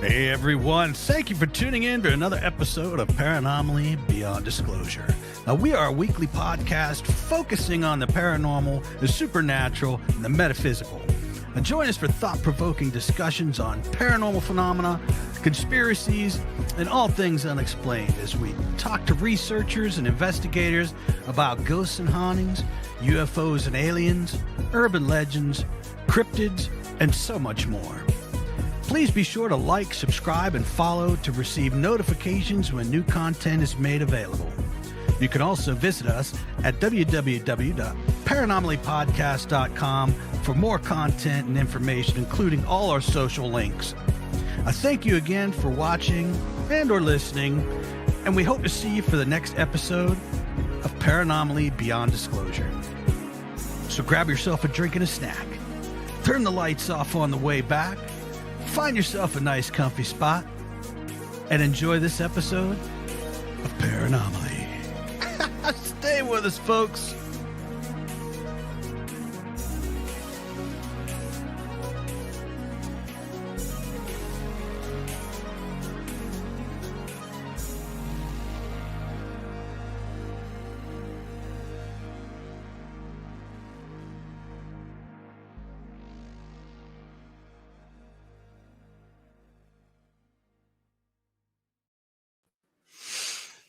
Hey everyone, thank you for tuning in to another episode of Paranomaly Beyond Disclosure. Now, we are a weekly podcast focusing on the paranormal, the supernatural, and the metaphysical. Now, join us for thought-provoking discussions on paranormal phenomena, conspiracies, and all things unexplained as we talk to researchers and investigators about ghosts and hauntings, UFOs and aliens, urban legends, cryptids, and so much more. Please be sure to like, subscribe, and follow to receive notifications when new content is made available. You can also visit us at www.paranormallypodcast.com for more content and information, including all our social links. I thank you again for watching and or listening, and we hope to see you for the next episode of Paranomaly Beyond Disclosure. So grab yourself a drink and a snack. Turn the lights off on the way back. Find yourself a nice comfy spot and enjoy this episode of Paranomaly. Stay with us, folks.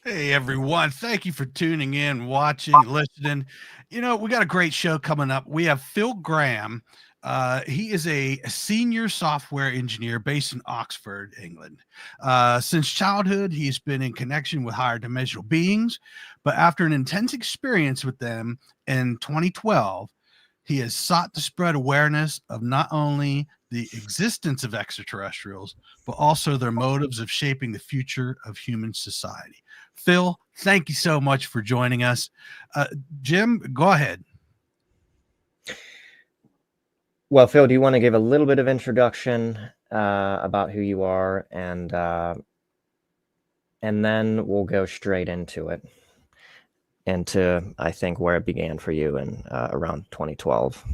Hey everyone, thank you for tuning in, watching, listening. You know, we got a great show coming up. We have Phil Graham. He is a senior software engineer based in Oxford, England. Since childhood, he's been in connection with higher dimensional beings, but after an intense experience with them in 2012, he has sought to spread awareness of not only the existence of extraterrestrials, but also their motives of shaping the future of human society. Phil, thank you so much for joining us. Jim, go ahead. Well, Phil, do you want to give a little bit of introduction about who you are, and then we'll go straight into it, into, I think, where it began for you in around 2012.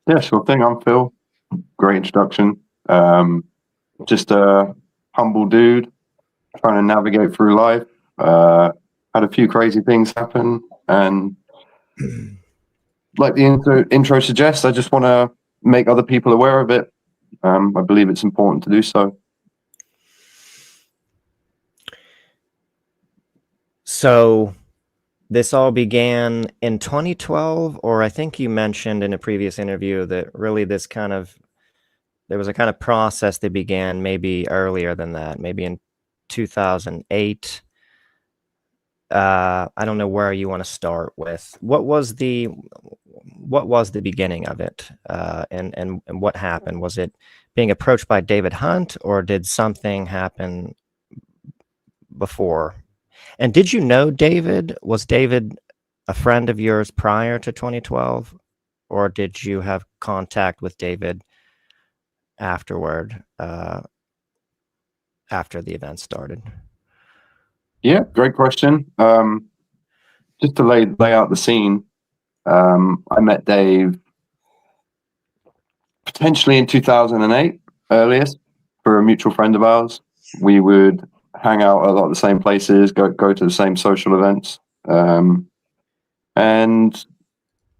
Yeah, sure thing. I'm Phil. Great introduction. Just a humble dude trying to navigate through life. Had a few crazy things happen, and like the intro suggests, I just want to make other people aware of it. I believe it's important to do so. So this all began in 2012, or I think you mentioned in a previous interview that really there was a kind of process that began maybe earlier than that, maybe in 2008. I don't know where you want to start with. What was the beginning of it, and what happened? Was it being approached by David Hunt, or did something happen before? And did you know David? Was David a friend of yours prior to 2012, or did you have contact with David afterward, after the event started? Yeah, great question. Just to lay out the scene, I met Dave potentially in 2008, earliest, for a mutual friend of ours. We would hang out a lot of the same places, go to the same social events. And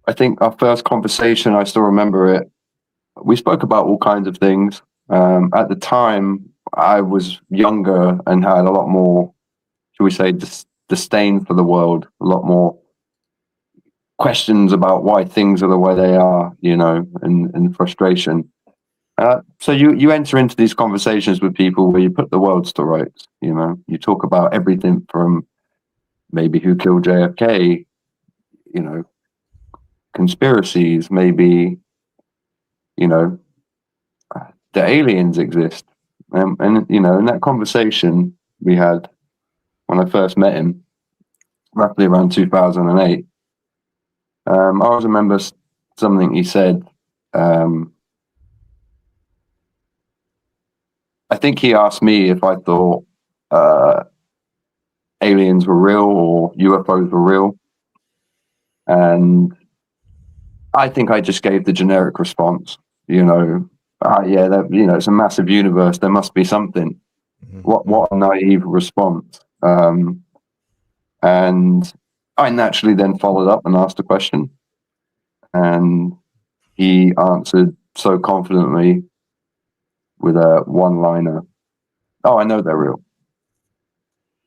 I think our first conversation, I still remember it, we spoke about all kinds of things. At the time, I was younger and had a lot more, should we say, disdain for the world, a lot more questions about why things are the way they are, you know, and frustration. So you enter into these conversations with people where you put the world to rights, you know, you talk about everything from maybe who killed JFK, you know, conspiracies, maybe, you know, the aliens exist. And, you know, in that conversation we had when I first met him, roughly around 2008, I always remember something he said. I think he asked me if I thought aliens were real or UFOs were real. And I think I just gave the generic response, you know, yeah, that, you know, it's a massive universe. There must be something. Mhm. What a naive response. And I naturally then followed up and asked a question, and he answered so confidently with a one-liner, "Oh, I know they're real."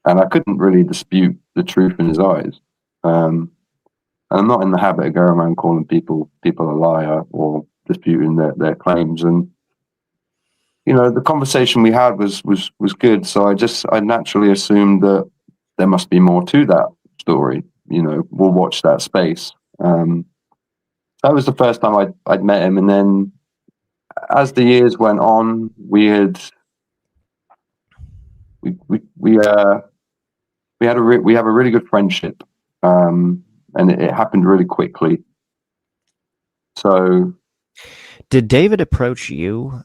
And I couldn't really dispute the truth in his eyes. And I'm not in the habit of going around calling people a liar or disputing their claims. And you know, the conversation we had was good. So I naturally assumed that there must be more to that story. You know, we'll watch that space. That was the first time I'd met him, and then as the years went on, we had we have a really good friendship, and it happened really quickly. So, Did David approach you?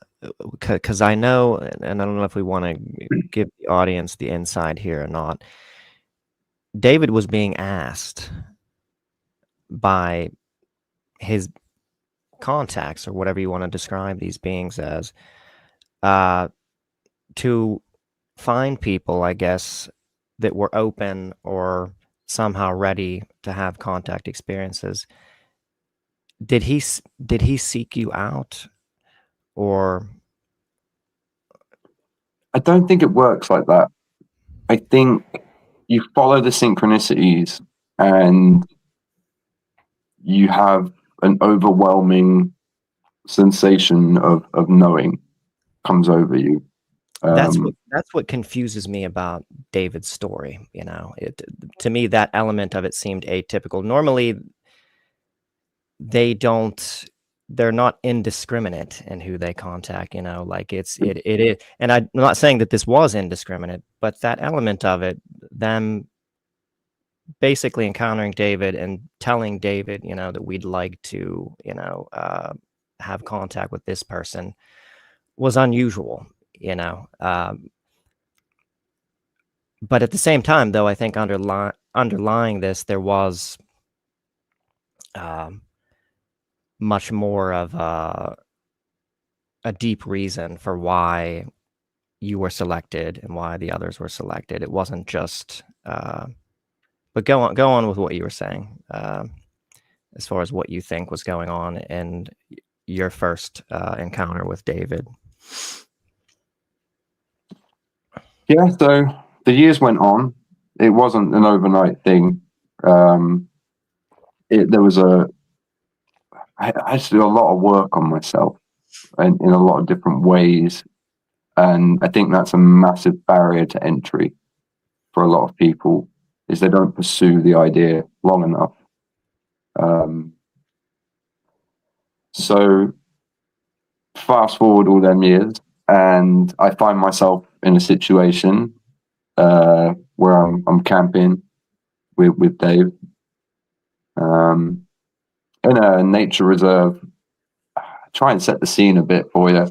Because I know, and I don't know if we want to give the audience the inside here or not. David was being asked by his contacts, or whatever you want to describe these beings as, to find people, I guess, that were open or somehow ready to have contact experiences. Did he seek you out, or? I don't think it works like that. I think you follow the synchronicities, and you have an overwhelming sensation of knowing comes over you. That's what confuses me about David's story. You know, to me, that element of it seemed atypical. Normally, they're not indiscriminate in who they contact. You know, like it is. And I'm not saying that this was indiscriminate, but that element of it, them basically encountering David and telling David, you know, that we'd like to, you know, have contact with this person, was unusual. You know. But at the same time, though, I think underlying this, there was much more of a deep reason for why you were selected and why the others were selected. It wasn't just. But go on with what you were saying, as far as what you think was going on in your first encounter with David. Yeah, so the years went on. It wasn't an overnight thing. There was I had to do a lot of work on myself, and in a lot of different ways. And I think that's a massive barrier to entry for a lot of people, is they don't pursue the idea long enough. So fast forward all them years, and I find myself in a situation where I'm camping with Dave, in a nature reserve. Try and set the scene a bit for you.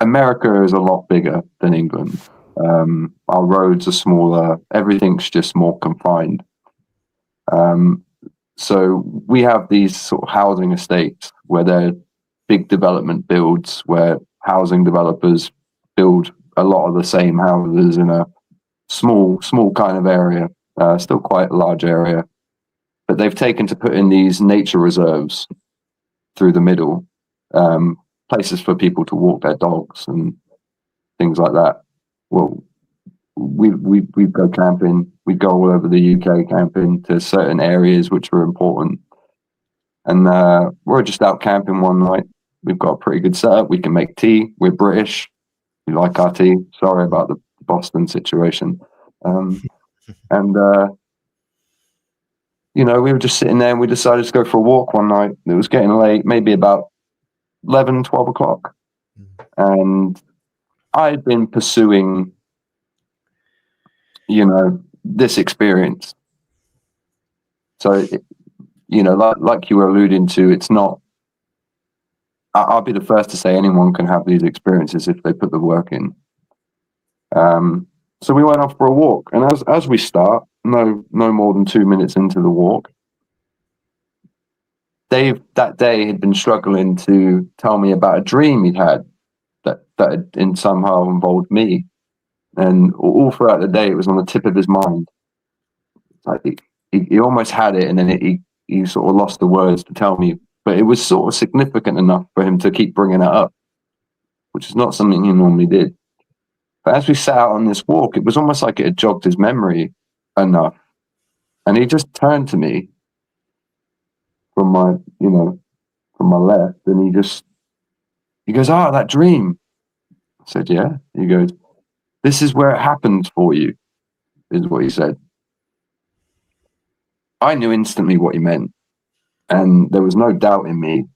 America is a lot bigger than England. Our roads are smaller. Everything's just more confined. So we have these sort of housing estates where they're big development builds, where housing developers build a lot of the same houses in a small kind of area, still quite a large area. But they've taken to put in these nature reserves through the middle, places for people to walk their dogs and things like that. Well, we go camping. We go all over the UK camping to certain areas which are important. And we're just out camping one night. We've got a pretty good setup. We can make tea. We're British. We like our tea. Sorry about the Boston situation. And you know, we were just sitting there, and we decided to go for a walk one night. It was getting late, maybe about 11, 12 o'clock. And I'd been pursuing, you know, this experience. So, you know, like you were alluding to, it's not, I'll be the first to say anyone can have these experiences if they put the work in. So we went off for a walk, and as we start, no more than 2 minutes into the walk, Dave that day had been struggling to tell me about a dream he'd had that had in somehow involved me, and all throughout the day it was on the tip of his mind. Like he almost had it, and then he sort of lost the words to tell me, but it was sort of significant enough for him to keep bringing it up, which is not something he normally did. But as we sat out on this walk, it was almost like it had jogged his memory enough, and he just turned to me from my, from my left, and he goes, "Ah, that dream." I said, "Yeah." He goes, "This is where it happened for you," is what he said. I knew instantly what he meant, and there was no doubt in me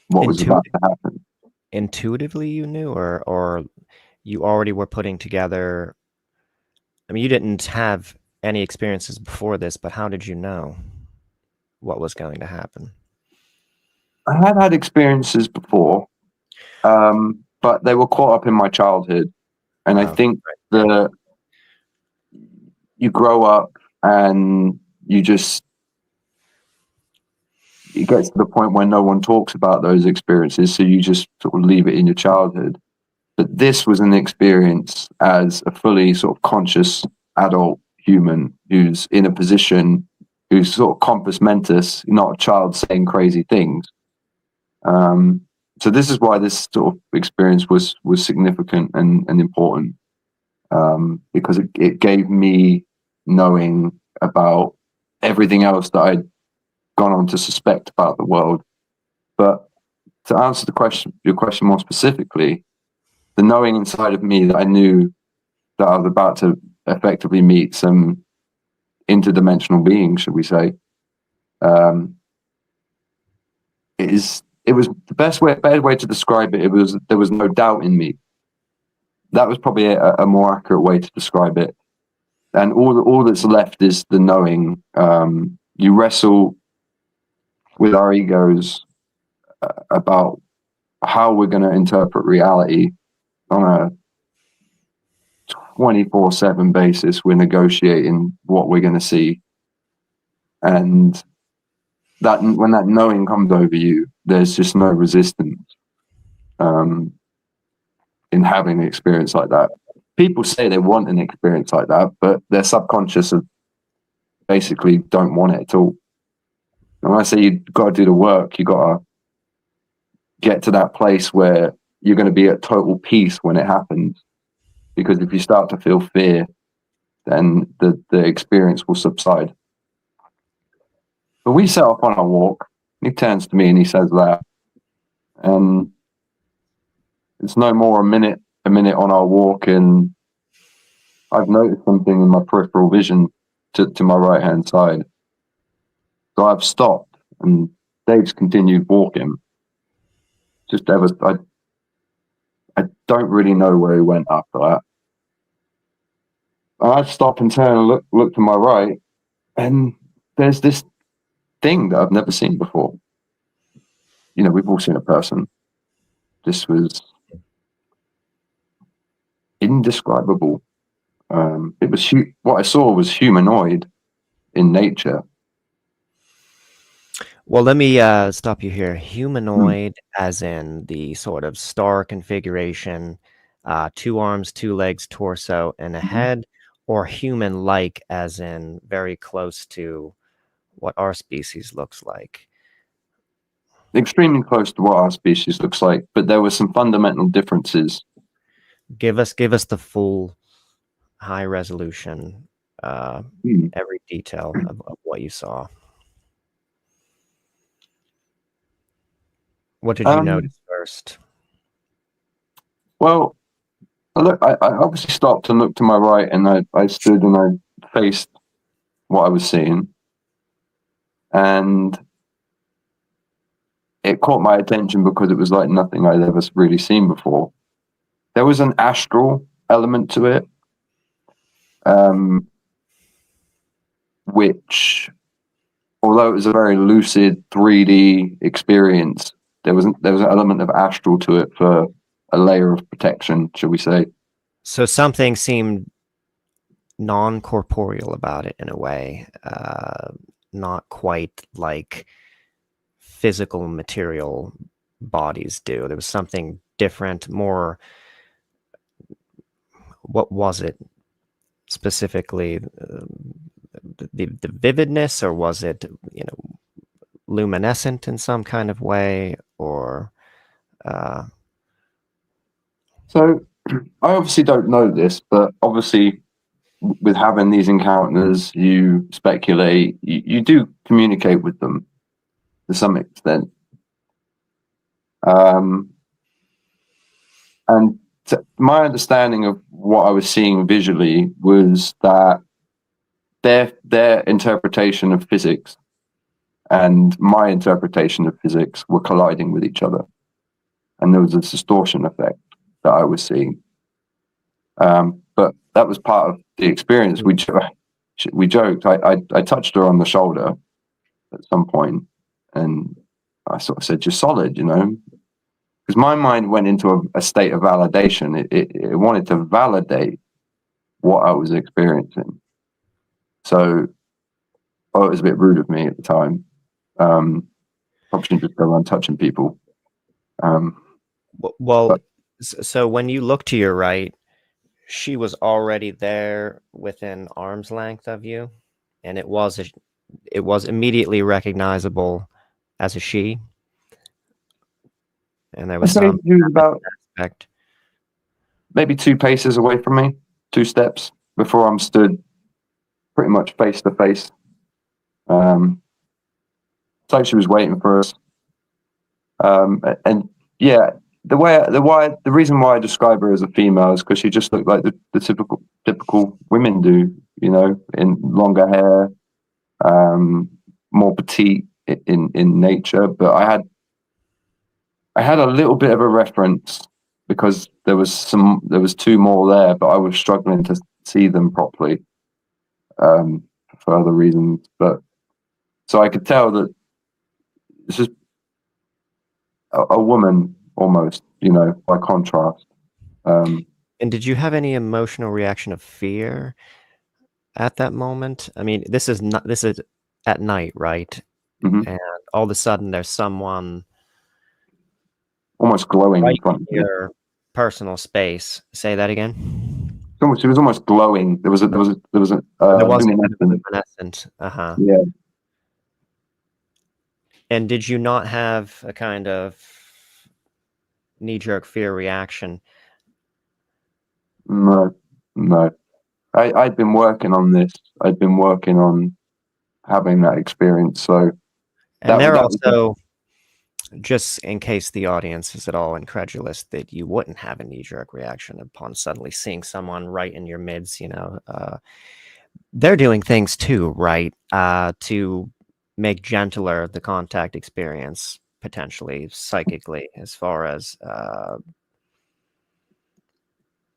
what was about to happen. Intuitively you knew, or you already were putting together? I mean, you didn't have any experiences before this, but how did you know what was going to happen? I had experiences before, but they were caught up in my childhood, and I think that you grow up and it gets to the point where no one talks about those experiences, so you just sort of leave it in your childhood. But this was an experience as a fully sort of conscious adult human who's in a position, who's sort of compos mentis, not a child saying crazy things. So this is why this sort of experience was significant and important, because it gave me knowing about everything else that I'd gone on to suspect about the world. But to answer your question more specifically, the knowing inside of me that I knew that I was about to effectively meet some interdimensional beings, should we say, it was the better way to describe it. There was no doubt in me. That was probably a more accurate way to describe it. And all that's left is the knowing. You wrestle with our egos about how we're going to interpret reality on a 24/7 basis. We're negotiating what we're going to see, and that when that knowing comes over you, there's just no resistance in having an experience like that. People say they want an experience like that, but their subconscious basically don't want it at all. And when I say you've got to do the work, you've got to get to that place where you're going to be at total peace when it happens. Because if you start to feel fear, then the experience will subside. But we set off on our walk. He turns to me and he says that. And it's no more a minute on our walk, and I've noticed something in my peripheral vision to my right hand side. So I've stopped, and Dave's continued walking. I don't really know where he went after that. And I stop and turn and look to my right, and there's this thing that I've never seen before. We've all seen a person. This was indescribable. It was what I saw was humanoid in nature. Well, let me stop you here. Humanoid, as in the sort of star configuration, 2 arms, 2 legs, torso, and a head, or human-like, as in very close to what our species looks like? Extremely close to what our species looks like, but there were some fundamental differences. Give us the full high resolution, every detail of what you saw. What did you notice first? Well, I obviously stopped and looked to my right, and I stood and I faced what I was seeing, and it caught my attention because it was like nothing I'd ever really seen before. There was an astral element to it, which, although it was a very lucid 3D experience, there was an element of astral to it for a layer of protection, shall we say. So something seemed non-corporeal about it in a way, not quite like physical material bodies do. There was something different, more. What was it specifically? The vividness, or was it, luminescent in some kind of way, or So I obviously don't know this, but obviously with having these encounters, you speculate, you do communicate with them to some extent. And my understanding of what I was seeing visually was that their interpretation of physics and my interpretation of physics were colliding with each other, and there was a distortion effect that I was seeing. But that was part of the experience. We joked. I touched her on the shoulder at some point, and I sort of said, "You're solid," because my mind went into a state of validation. It wanted to validate what I was experiencing. So, it was a bit rude of me at the time. Probably shouldn't just go around touching people. well, but- so when you look to your right, she was already there within arm's length of you, and it was immediately recognizable as a she, and there was I'd say some she was about aspect. maybe 2 paces away from me, 2 steps before I'm stood pretty much face to face. It's like she was waiting for us. And yeah, the reason why I describe her as a female is because she just looked like the typical women do, in longer hair, more petite in nature. But I had a little bit of a reference because there was 2 more there, but I was struggling to see them properly, for other reasons. But so I could tell that this is a woman almost, by contrast. And did you have any emotional reaction of fear at that moment? I mean, this is at night, right? Mhm. And all of a sudden there's someone Almost glowing right in front in of me. your personal space. Say that again. She was almost glowing. There was a There was luminescence. luminescent. Uh-huh. Yeah. And did you not have a kind of knee-jerk fear reaction? No. I'd been working on this. I'd been working on having that experience. So And that they're was also, just in case the audience is at all incredulous, that you wouldn't have a knee-jerk reaction upon suddenly seeing someone right in your midst, they're doing things too, right? To make gentler the contact experience, potentially psychically, as far as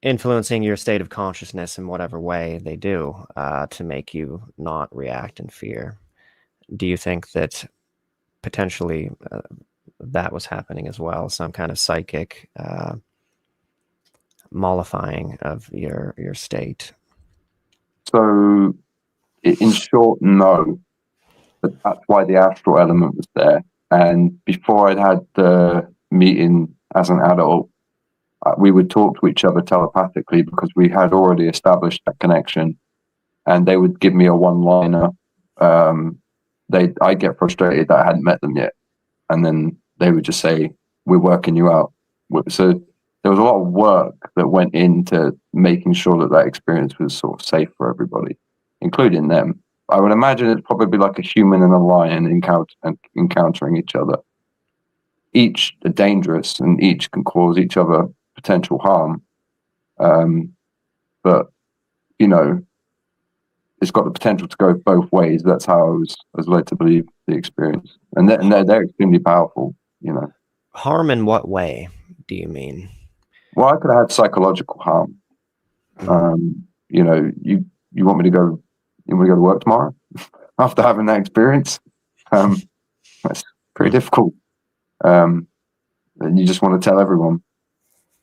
influencing your state of consciousness in whatever way they do, to make you not react in fear. Do you think that potentially that was happening as well? Some kind of psychic mollifying of your state? so. In short, no. But that's why the astral element was there. And before I'd had the meeting as an adult, we would talk to each other telepathically because we had already established that connection. And they would give me a one-liner. I'd get frustrated that I hadn't met them yet, and then they would just say, "We're working you out." So there was a lot of work that went into making sure that experience was sort of safe for everybody, including them. I would imagine it'd probably be like a human and a lion encountering each other. Each are dangerous, and each can cause each other potential harm. But it's got the potential to go both ways. That's how I was led to believe the experience, and they're extremely powerful. Harm in what way do you mean? Well, I could have had psychological harm. You want me to go? You want to go to work tomorrow after having that experience? That's pretty difficult. And you just want to tell everyone.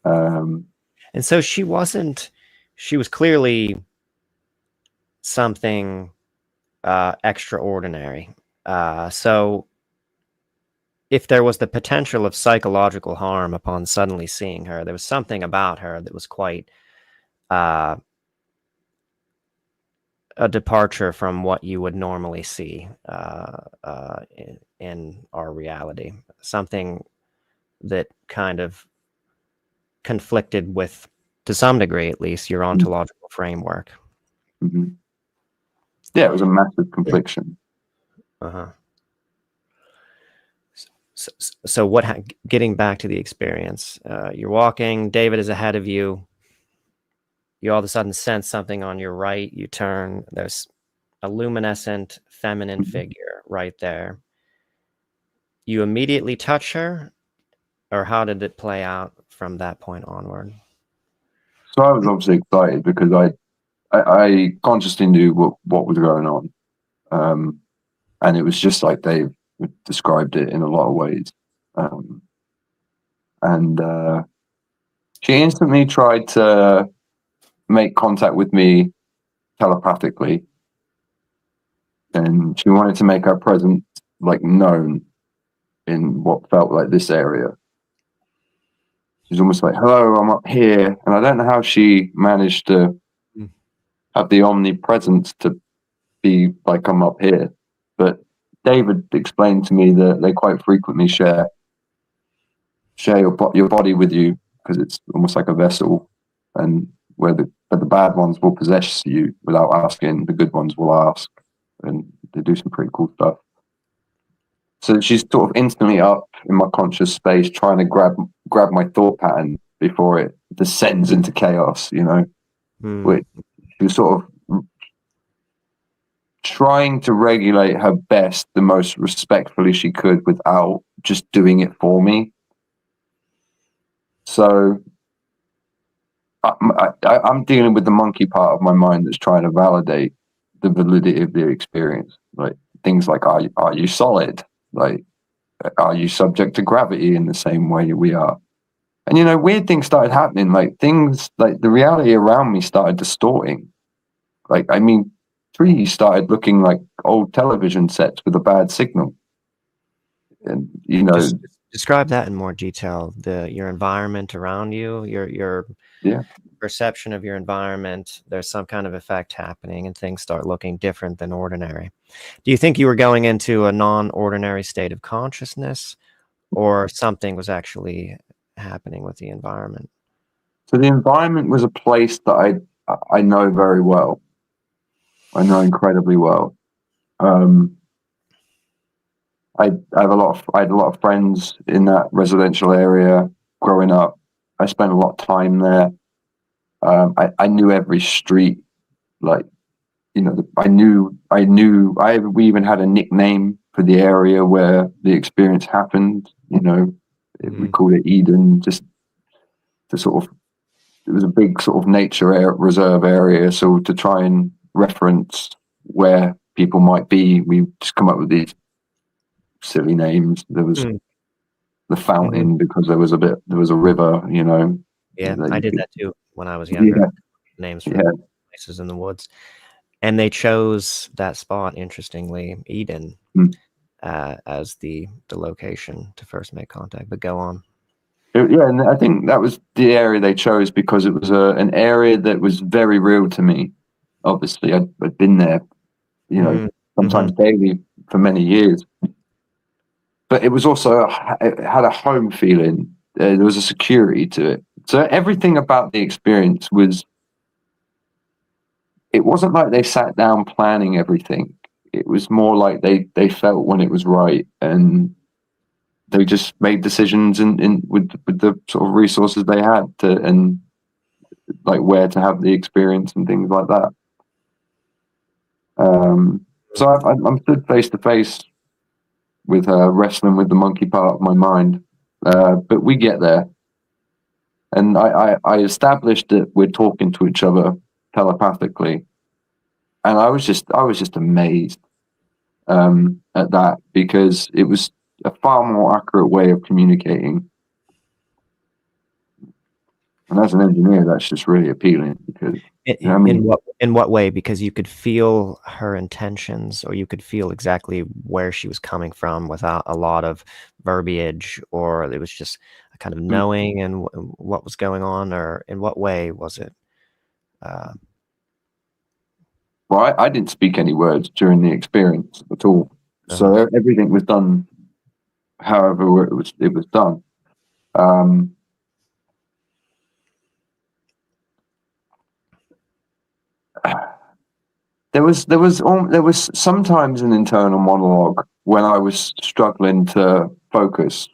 And so she wasn't. She was clearly something extraordinary. So if there was the potential of psychological harm upon suddenly seeing her. There was something about her that was quite a departure from what you would normally see in our reality. Something that kind of conflicted with, to some degree at least, your ontological framework. Mm-hmm. Yeah, it was a massive confliction. Uh-huh. So what? Getting back to the experience, you're walking. David is ahead of you. You all of a sudden sense something on your right. You turn. There's a luminescent feminine figure right there. You immediately touch her, or how did it play out from that point onward? So I was obviously excited because I consciously knew what was going on, and it was just like Dave described it in a lot of ways, and she instantly tried to make contact with me telepathically, and she wanted to make her presence like known in what felt like this area. She's almost like, "Hello, I'm up here," and I don't know how she managed to have the omnipresence to be like I'm up here. But David explained to me that they quite frequently share your body with you because it's almost like a vessel, and where the bad ones will possess you without asking, the good ones will ask, and they do some pretty cool stuff. So she's sort of instantly up in my conscious space, trying to grab my thought pattern before it descends into chaos. Which she was sort of trying to regulate her best, the most respectfully she could, without just doing it for me. So I'm dealing with the monkey part of my mind that's trying to validate the validity of the experience. Like things like, are you solid? Like, are you subject to gravity in the same way we are? And weird things started happening. Like things like the reality around me started distorting. Like, I mean, trees started looking like old television sets with a bad signal. And Just describe that in more detail. Your environment around you, your perception of your environment. There's some kind of effect happening, and things start looking different than ordinary. Do you think you were going into a non-ordinary state of consciousness, or something was actually happening with the environment? So the environment was a place that I know very well. I know incredibly well. I had a lot of friends in that residential area growing up. I spent a lot of time there. I knew every street. Like, we even had a nickname for the area where the experience happened. We called it Eden, just to sort of, it was a big sort of nature reserve area. So to try and reference where people might be, we just come up with these silly names. There was the fountain because there was a river, Yeah, I did that too when I was younger. Yeah. Names for places in the woods. And they chose that spot, interestingly, Eden, as the location to first make contact. But go on. Yeah, and I think that was the area they chose because it was an area that was very real to me. Obviously, I'd been there, sometimes daily for many years. But it was also, it had a home feeling. There was a security to it. So everything about the experience it wasn't like they sat down planning everything. It was more like they felt when it was right, and they just made decisions with the sort of resources they had and like where to have the experience and things like that. So I'm stood face to face with her, wrestling with the monkey part of my mind. But we get there, and I established that we're talking to each other telepathically, and I was just amazed at that, because it was a far more accurate way of communicating. And as an engineer, that's just really appealing because, you know, I mean, In what way? Because you could feel her intentions, or you could feel exactly where she was coming from without a lot of verbiage, or it was just a kind of knowing and what was going on, or in what way was it? well, I didn't speak any words during the experience at all. So everything was done however it was done. There was sometimes an internal monologue when I was struggling to focus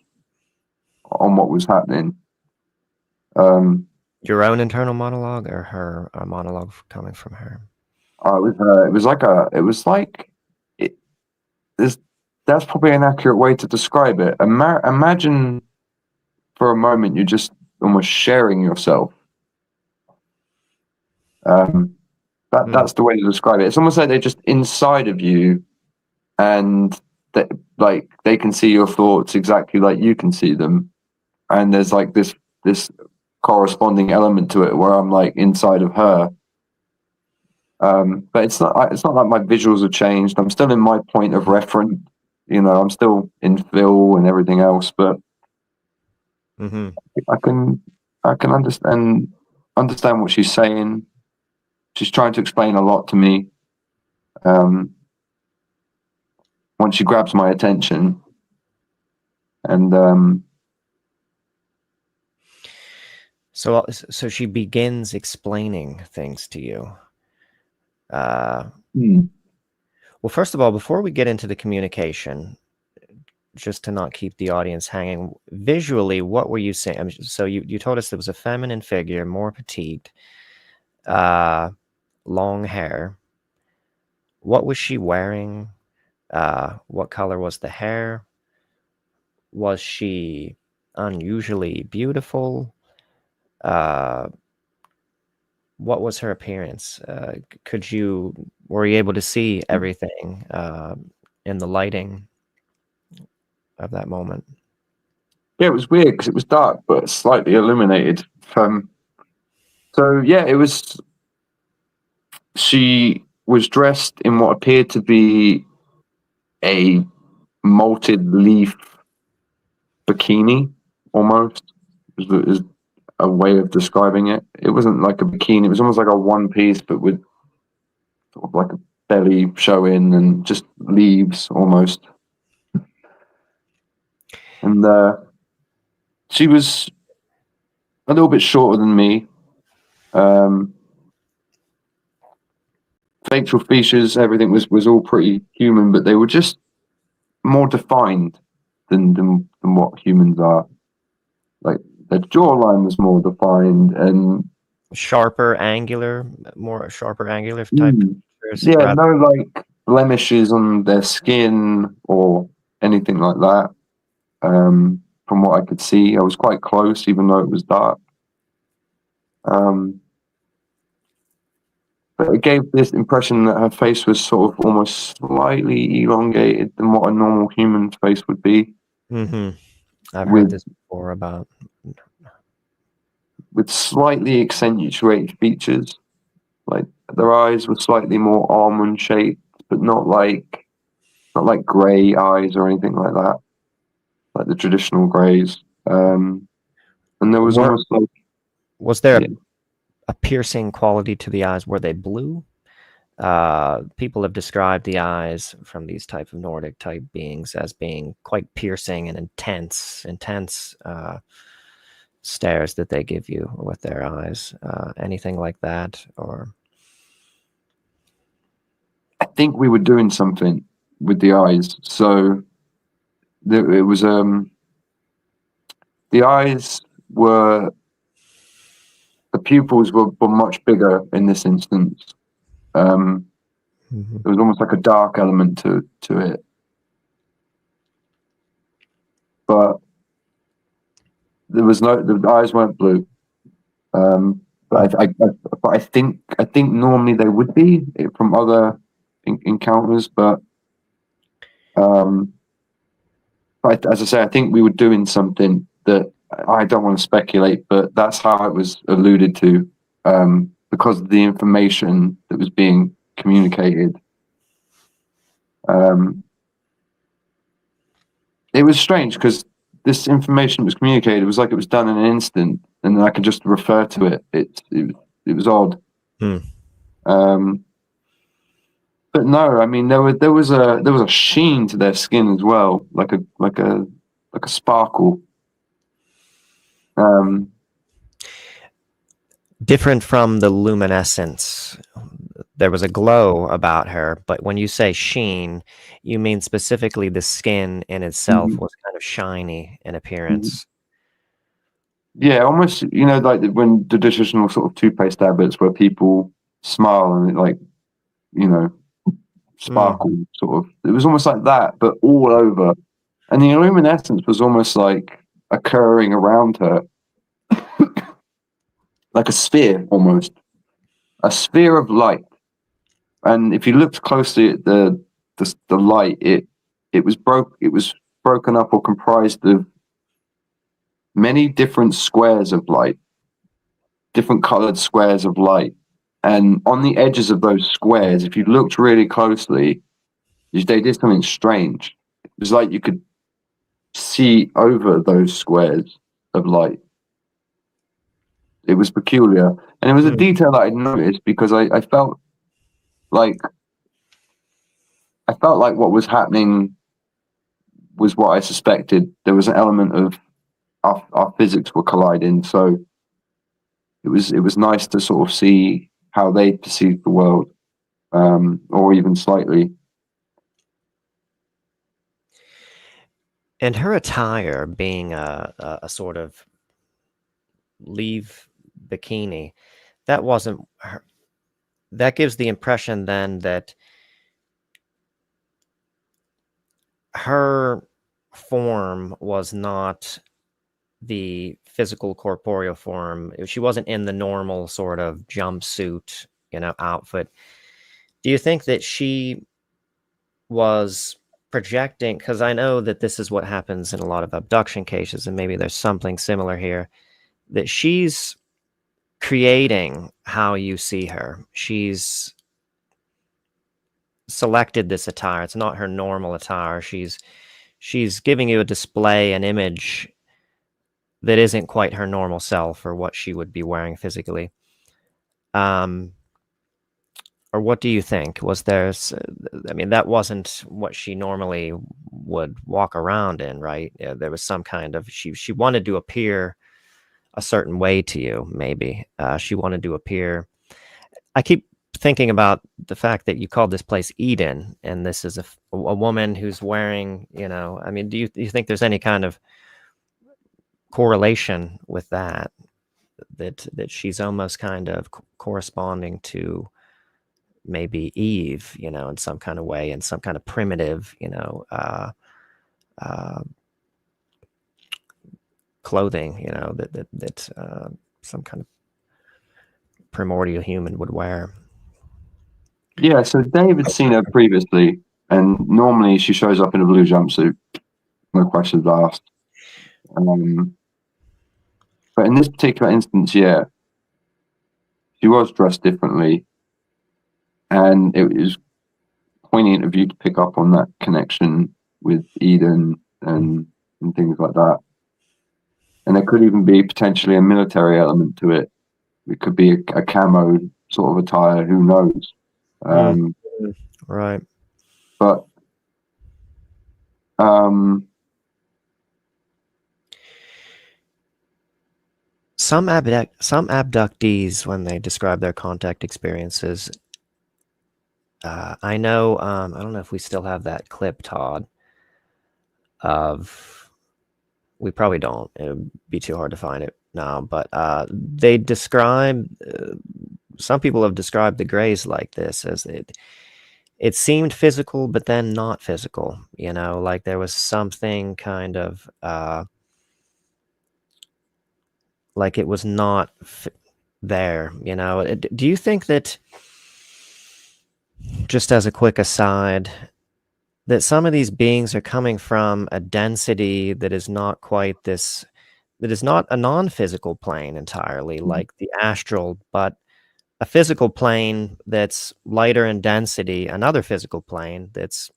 on what was happening. Your own internal monologue, or her a monologue coming from her? That's probably an accurate way to describe it. Imagine for a moment you're just almost sharing yourself. That's the way to describe it. It's almost like they're just inside of you, and they can see your thoughts exactly like you can see them. And there's like this corresponding element to it where I'm like inside of her. But it's not like my visuals have changed. I'm still in my point of reference. You know, I'm still in Phil and everything else, but I can understand what she's saying. She's trying to explain a lot to me. Once she grabs my attention, and so she begins explaining things to you. Well, first of all, before we get into the communication, just to not keep the audience hanging, visually, what were you saying? I mean, so you told us there was a feminine figure, more petite, long hair. What was she wearing? What color was the hair? Was she unusually beautiful? What was her appearance? Were you able to see everything in the lighting of that moment? yeah, it was weird because it was dark but slightly illuminated. So yeah, it was. She was dressed in what appeared to be a malted leaf bikini, almost, is a way of describing it. It wasn't like a bikini; it was almost like a one piece, but with sort of like a belly showing and just leaves almost. And she was a little bit shorter than me. Facial features, everything was all pretty human, but they were just more defined than what humans are. Like the jawline was more defined and more sharper, angular type features, yeah, no like blemishes on their skin or anything like that. From what I could see, I was quite close, even though it was dark. But it gave this impression that her face was sort of almost slightly elongated than what a normal human's face would be. I've heard this before about with slightly accentuated features. Like their eyes were slightly more almond shaped, but not like grey eyes or anything like that, like the traditional greys. And there was almost like, was there a piercing quality to the eyes? Were they blue? People have described the eyes from these type of Nordic type beings as being quite piercing and intense stares that they give you with their eyes. Anything like that? Or I think we were doing something with the eyes. So it was the eyes were, the pupils were much bigger in this instance. There was almost like a dark element to it, but the eyes weren't blue. But I think normally they would be from other encounters, but as I say, I think we were doing something that I don't want to speculate, but that's how it was alluded to, because of the information that was being communicated. It was strange because this information was communicated. It was like it was done in an instant, and then I could just refer to it. It was odd. But no, I mean there was a sheen to their skin as well, like a sparkle. Different from the luminescence. There was a glow about her, but when you say sheen, you mean specifically the skin in itself was kind of shiny in appearance. Yeah, almost, like when the traditional sort of toothpaste tablets where people smile and it like, sparkle sort of. It was almost like that, but all over. And the luminescence was almost like occurring around her. Like a sphere, almost. A sphere of light. And if you looked closely at the light, it was broken up or comprised of many different squares of light, different colored squares of light. And on the edges of those squares, if you looked really closely, they did something strange. It was like you could see over those squares of light. It was peculiar. And it was a detail that I noticed because I felt like what was happening was what I suspected. There was an element of our physics were colliding. So it was nice to sort of see how they perceived the world, or even slightly. And her attire being a sort of leave bikini, that wasn't her. That gives the impression then that her form was not the physical corporeal form. She wasn't in the normal sort of jumpsuit, outfit. Do you think that she was projecting? Because I know that this is what happens in a lot of abduction cases, and maybe there's something similar here, that she's creating how you see her. She's selected this attire. It's not her normal attire. She's giving you a display, an image that isn't quite her normal self or what she would be wearing physically. Or what do you think? Was there, that wasn't what she normally would walk around in, right? Yeah, there was some kind of, she wanted to appear a certain way to you, maybe. She wanted to appear. I keep thinking about the fact that you called this place Eden, and this is a woman who's wearing, do you think there's any kind of correlation with that she's almost kind of corresponding to maybe Eve, in some kind of way, in some kind of primitive, clothing, that some kind of primordial human would wear. Yeah, so Dave had seen her previously, and normally she shows up in a blue jumpsuit. No questions asked. But in this particular instance, yeah, she was dressed differently, and it was poignant of you to pick up on that connection with Eden and things like that. And there could even be potentially a military element to it. It could be a camo sort of attire. Who knows? Right. But some abductees, when they describe their contact experiences, I know, I don't know if we still have that clip, Todd, we probably don't. It would be too hard to find it now, but they describe, some people have described the Greys like this, as it seemed physical, but then not physical, like there was something kind of, like it was not there, Do you think that, just as a quick aside, that some of these beings are coming from a density that is not quite this that is not a non-physical plane entirely, like the astral, but a physical plane that's lighter in density, another physical plane that's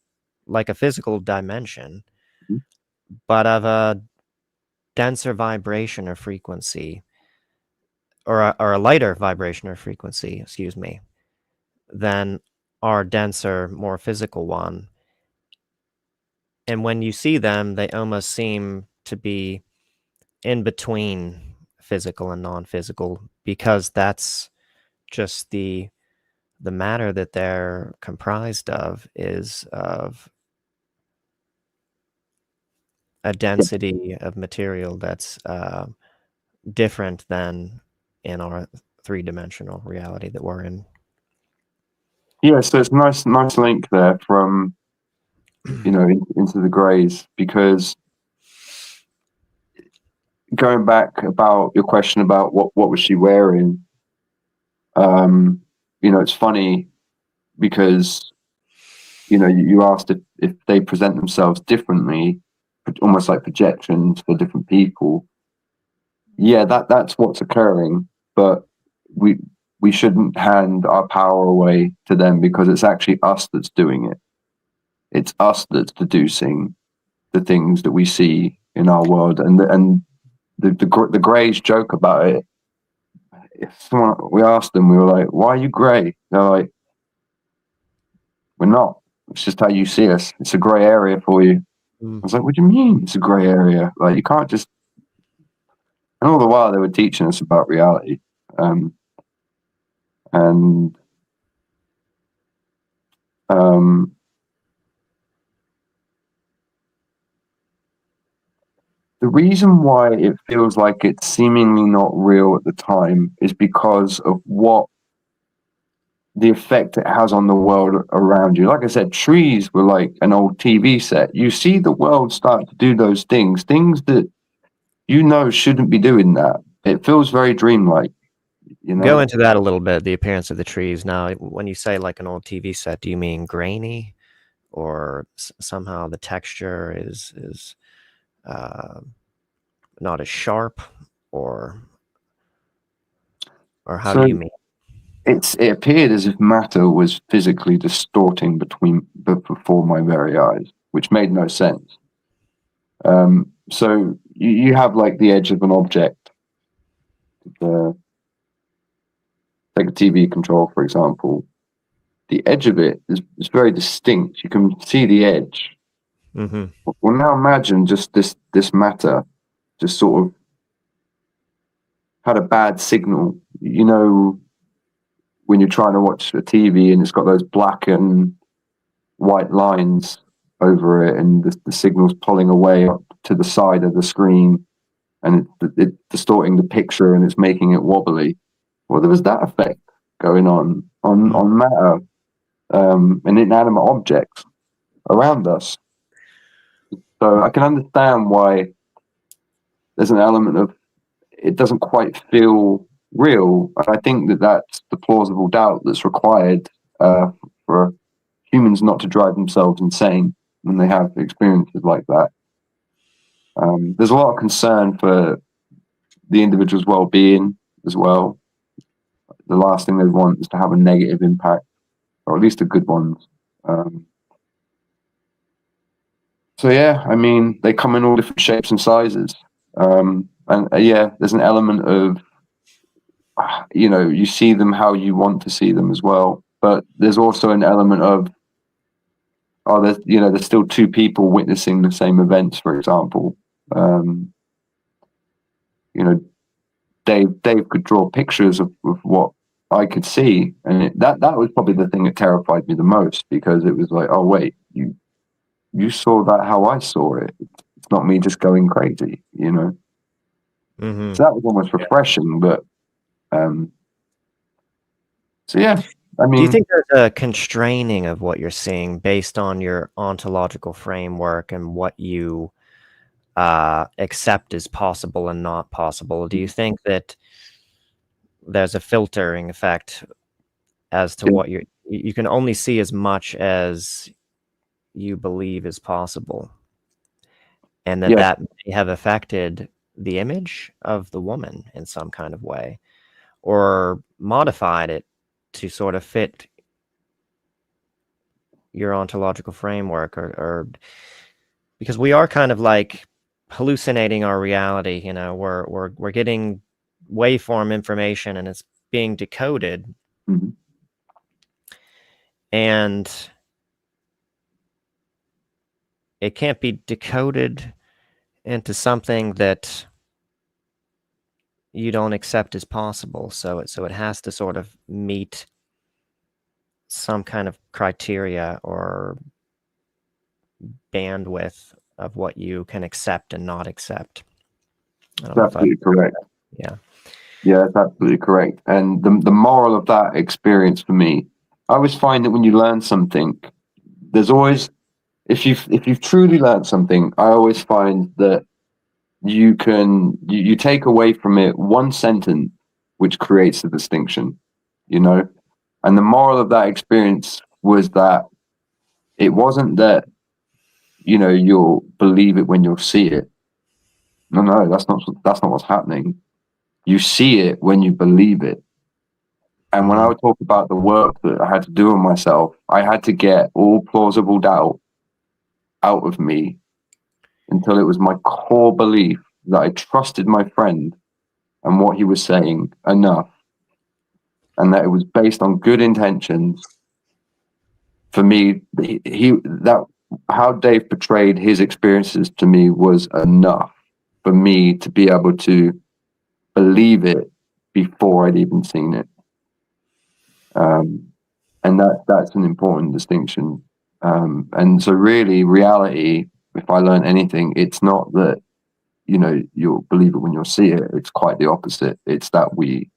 like a physical dimension, Mhm. but of a denser vibration or frequency, or a lighter vibration or frequency, excuse me, than our denser, more physical one. And when you see them, they almost seem to be in between physical and non-physical, because that's just the matter that they're comprised of is of a density of material that's different than in our three-dimensional reality that we're in. Yeah, so it's nice link there from into the greys, because going back about your question about what was she wearing, it's funny because you asked if they present themselves differently, almost like projections for different people. Yeah, that's what's occurring, but we we shouldn't hand our power away to them, because it's actually us that's doing it. It's us that's deducing the things that we see in our world, and the Greys joke about it. If someone, we asked them, we were like, "Why are you grey?" They're like, "We're not. It's just how you see us. It's a grey area for you." I was like, "What do you mean it's a grey area? Like, you can't just..." And all the while they were teaching us about reality, and um, the reason why it feels like it's seemingly not real at the time is because of what the effect it has on the world around you. Like I said, trees were like an old TV set. You see the world start to do those things that shouldn't be doing that. It feels very dreamlike, Go into that a little bit, the appearance of the trees. Now, when you say like an old TV set, do you mean grainy, or somehow the texture is uh, not as sharp, or how do So you mean? it appeared as if matter was physically distorting before my very eyes, which made no sense. So you have like the edge of an object. Take a TV control, for example. The edge of it is very distinct. You can see the edge. Mm-hmm. Well, now imagine just this matter just sort of had a bad signal. When you're trying to watch a TV and it's got those black and white lines over it, and the signal's pulling away up to the side of the screen, and it's distorting the picture, and it's making it wobbly. Well, there was that effect going on matter, and inanimate objects around us. So I can understand why there's an element of it doesn't quite feel real. And I think that's the plausible doubt that's required for humans not to drive themselves insane when they have experiences like that. There's a lot of concern for the individual's well-being as well. The last thing they want is to have a negative impact, or at least a good one. So yeah, I mean, they come in all different shapes and sizes, and yeah, there's an element of you see them how you want to see them as well. But there's also an element of there's still two people witnessing the same events. For example, you know, Dave could draw pictures of what I could see, and that was probably the thing that terrified me the most, because it was like, oh wait, you saw that how I saw it. It's not me just going crazy, Mm-hmm. So that was almost refreshing, but so yeah, I mean, do you think there's a constraining of what you're seeing based on your ontological framework and what you accept as possible and not possible? Do you think that there's a filtering effect as to what you can only see as much as you believe is possible, and that yes, may have affected the image of the woman in some kind of way, or modified it to sort of fit your ontological framework, or because we are kind of like hallucinating our reality, you know, we're getting waveform information and it's being decoded, Mhm. and it can't be decoded into something that you don't accept as possible. So it has to sort of meet some kind of criteria or bandwidth of what you can accept and not accept. I don't know if I, Absolutely correct. yeah. Yeah, that's absolutely correct. And the moral of that experience for me, I always find that when you learn something, there's always, if you've truly learned something, I always find that you take away from it one sentence which creates the distinction, you know. And the moral of that experience was that it wasn't that, you know, you'll believe it when you'll see it. No, that's not what's happening. You see it when you believe it. And when I would talk about the work that I had to do on myself, I had to get all plausible doubt out of me until it was my core belief that I trusted my friend and what he was saying enough, and that it was based on good intentions. For me, that how Dave portrayed his experiences to me was enough for me to be able to believe it before I'd even seen it. And that's an important distinction. And so really reality, if I learn anything, it's not that, you know, you'll believe it when you'll see it. It's quite the opposite. It's that we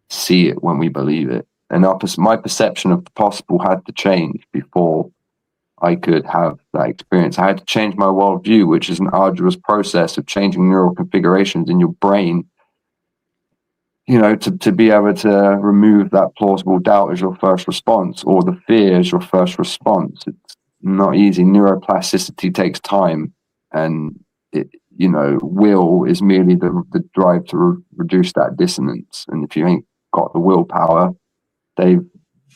see it when we believe it. And my perception of the possible had to change before I could have that experience. I had to change my worldview, which is an arduous process of changing neural configurations in your brain, you know, to be able to remove that plausible doubt as your first response, or the fear as your first response. It's not easy. Neuroplasticity takes time, and it, you know, will is merely the drive to reduce that dissonance. And if you ain't got the willpower, Dave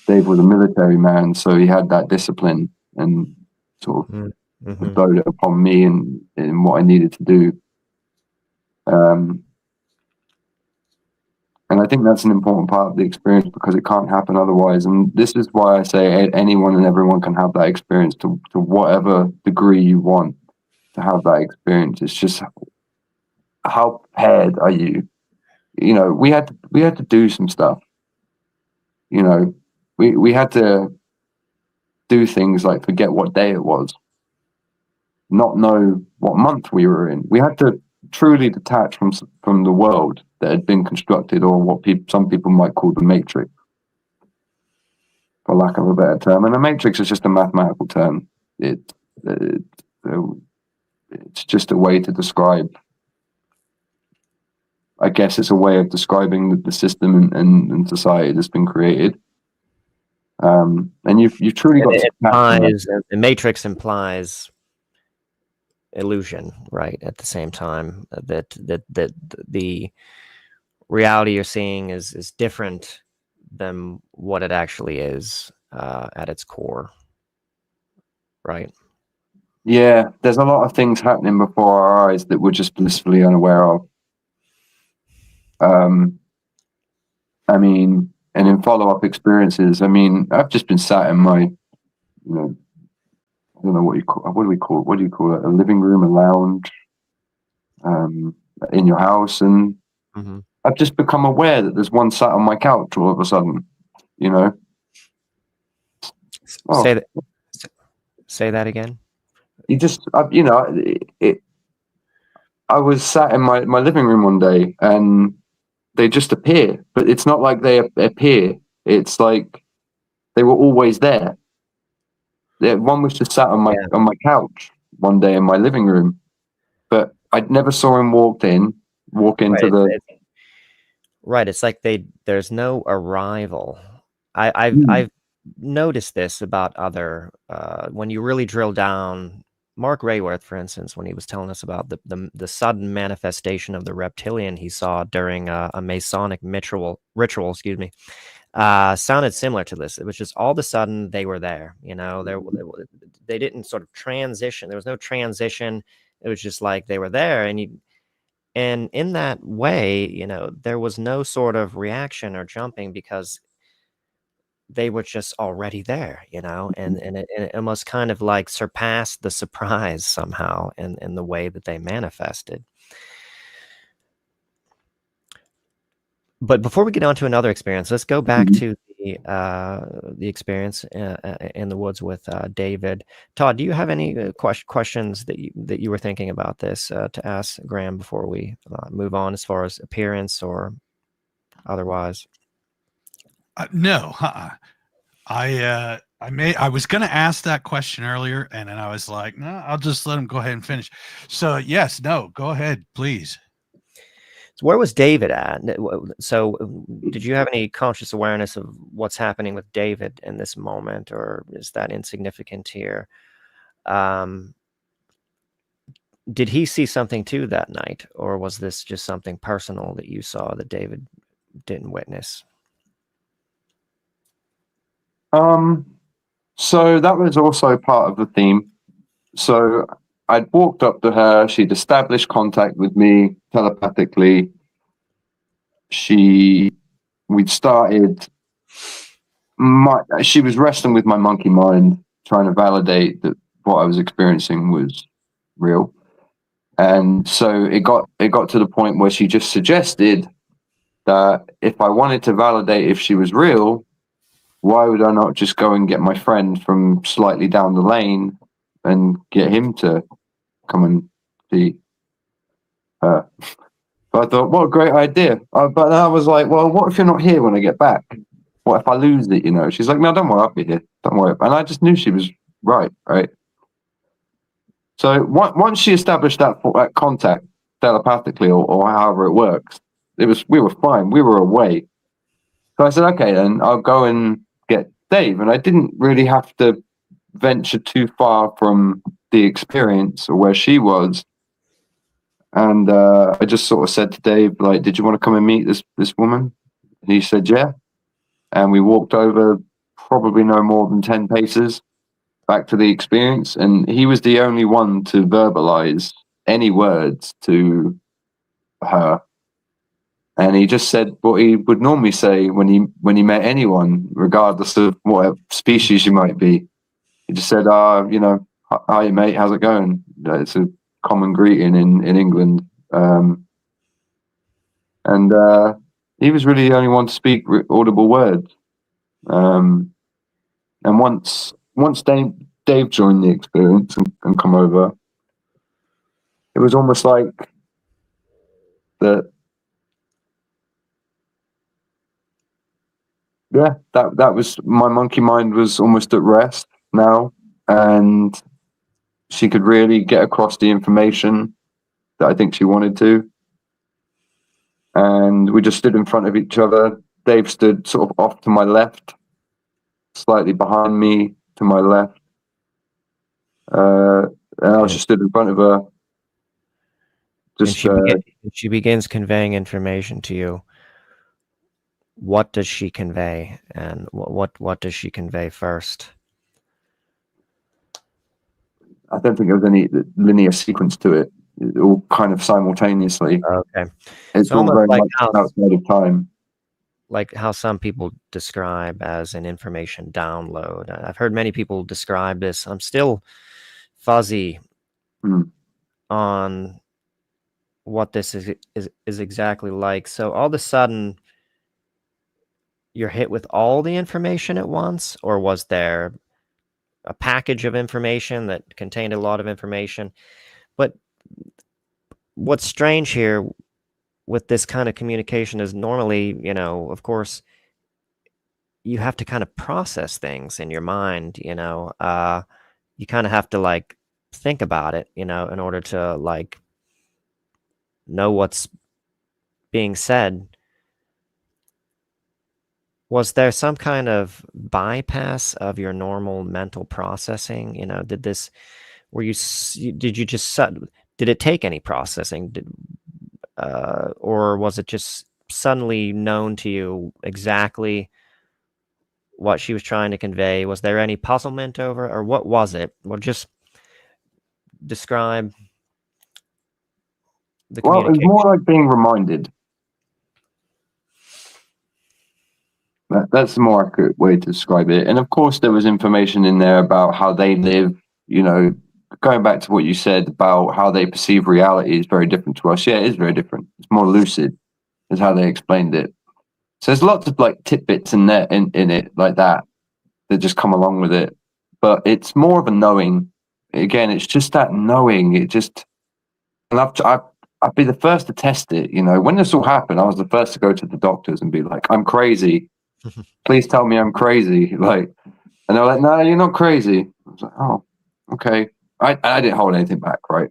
was a military man, so he had that discipline and sort of bestowed it upon me in what I needed to do. And I think that's an important part of the experience, because it can't happen otherwise. And this is why I say anyone and everyone can have that experience to whatever degree you want to have that experience. It's just how prepared are you? You know, we had to do some stuff. You know, we had to do things like forget what day it was, not know what month we were in. We had to truly detach from the world that had been constructed, or what some people might call the matrix, for lack of a better term. And the matrix is just a mathematical term. It's just a way to describe. I guess it's a way of describing the system and society that's been created. And you've truly got the matrix implies illusion, right? At the same time, that the reality you're seeing is different than what it actually is at its core, right? Yeah, there's a lot of things happening before our eyes that we're just blissfully unaware of. I mean, and in follow-up experiences, I mean, I've just been sat in my, you know, I don't know what do you call it? A living room, a lounge, in your house, and I've just become aware that there's one sat on my couch all of a sudden, you know. Oh. Say that again. You just, you know, I was sat in my living room one day, and they just appear, but it's not like they appear. It's like they were always there. One was just sat on my couch one day in my living room, but I never saw him walk into the. Right, it's like there's no arrival. I've noticed this about other when you really drill down Mark Rayworth, for instance, when he was telling us about the sudden manifestation of the reptilian he saw during a Masonic ritual, excuse me, sounded similar to this. It was just all of a sudden they were there. They didn't sort of transition. There was no transition. It was just like they were there, and in that way, there was no sort of reaction or jumping because they were just already there, and it almost kind of like surpassed the surprise somehow in the way that they manifested. But before we get on to another experience, let's go back to the experience in the woods with David. Todd, do you have any questions that you were thinking about this to ask Graham before we move on, as far as appearance or otherwise? No. I was going to ask that question earlier, and then I was like, no, I'll just let him go ahead and finish. So yes, no, go ahead, please. So where was David at? So did you have any conscious awareness of what's happening with David in this moment, or is that insignificant here? Did he see something too that night, or was this just something personal that you saw that David didn't witness? So that was also part of the theme. So I'd walked up to her. She'd established contact with me telepathically. We'd started. She was wrestling with my monkey mind, trying to validate that what I was experiencing was real. And so it got to the point where she just suggested that if I wanted to validate if she was real, why would I not just go and get my friend from slightly down the lane and get him to come and see her? But I thought, what a great idea. But then I was like, well, what if you're not here when I get back? What if I lose it, She's like, no, don't worry, I'll be here. Don't worry. And I just knew she was right? So once she established that contact telepathically or however it works, we were fine. We were away. So I said, okay, then I'll go and get Dave. And I didn't really have to venture too far from the experience or where she was. And I just sort of said to Dave, like, did you want to come and meet this woman? And he said, yeah. And we walked over probably no more than 10 paces back to the experience. And he was the only one to verbalize any words to her. And he just said what he would normally say when he met anyone, regardless of what species you might be. He just said, hi, mate, how's it going? It's a common greeting in England. And he was really the only one to speak audible words. And once Dave joined the experience and come over, it was almost like that. Yeah, that was, my monkey mind was almost at rest now, and she could really get across the information that I think she wanted to. And we just stood in front of each other. Dave stood sort of off to my left, slightly behind me to my left. And I was just stood in front of her. She begins conveying information to you. What does she convey, and what does she convey first? I don't think there was any linear sequence to it. It all kind of simultaneously. Okay, it's all very much outside of time. Like how some people describe as an information download. I've heard many people describe this. I'm still fuzzy on what this is exactly like. So all of a sudden, you're hit with all the information at once, or was there a package of information that contained a lot of information? But what's strange here with this kind of communication is normally, of course, you have to kind of process things in your mind, you kind of have to like think about it, in order to like know what's being said. Was there some kind of bypass of your normal mental processing? Were you? Did you just? Did it take any processing? Or was it just suddenly known to you exactly what she was trying to convey? Was there any puzzlement over it, or what was it? Well, just describe the Well, it's communication. more like being reminded. That's a more accurate way to describe it. And of course, there was information in there about how they live. You know, going back to what you said about how they perceive reality is very different to us. Yeah, it is very different. It's more lucid, is how they explained it. So there's lots of like tidbits in there in it like that just come along with it. But it's more of a knowing. Again, it's just that knowing. It just, and I'd be the first to test it. You know, when this all happened, I was the first to go to the doctors and be like, "I'm crazy. Please tell me I'm crazy." Like, and they're like, "No, you're not crazy." I was like, "Oh, okay." I didn't hold anything back, right?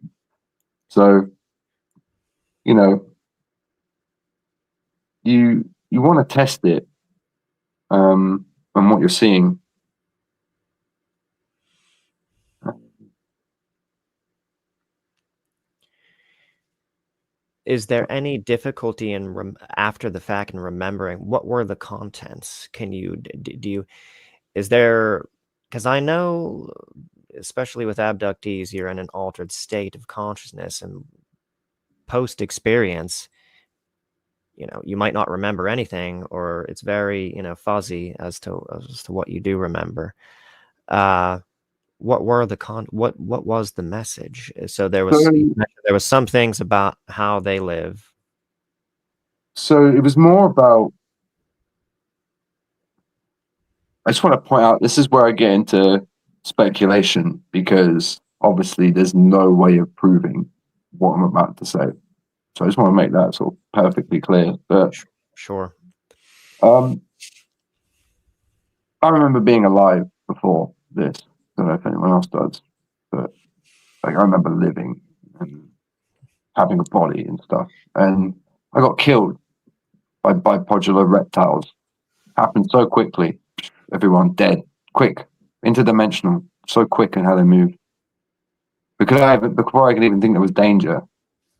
So, you know, you want to test it, and what you're seeing. Is there any difficulty in after the fact in remembering what were the contents? Can you do you is there, because I know, especially with abductees, you're in an altered state of consciousness, and post experience, you might not remember anything, or it's very, fuzzy as to what you do remember. What were the what was the message? So there was, you mentioned there was some things about how they live. So it was more about, I just want to point out, this is where I get into speculation, because obviously there's no way of proving what I'm about to say. So I just want to make that sort of perfectly clear. But Sure. I remember being alive before this. I don't know if anyone else does, but like I remember living and having a body and stuff. And I got killed by bipolar reptiles. Happened so quickly. Everyone dead. Quick. Interdimensional. So quick in how they move. Before I could even think there was danger,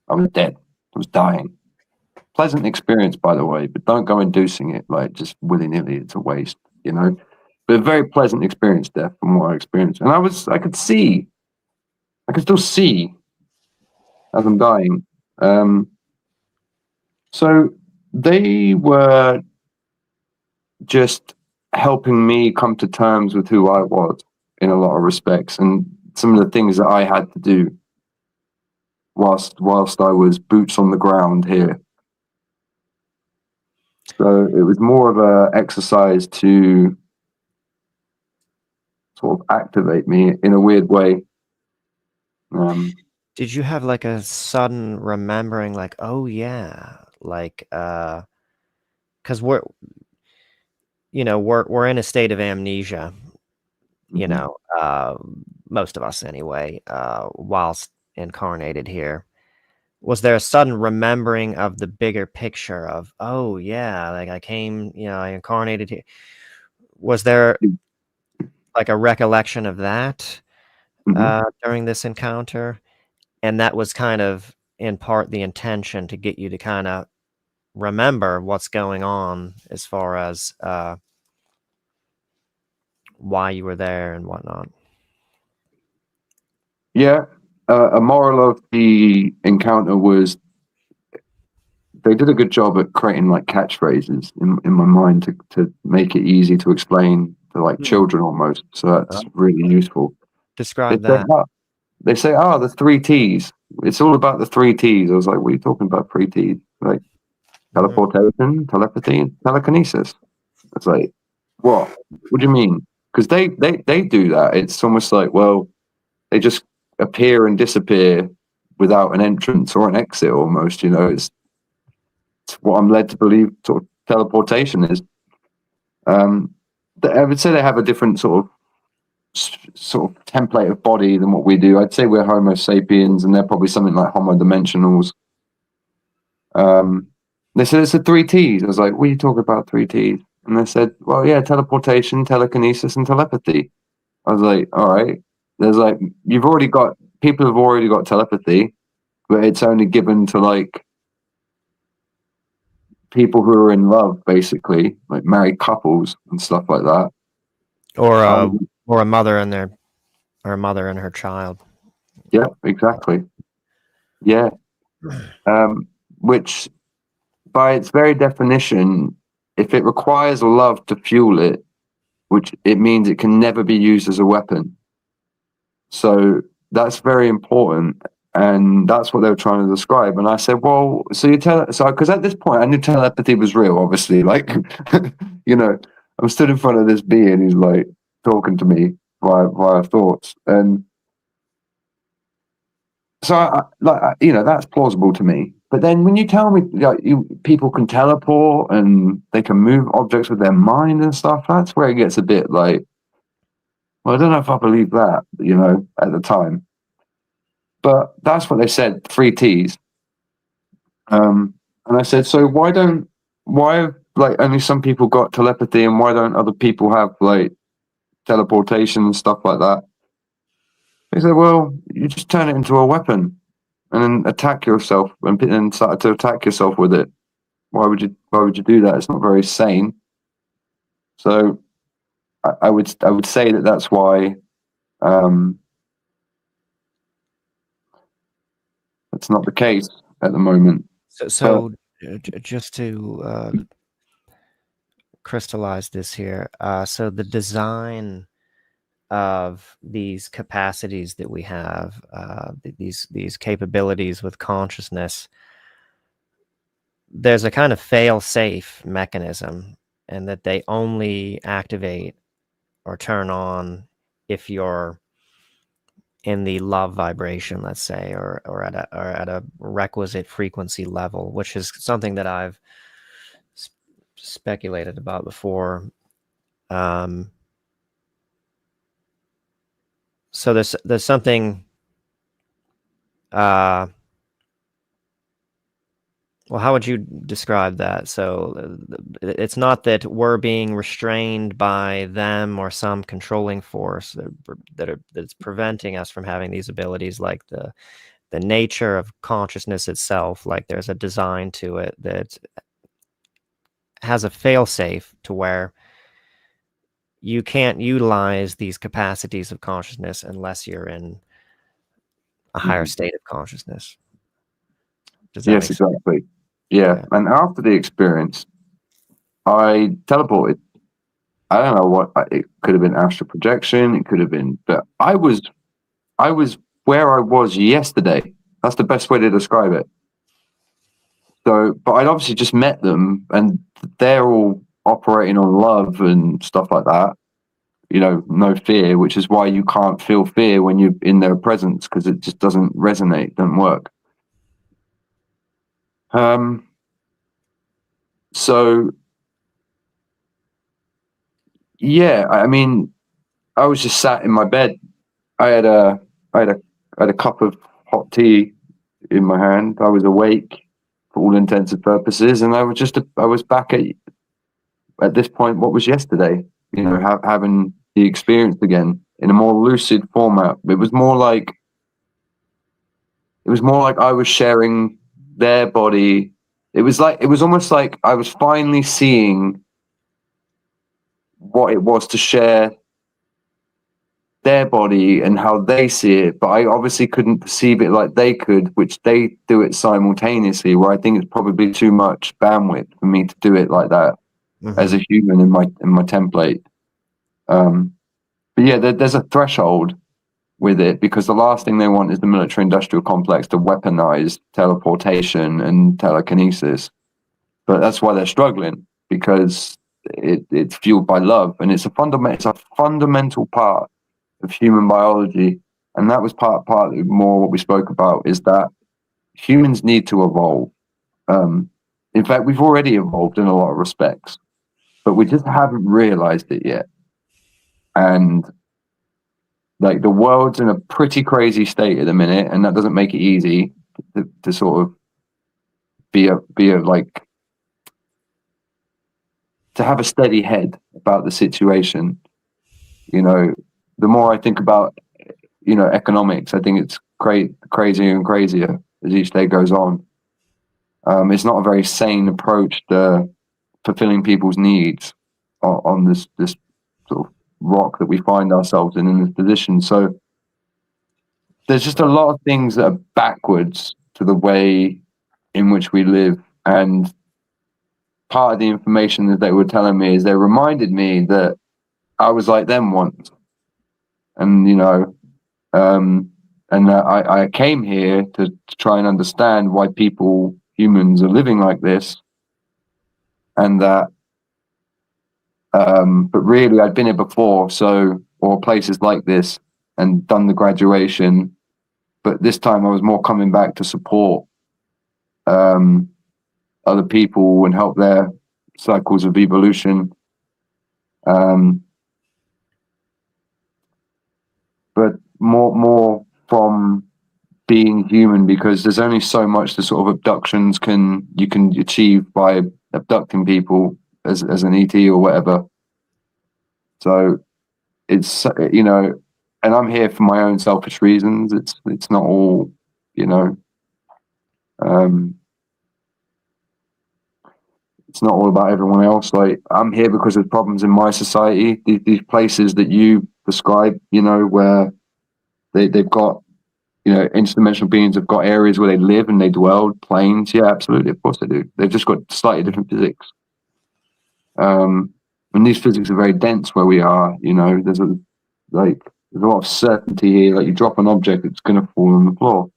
I was dead. I was dying. Pleasant experience, by the way, but don't go inducing it like just willy-nilly. It's a waste, you know. But a very pleasant experience, death, from what I experienced. And I could still see as I'm dying. So they were just helping me come to terms with who I was in a lot of respects, and some of the things that I had to do whilst I was boots on the ground here. So it was more of a exercise to sort of activate me in a weird way. Did you have like a sudden remembering, like, oh yeah, like, because we're in a state of amnesia, most of us anyway, whilst incarnated here. Was there a sudden remembering of the bigger picture of, oh yeah, like I came, I incarnated here? Was there like a recollection of that during this encounter? And that was kind of in part the intention to get you to kind of remember what's going on as far as why you were there and whatnot. Yeah. A moral of the encounter was they did a good job at creating like catchphrases in my mind to make it easy to explain to like children almost. So that's really useful. Describe that. They say, the three T's. It's all about the three T's. I was like, what are you talking about, three T's? Like teleportation, telepathy, and telekinesis. It's like, what? What do you mean? Because they do that. It's almost like, well, they just appear and disappear without an entrance or an exit almost, it's what I'm led to believe sort of teleportation is. I would say they have a different sort of template of body than what we do. I'd say we're Homo sapiens, and they're probably something like Homo dimensionals. They said it's the three T's. I was like, what are you talking about, three T's? And they said, well, yeah, teleportation, telekinesis, and telepathy. I was like, all right. there's like people have already got telepathy, but it's only given to like people who are in love, basically, like married couples and stuff like that. Or Um, or a mother and her child. yeah, exactly. Yeah. Which by its very definition, if it requires love to fuel it, which it means it can never be used as a weapon. So that's very important. And that's what they were trying to describe. And I said, well, so because at this point I knew telepathy was real, obviously. Like, I'm stood in front of this being who's like talking to me via thoughts. And so that's plausible to me. But then when you tell me like people can teleport and they can move objects with their mind and stuff, that's where it gets a bit like, well, I don't know if I believe that, at the time. But that's what they said, 3 Ts. And I said, so why like only some people got telepathy and why don't other people have like teleportation and stuff like that? He said, well, you just turn it into a weapon and then attack yourself and start to attack yourself with it. Why would you do that? It's not very sane. So I would say that's why that's not the case at the moment. So just to crystallize this here, so the design of these capacities that we have, these capabilities with consciousness, there's a kind of fail-safe mechanism, and that they only activate or turn on if you're in the love vibration, let's say, or at a requisite frequency level, which is something that I've speculated about before. So there's something. Well, how would you describe that? So it's not that we're being restrained by them or some controlling force that's preventing us from having these abilities, like the nature of consciousness itself. Like there's a design to it that has a fail-safe to where you can't utilize these capacities of consciousness unless you're in a higher state of consciousness. Does that Yes, make sense? exactly. Yeah. And after the experience, I teleported. I don't know what it could have been, astral projection. It could have been, but I was where I was yesterday. That's the best way to describe it. So, but I'd obviously just met them, and they're all operating on love and stuff like that. No fear, which is why you can't feel fear when you're in their presence, because it just doesn't resonate, doesn't work. So yeah, I mean, I was just sat in my bed. I had a I had a I had a cup of hot tea in my hand. I was awake for all intents and purposes, and I was back at this point what was yesterday. Having the experience again in a more lucid format. It was more like I was sharing their body. It was almost like I was finally seeing what it was to share their body and how they see it, but I obviously couldn't perceive it like they could, which they do it simultaneously, where I think it's probably too much bandwidth for me to do it like that as a human in my template. But yeah, there's a threshold with it, because the last thing they want is the military industrial complex to weaponize teleportation and telekinesis. But that's why they're struggling, because it's fueled by love, and it's a fundamental part of human biology. And that was part of more what we spoke about, is that humans need to evolve. In fact, we've already evolved in a lot of respects, but we just haven't realized it yet. And like, the world's in a pretty crazy state at the minute, and that doesn't make it easy to sort of be a like, to have a steady head about the situation. The more I think about economics. I think it's crazier and crazier as each day goes on. It's not a very sane approach to fulfilling people's needs on this sort of rock that we find ourselves in this position. So there's just a lot of things that are backwards to the way in which we live. And part of the information that they were telling me is they reminded me that I was like them once. And, and I came here to try and understand why humans are living like this. And that, but really I'd been here before, or places like this, and done the graduation. But this time I was more coming back to support other people and help their cycles of evolution. But more from being human, because there's only so much the sort of abductions you can achieve by abducting people as an ET or whatever. So it's, and I'm here for my own selfish reasons. It's not all, it's not all about everyone else. Like, I'm here because there's problems in my society. These places that you describe, where they've got, interdimensional beings have got areas where they live and they dwell, planes. Yeah, absolutely. Of course they do. They've just got slightly different physics. And these physics are very dense where we are, there's a lot of certainty here. Like, you drop an object, it's going to fall on the floor.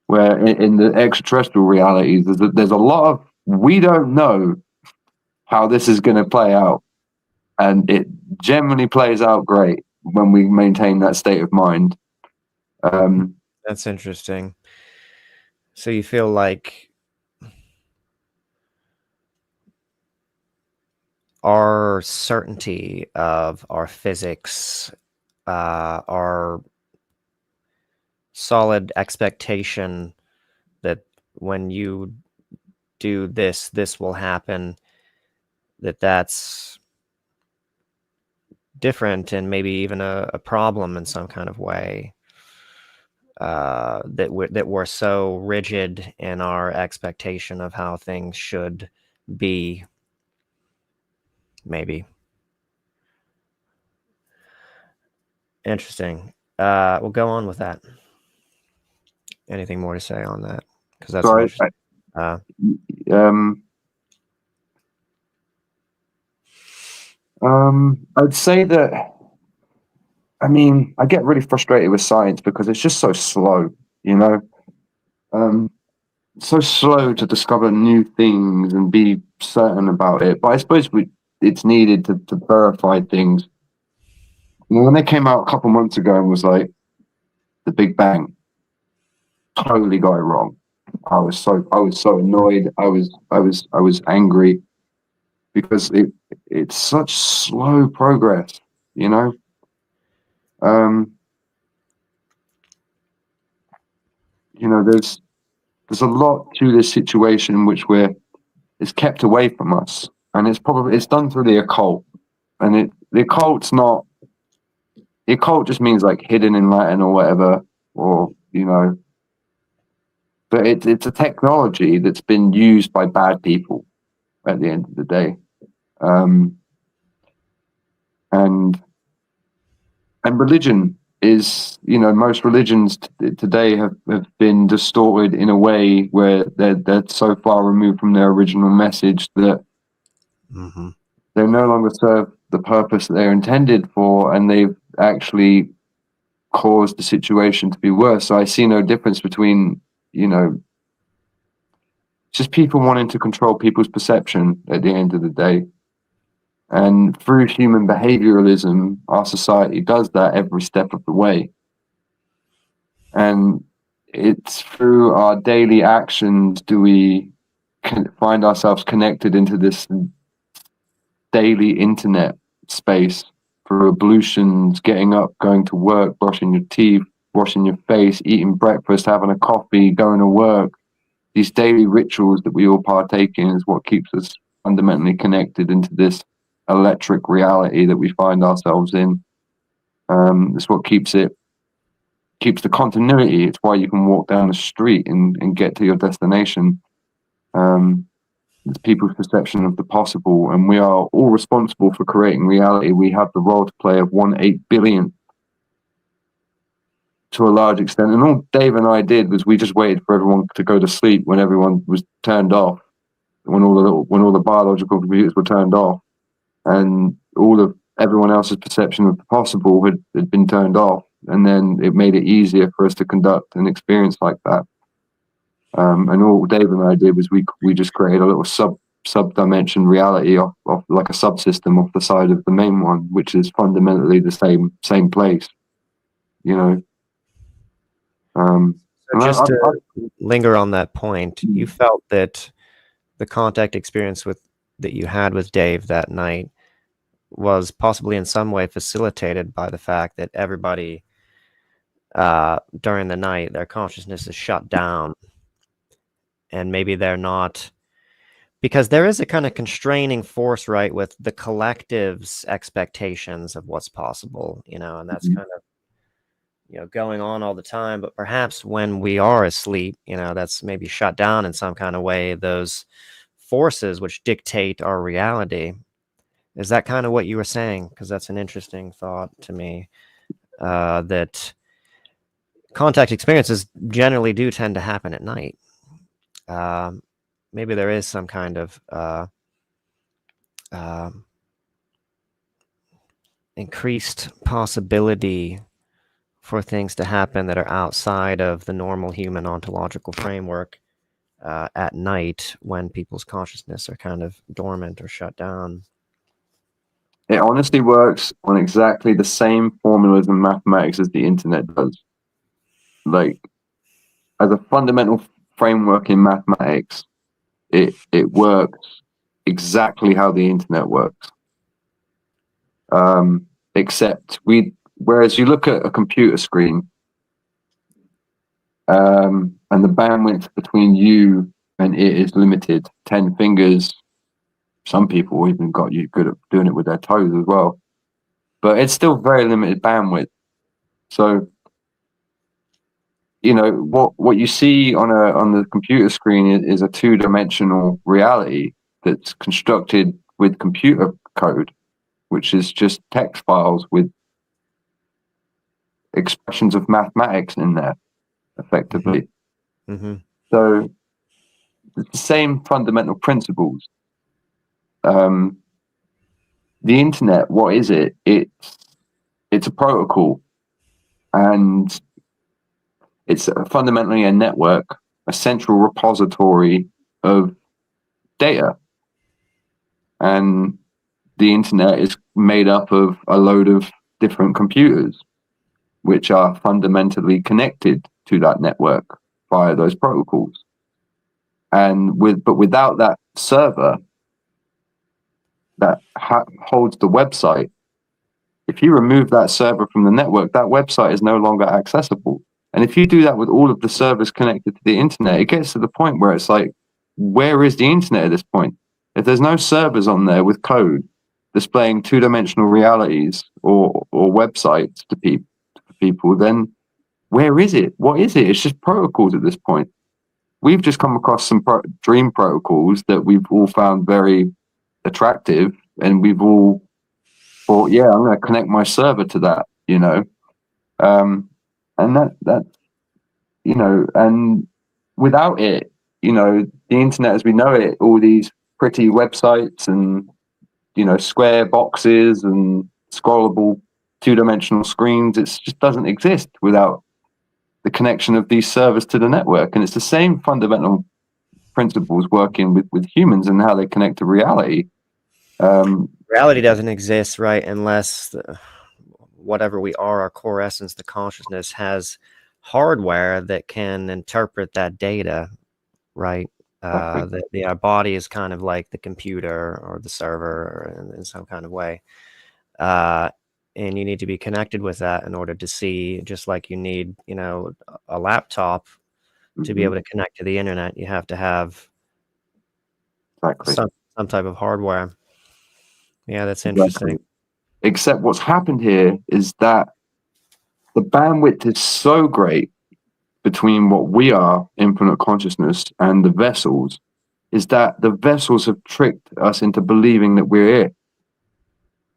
Where in the extraterrestrial realities, there's a lot of, we don't know how this is going to play out. And it generally plays out great when we maintain that state of mind. That's interesting. So you feel like our certainty of our physics, our solid expectation that when you do this, this will happen, that's different and maybe even a problem in some kind of way. That we're so rigid in our expectation of how things should be. Maybe. Interesting. We'll go on with that. Anything more to say on that? Because that's interesting. I'd say that, I get really frustrated with science because it's just so slow, so slow to discover new things and be certain about it. But I suppose it's needed to verify things. When they came out a couple months ago and was like, the Big Bang, totally got it wrong. I was so annoyed. I was angry because it's such slow progress, there's a lot to this situation which it's kept away from us, and it's done through the occult, and the occult just means like hidden in Latin or whatever, or but it's a technology that's been used by bad people at the end of the day. And religion is, most religions today have been distorted in a way where they're so far removed from their original message that they no longer serve the purpose that they're intended for, and they've actually caused the situation to be worse. So I see no difference between, just people wanting to control people's perception at the end of the day. And through human behavioralism, our society does that every step of the way. And it's through our daily actions do we find ourselves connected into this daily internet space for ablutions, getting up, going to work, brushing your teeth, washing your face, eating breakfast, having a coffee, going to work. These daily rituals that we all partake in is what keeps us fundamentally connected into this electric reality that we find ourselves in. It's what keeps it keeps the continuity. It's why you can walk down the street and get to your destination. It's people's perception of the possible, and we are all responsible for creating reality. We have the role to play of 1/8 billion to a large extent. And all Dave and I did was we just waited for everyone to go to sleep when everyone was turned off, when all the biological computers were turned off, and all of everyone else's perception of the possible had been turned off. And then it made it easier for us to conduct an experience like that. And all Dave and I did was we just created a little sub-dimension reality off like a subsystem off the side of the main one, which is fundamentally the same place, you know. So just to linger on that point, you felt that the contact experience that you had with Dave that night was possibly in some way facilitated by the fact that everybody during the night, their consciousness is shut down, and maybe they're not, because there is a kind of constraining force, right, with the collective's expectations of what's possible, you know, and that's kind of, you know, going on all the time. But perhaps when we are asleep, you know, that's maybe shut down in some kind of way, those forces which dictate our reality. Is that kind of what you were saying? Because that's an interesting thought to me, that contact experiences generally do tend to happen at night. Maybe there is some kind of increased possibility for things to happen that are outside of the normal human ontological framework at night when people's consciousness are kind of dormant or shut down. It honestly works on exactly the same formulas and mathematics as the internet does. Like, as a fundamental framework in mathematics, it works exactly how the internet works. Except whereas you look at a computer screen, and the bandwidth between you and it is limited, 10 fingers. Some people even got you good at doing it with their toes as well, but it's still very limited bandwidth. So, you know, what you see on the computer screen is a two-dimensional reality that's constructed with computer code, which is just text files with expressions of mathematics in there, effectively. Mm-hmm. So it's the same fundamental principles. The internet, what is it? It's a protocol, and it's fundamentally a network, a central repository of data. And the internet is made up of a load of different computers, which are fundamentally connected to that network via those protocols. And but without that server that holds the website, if you remove that server from the network, that website is no longer accessible. And if you do that with all of the servers connected to the internet, it gets to the point where it's like, where is the internet at this point? If there's no servers on there with code displaying two-dimensional realities or websites to people, then where is it? What is it? It's just protocols at this point. We've just come across some dream protocols that we've all found very attractive, and we've all thought, yeah, I'm going to connect my server to that, you know. And that you know, and without it, you know, the internet as we know it, all these pretty websites and, you know, square boxes and scrollable two-dimensional screens, it just doesn't exist without the connection of these servers to the network. And it's the same fundamental principles working with humans and how they connect to reality. Reality doesn't exist, right, unless whatever we are, our core essence, the consciousness, has hardware that can interpret that data, right? Our body is kind of like the computer or the server in some kind of way. And you need to be connected with that in order to see, just like you need, you know, a laptop to be able to connect to the internet. You have to have some type of hardware. Yeah, that's interesting. Except what's happened here is that the bandwidth is so great between what we are, infinite consciousness, and the vessels, is that the vessels have tricked us into believing that we're it,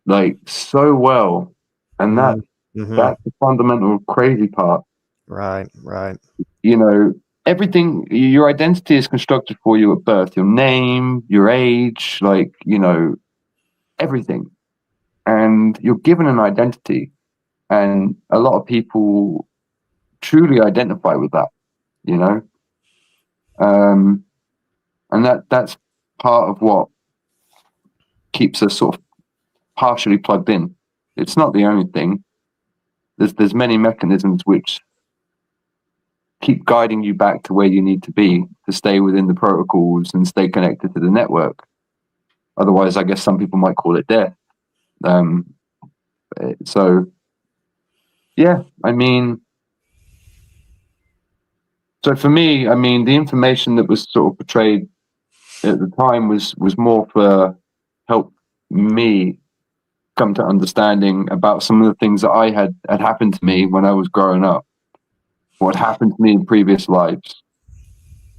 like, so well. And that's the fundamental crazy part. Right. You know, everything, your identity is constructed for you at birth, your name, your age, like, you know, everything. And you're given an identity. And a lot of people truly identify with that, you know? And that's part of what keeps us sort of partially plugged in. It's not the only thing. There's many mechanisms which keep guiding you back to where you need to be to stay within the protocols and stay connected to the network. Otherwise, I guess some people might call it death. So, yeah, I mean, so for me, I mean, the information that was sort of portrayed at the time was more for help me come to understanding about some of the things that I had happened to me when I was growing up, what happened to me in previous lives,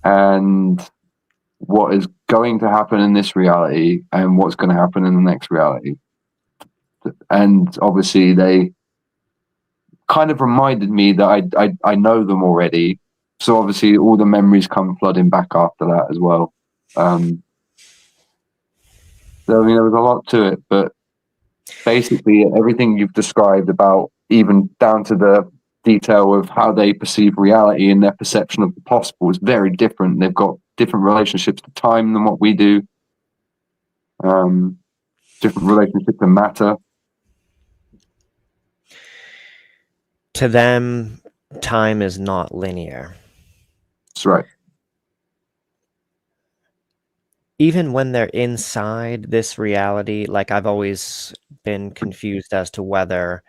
and what is going to happen in this reality and what's going to happen in the next reality. And obviously they kind of reminded me that I know them already. So obviously all the memories come flooding back after that as well. So I mean, there was a lot to it, but basically everything you've described about, even down to the detail of how they perceive reality and their perception of the possible, is very different. They've got different relationships to time than what we do. Different relationship to matter. To them, time is not linear. That's right. Even when they're inside this reality, like, I've always been confused as to whether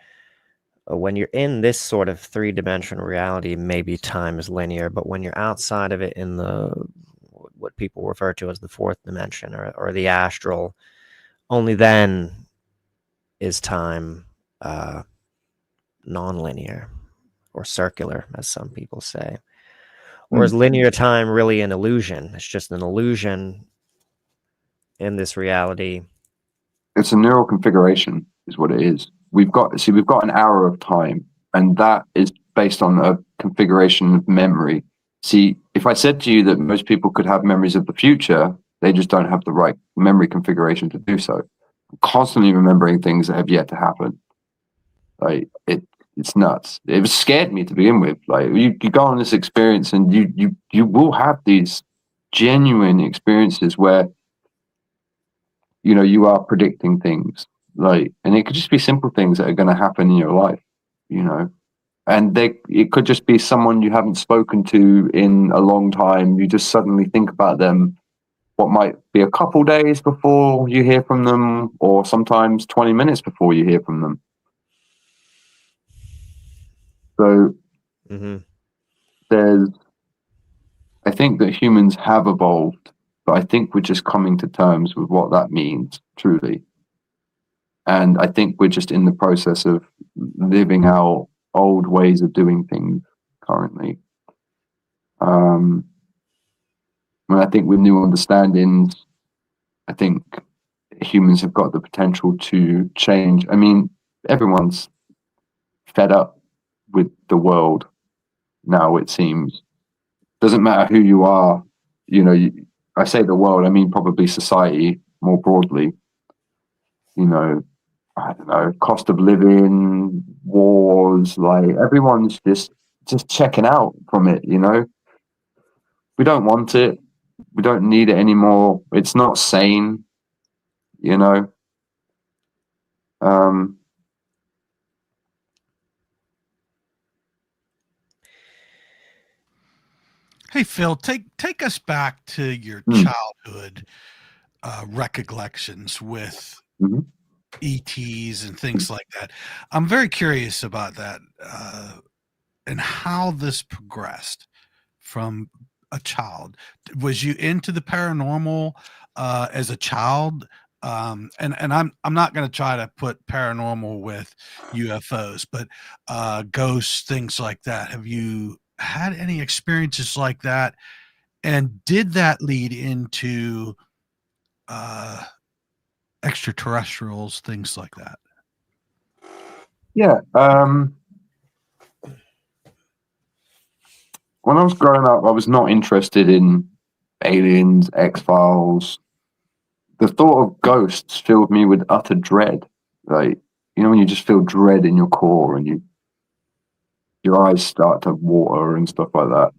when you're in this sort of three-dimensional reality, maybe time is linear, but when you're outside of it in the what people refer to as the fourth dimension or the astral, only then is time non-linear or circular, as some people say. Or is linear time really an illusion? It's just an illusion in this reality. It's a neural configuration is what it is. We've got an hour of time, and that is based on a configuration of memory. See, if I said to you that most people could have memories of the future, they just don't have the right memory configuration to do so. I'm constantly remembering things that have yet to happen. Like, it's nuts. It scared me to begin with. Like, you go on this experience and you will have these genuine experiences where, you know, you are predicting things, like, and it could just be simple things that are going to happen in your life, you know, and it could just be someone you haven't spoken to in a long time. You just suddenly think about them, what might be a couple days before you hear from them, or sometimes 20 minutes before you hear from them. So I think that humans have evolved, but I think we're just coming to terms with what that means truly. And I think we're just in the process of living out old ways of doing things currently. And I think with new understandings, I think humans have got the potential to change. I mean, everyone's fed up with the world now, it seems. Doesn't matter who you are, you know, I say the world, I mean probably society more broadly. You know, I don't know, cost of living, wars, like, everyone's just checking out from it, you know. We don't want it. We don't need it anymore. It's not sane, you know. Hey Phil, take us back to your childhood recollections with ETs and things like that. I'm very curious about that and how this progressed from a child. Was you into the paranormal as a child? and I'm not going to try to put paranormal with UFOs, but ghosts, things like that. Have you had any experiences like that? And did that lead into extraterrestrials, things like that? Yeah. When I was growing up, I was not interested in aliens, X-Files. The thought of ghosts filled me with utter dread. Like, you know, when you just feel dread in your core and your eyes start to water and stuff like that.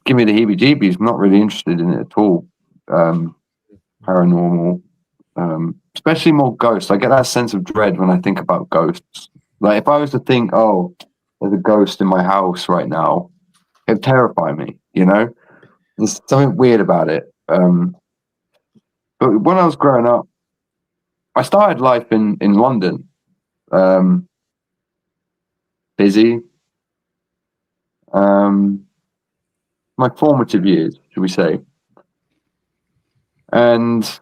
Give me the heebie-jeebies. I'm not really interested in it at all. Paranormal, especially more ghosts. I get that sense of dread when I think about ghosts. Like if I was to think, oh, there's a ghost in my house right now, it'd terrify me. You know, there's something weird about it. But when I was growing up, I started life in London. Busy. My formative years, should we say? And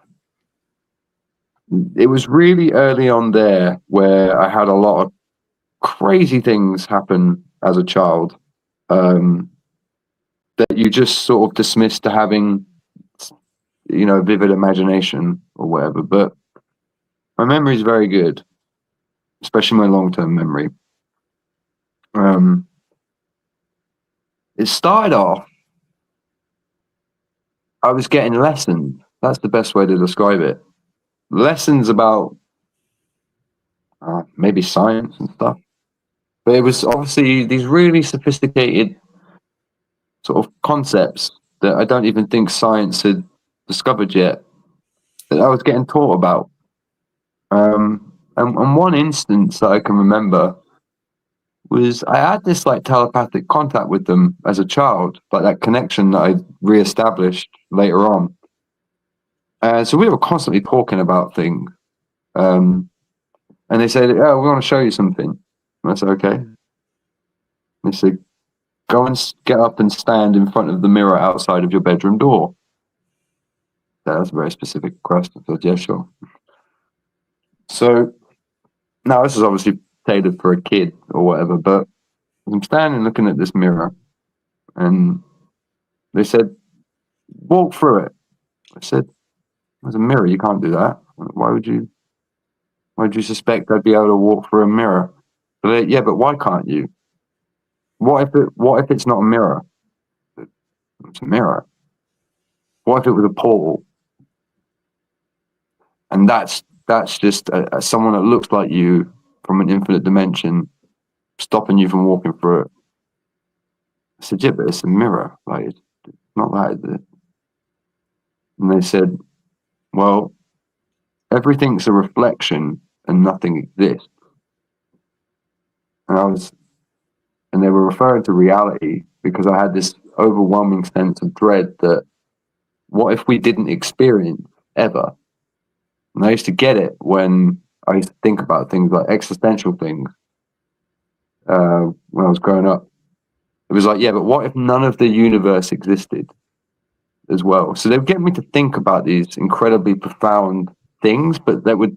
it was really early on there where I had a lot of crazy things happen as a child, that you just sort of dismiss to having, you know, vivid imagination or whatever. But my memory is very good, especially my long-term memory. It started off, I was getting lessons. That's the best way to describe it. Lessons about maybe science and stuff. But it was obviously these really sophisticated sort of concepts that I don't even think science had discovered yet, that I was getting taught about. And one instance that I can remember was I had this like telepathic contact with them as a child, like that connection that I reestablished later on. So we were constantly talking about things. And they said, "Oh, we want to show you something." And I said, "Okay." And they said, "Go and get up and stand in front of the mirror outside of your bedroom door." That was a very specific request. I said, "Yeah, sure." So now this is obviously tailored for a kid or whatever, but I'm standing looking at this mirror, and they said, "Walk through it." I said, "There's a mirror. You can't do that. Why would you? Why would you suspect I'd be able to walk through a mirror?" But they, yeah, but why can't you? What if it's not a mirror? It's a mirror. What if it was a portal? And that's just someone that looks like you from an infinite dimension stopping you from walking through it. I said, "Yeah, but it's a mirror. Like, it's not that, is it?" And they said, "Well, everything's a reflection and nothing exists." And they were referring to reality because I had this overwhelming sense of dread that what if we didn't experience ever? And I used to get it when I used to think about things like existential things when I was growing up. It was like, yeah, but what if none of the universe existed as well? So they would get me to think about these incredibly profound things, but that would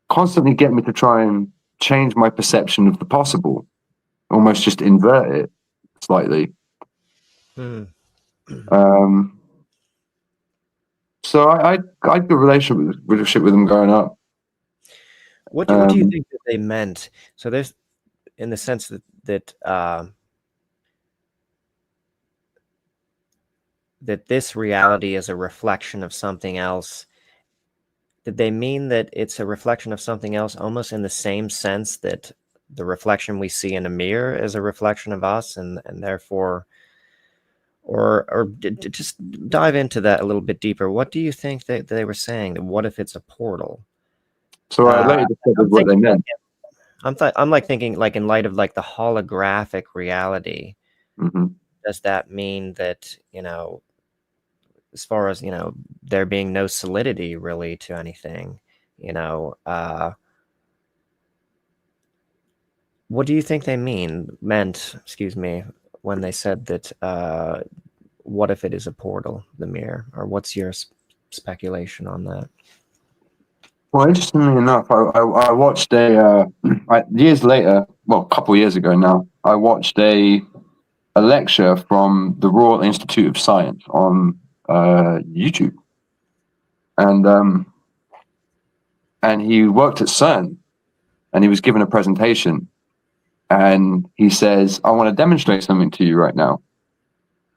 constantly get me to try and change my perception of the possible, almost just invert it slightly. So I had a good relationship with them growing up. What do you think that they meant? So there's, in the sense that that this reality is a reflection of something else. Did they mean that it's a reflection of something else, almost in the same sense that the reflection we see in a mirror is a reflection of us, and therefore, or just dive into that a little bit deeper? What do you think that they were saying? That what if it's a portal? So I later discovered what they meant. I'm like thinking, like, in light of like the holographic reality, does that mean that, you know, as far as, you know, there being no solidity really to anything, you know, what do you think they meant, excuse me, when they said that, what if it is a portal, the mirror? Or what's your speculation on that. Well, interestingly enough, I watched years later, well, a couple of years ago now, I watched a lecture from the Royal Institute of Science on YouTube, and he worked at CERN, and he was given a presentation, and he says, "I want to demonstrate something to you right now,"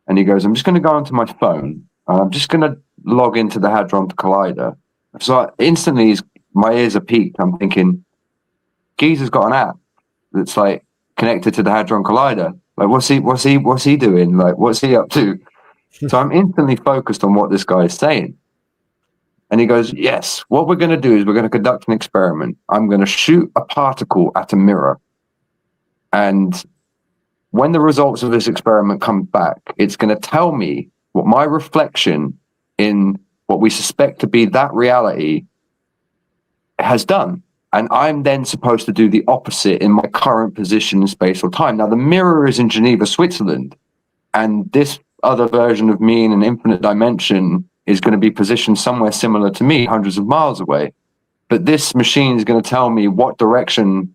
and he goes, "I'm just going to go onto my phone, and I'm just going to log into the Hadron Collider." So instantly, my ears are peaked. I'm thinking, Geezer's got an app that's like connected to the Hadron Collider. Like, what's he doing? Like, what's he up to? So I'm instantly focused on what this guy is saying. And he goes, "Yes, what we're going to do is we're going to conduct an experiment. I'm going to shoot a particle at a mirror. And when the results of this experiment come back, it's going to tell me what my reflection in what we suspect to be that reality has done. And I'm then supposed to do the opposite in my current position in space or time." Now, the mirror is in Geneva, Switzerland, and this other version of me in an infinite dimension is going to be positioned somewhere similar to me, hundreds of miles away. But this machine is going to tell me what direction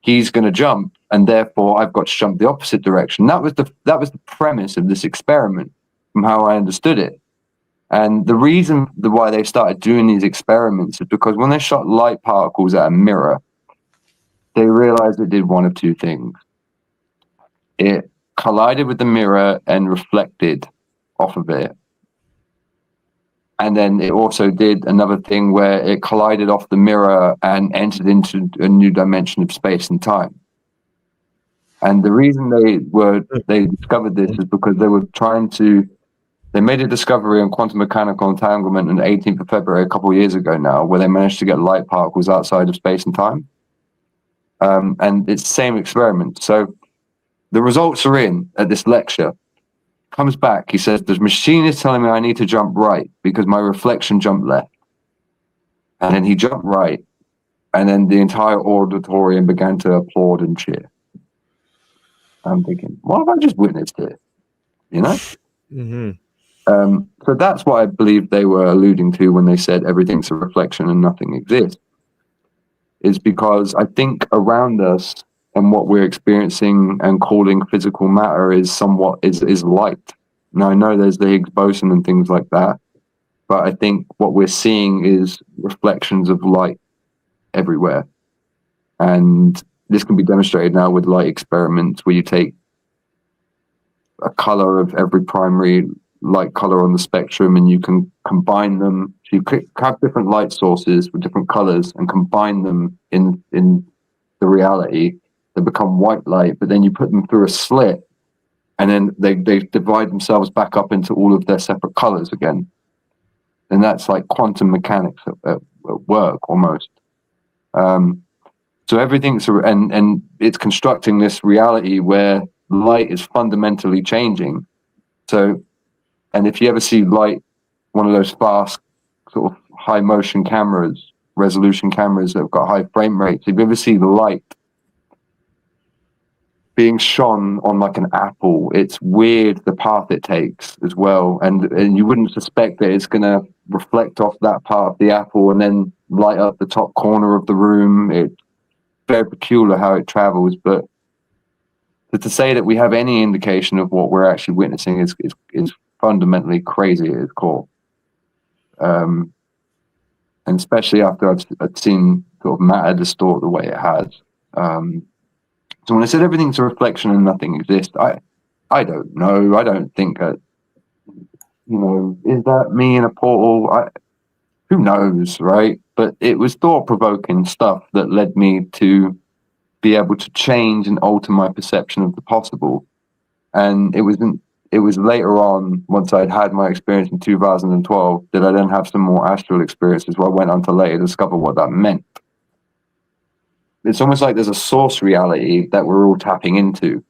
he's going to jump, and therefore I've got to jump the opposite direction. That was the premise of this experiment, from how I understood it. And the reason why they started doing these experiments is because when they shot light particles at a mirror, they realized it did one of two things. It collided with the mirror and reflected off of it. And then it also did another thing where it collided off the mirror and entered into a new dimension of space and time. And the reason they discovered this is because they made a discovery on quantum mechanical entanglement on the 18th of February, a couple of years ago now, where they managed to get light particles outside of space and time. And it's the same experiment. So the results are in at this lecture. Comes back, he says, "The machine is telling me I need to jump right because my reflection jumped left." And then he jumped right. And then the entire auditorium began to applaud and cheer. I'm thinking, what have I just witnessed here? You know? Mm-hmm. So that's what I believe they were alluding to when they said everything's a reflection and nothing exists. Is because I think around us and what we're experiencing and calling physical matter is light. Now, I know there's the Higgs boson and things like that, but I think what we're seeing is reflections of light everywhere. And this can be demonstrated now with light experiments where you take a color of every primary light color on the spectrum and you can combine them. So you could have different light sources with different colors and combine them in the reality. They become white light, but then you put them through a slit and then they divide themselves back up into all of their separate colors again. And that's like quantum mechanics at work almost. So everything's, and it's constructing this reality where light is fundamentally changing. So, and if you ever see light, one of those fast sort of high motion cameras, resolution cameras that have got high frame rates, if you ever see the light being shone on like an apple, it's weird the path it takes as well. And you wouldn't suspect that it's going to reflect off that part of the apple and then light up the top corner of the room. It's very peculiar how it travels, but to say that we have any indication of what we're actually witnessing is fundamentally crazy at its core. And especially after I've seen sort of matter distort the way it has. So when I said everything's a reflection and nothing exists, I don't know. I don't think that, is that me in a portal? Who knows, right? But it was thought-provoking stuff that led me to be able to change and alter my perception of the possible. And it was later on, once I'd had my experience in 2012, that I then have some more astral experiences where I went on to later discover what that meant. It's almost like there's a source reality that we're all tapping into.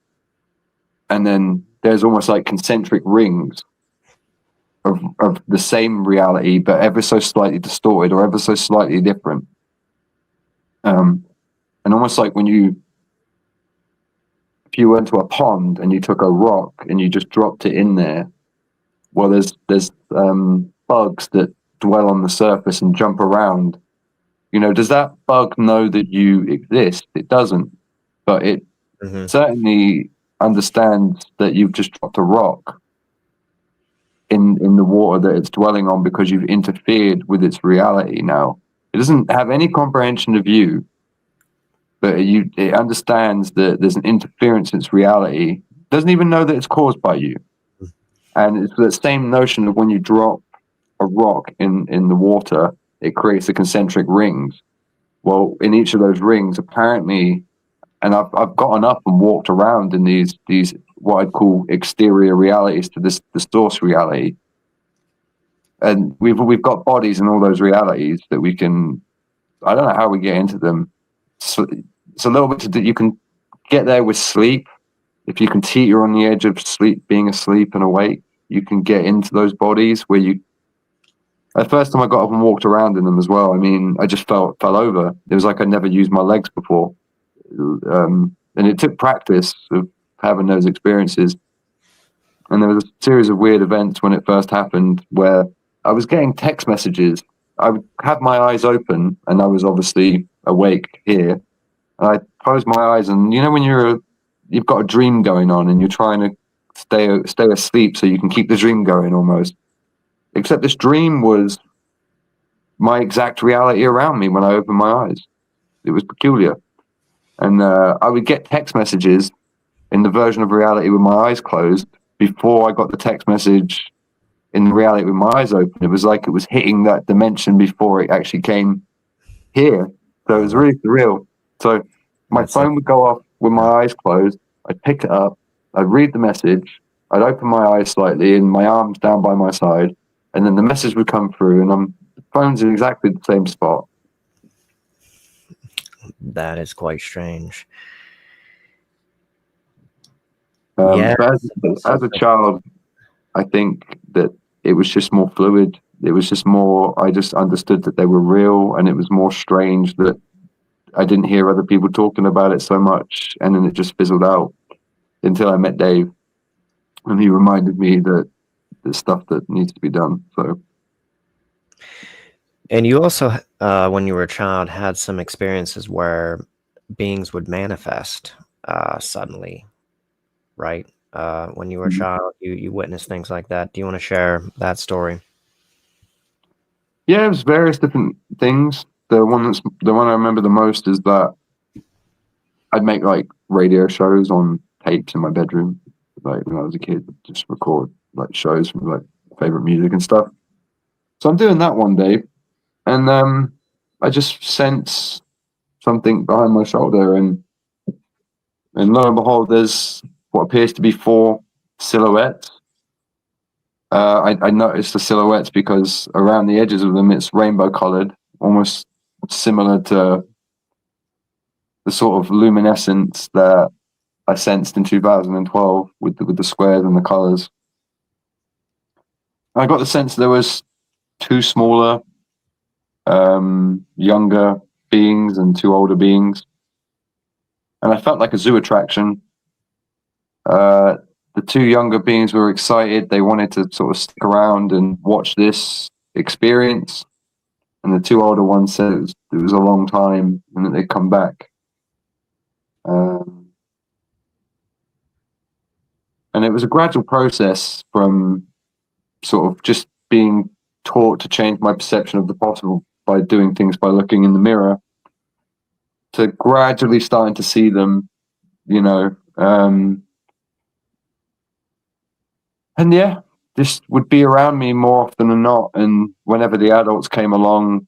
And then there's almost like concentric rings of the same reality, but ever so slightly distorted or ever so slightly different. And almost like if you went to a pond and you took a rock and you just dropped it in there, well, there's bugs that dwell on the surface and jump around. You know, does that bug know that you exist? It doesn't, but it certainly understands that you've just dropped a rock in the water that it's dwelling on because you've interfered with its reality now. It doesn't have any comprehension of you, but it understands that there's an interference in its reality. It doesn't even know that it's caused by you. And it's the same notion of when you drop a rock in the water, it creates the concentric rings. Well, in each of those rings, apparently, and I've gotten up and walked around in these what I'd call exterior realities to the source reality, and we've got bodies in all those realities that we can. I don't know how we get into them. So it's a little bit that you can get there with sleep. If you can teeter on the edge of sleep, being asleep and awake, you can get into those bodies where you. The first time I got up and walked around in them as well, I mean, I just fell over. It was like I'd never used my legs before. And it took practice of having those experiences. And there was a series of weird events when it first happened where I was getting text messages. I would have my eyes open, and I was obviously awake here. And I closed my eyes, and you know when you've got a dream going on, and you're trying to stay asleep so you can keep the dream going almost. Except this dream was my exact reality around me when I opened my eyes. It was peculiar. And I would get text messages in the version of reality with my eyes closed before I got the text message in the reality with my eyes open. It was like it was hitting that dimension before it actually came here. So it was really surreal. So my phone would go off with my eyes closed. I'd pick it up. I'd read the message. I'd open my eyes slightly and my arms down by my side. And then the message would come through, and the phone's in exactly the same spot. That is quite strange. But as a child, I think that it was just more fluid. It was just more, I just understood that they were real, and it was more strange that I didn't hear other people talking about it so much, and then it just fizzled out until I met Dave, and he reminded me that there's stuff that needs to be done. So. And you also, when you were a child, had some experiences where beings would manifest suddenly, right? When you were a child, you witnessed things like that. Do you want to share that story? Yeah, it was various different things. The one I remember the most is that I'd make like radio shows on tapes in my bedroom, like when I was a kid, just record like shows from like favorite music and stuff. So I'm doing that one day, and I just sense something behind my shoulder, and lo and behold, there's what appears to be 4 silhouettes. I noticed the silhouettes because around the edges of them, it's rainbow colored, almost similar to the sort of luminescence that I sensed in 2012 with the squares and the colors. I got the sense there was 2 smaller, younger beings and 2 older beings, and I felt like a zoo attraction. The 2 younger beings were excited. They wanted to sort of stick around and watch this experience. And the 2 older ones said it was a long time and that they'd come back. And it was a gradual process from sort of just being taught to change my perception of the possible by doing things by looking in the mirror to gradually starting to see them, you know. And yeah, this would be around me more often than not. And whenever the adults came along,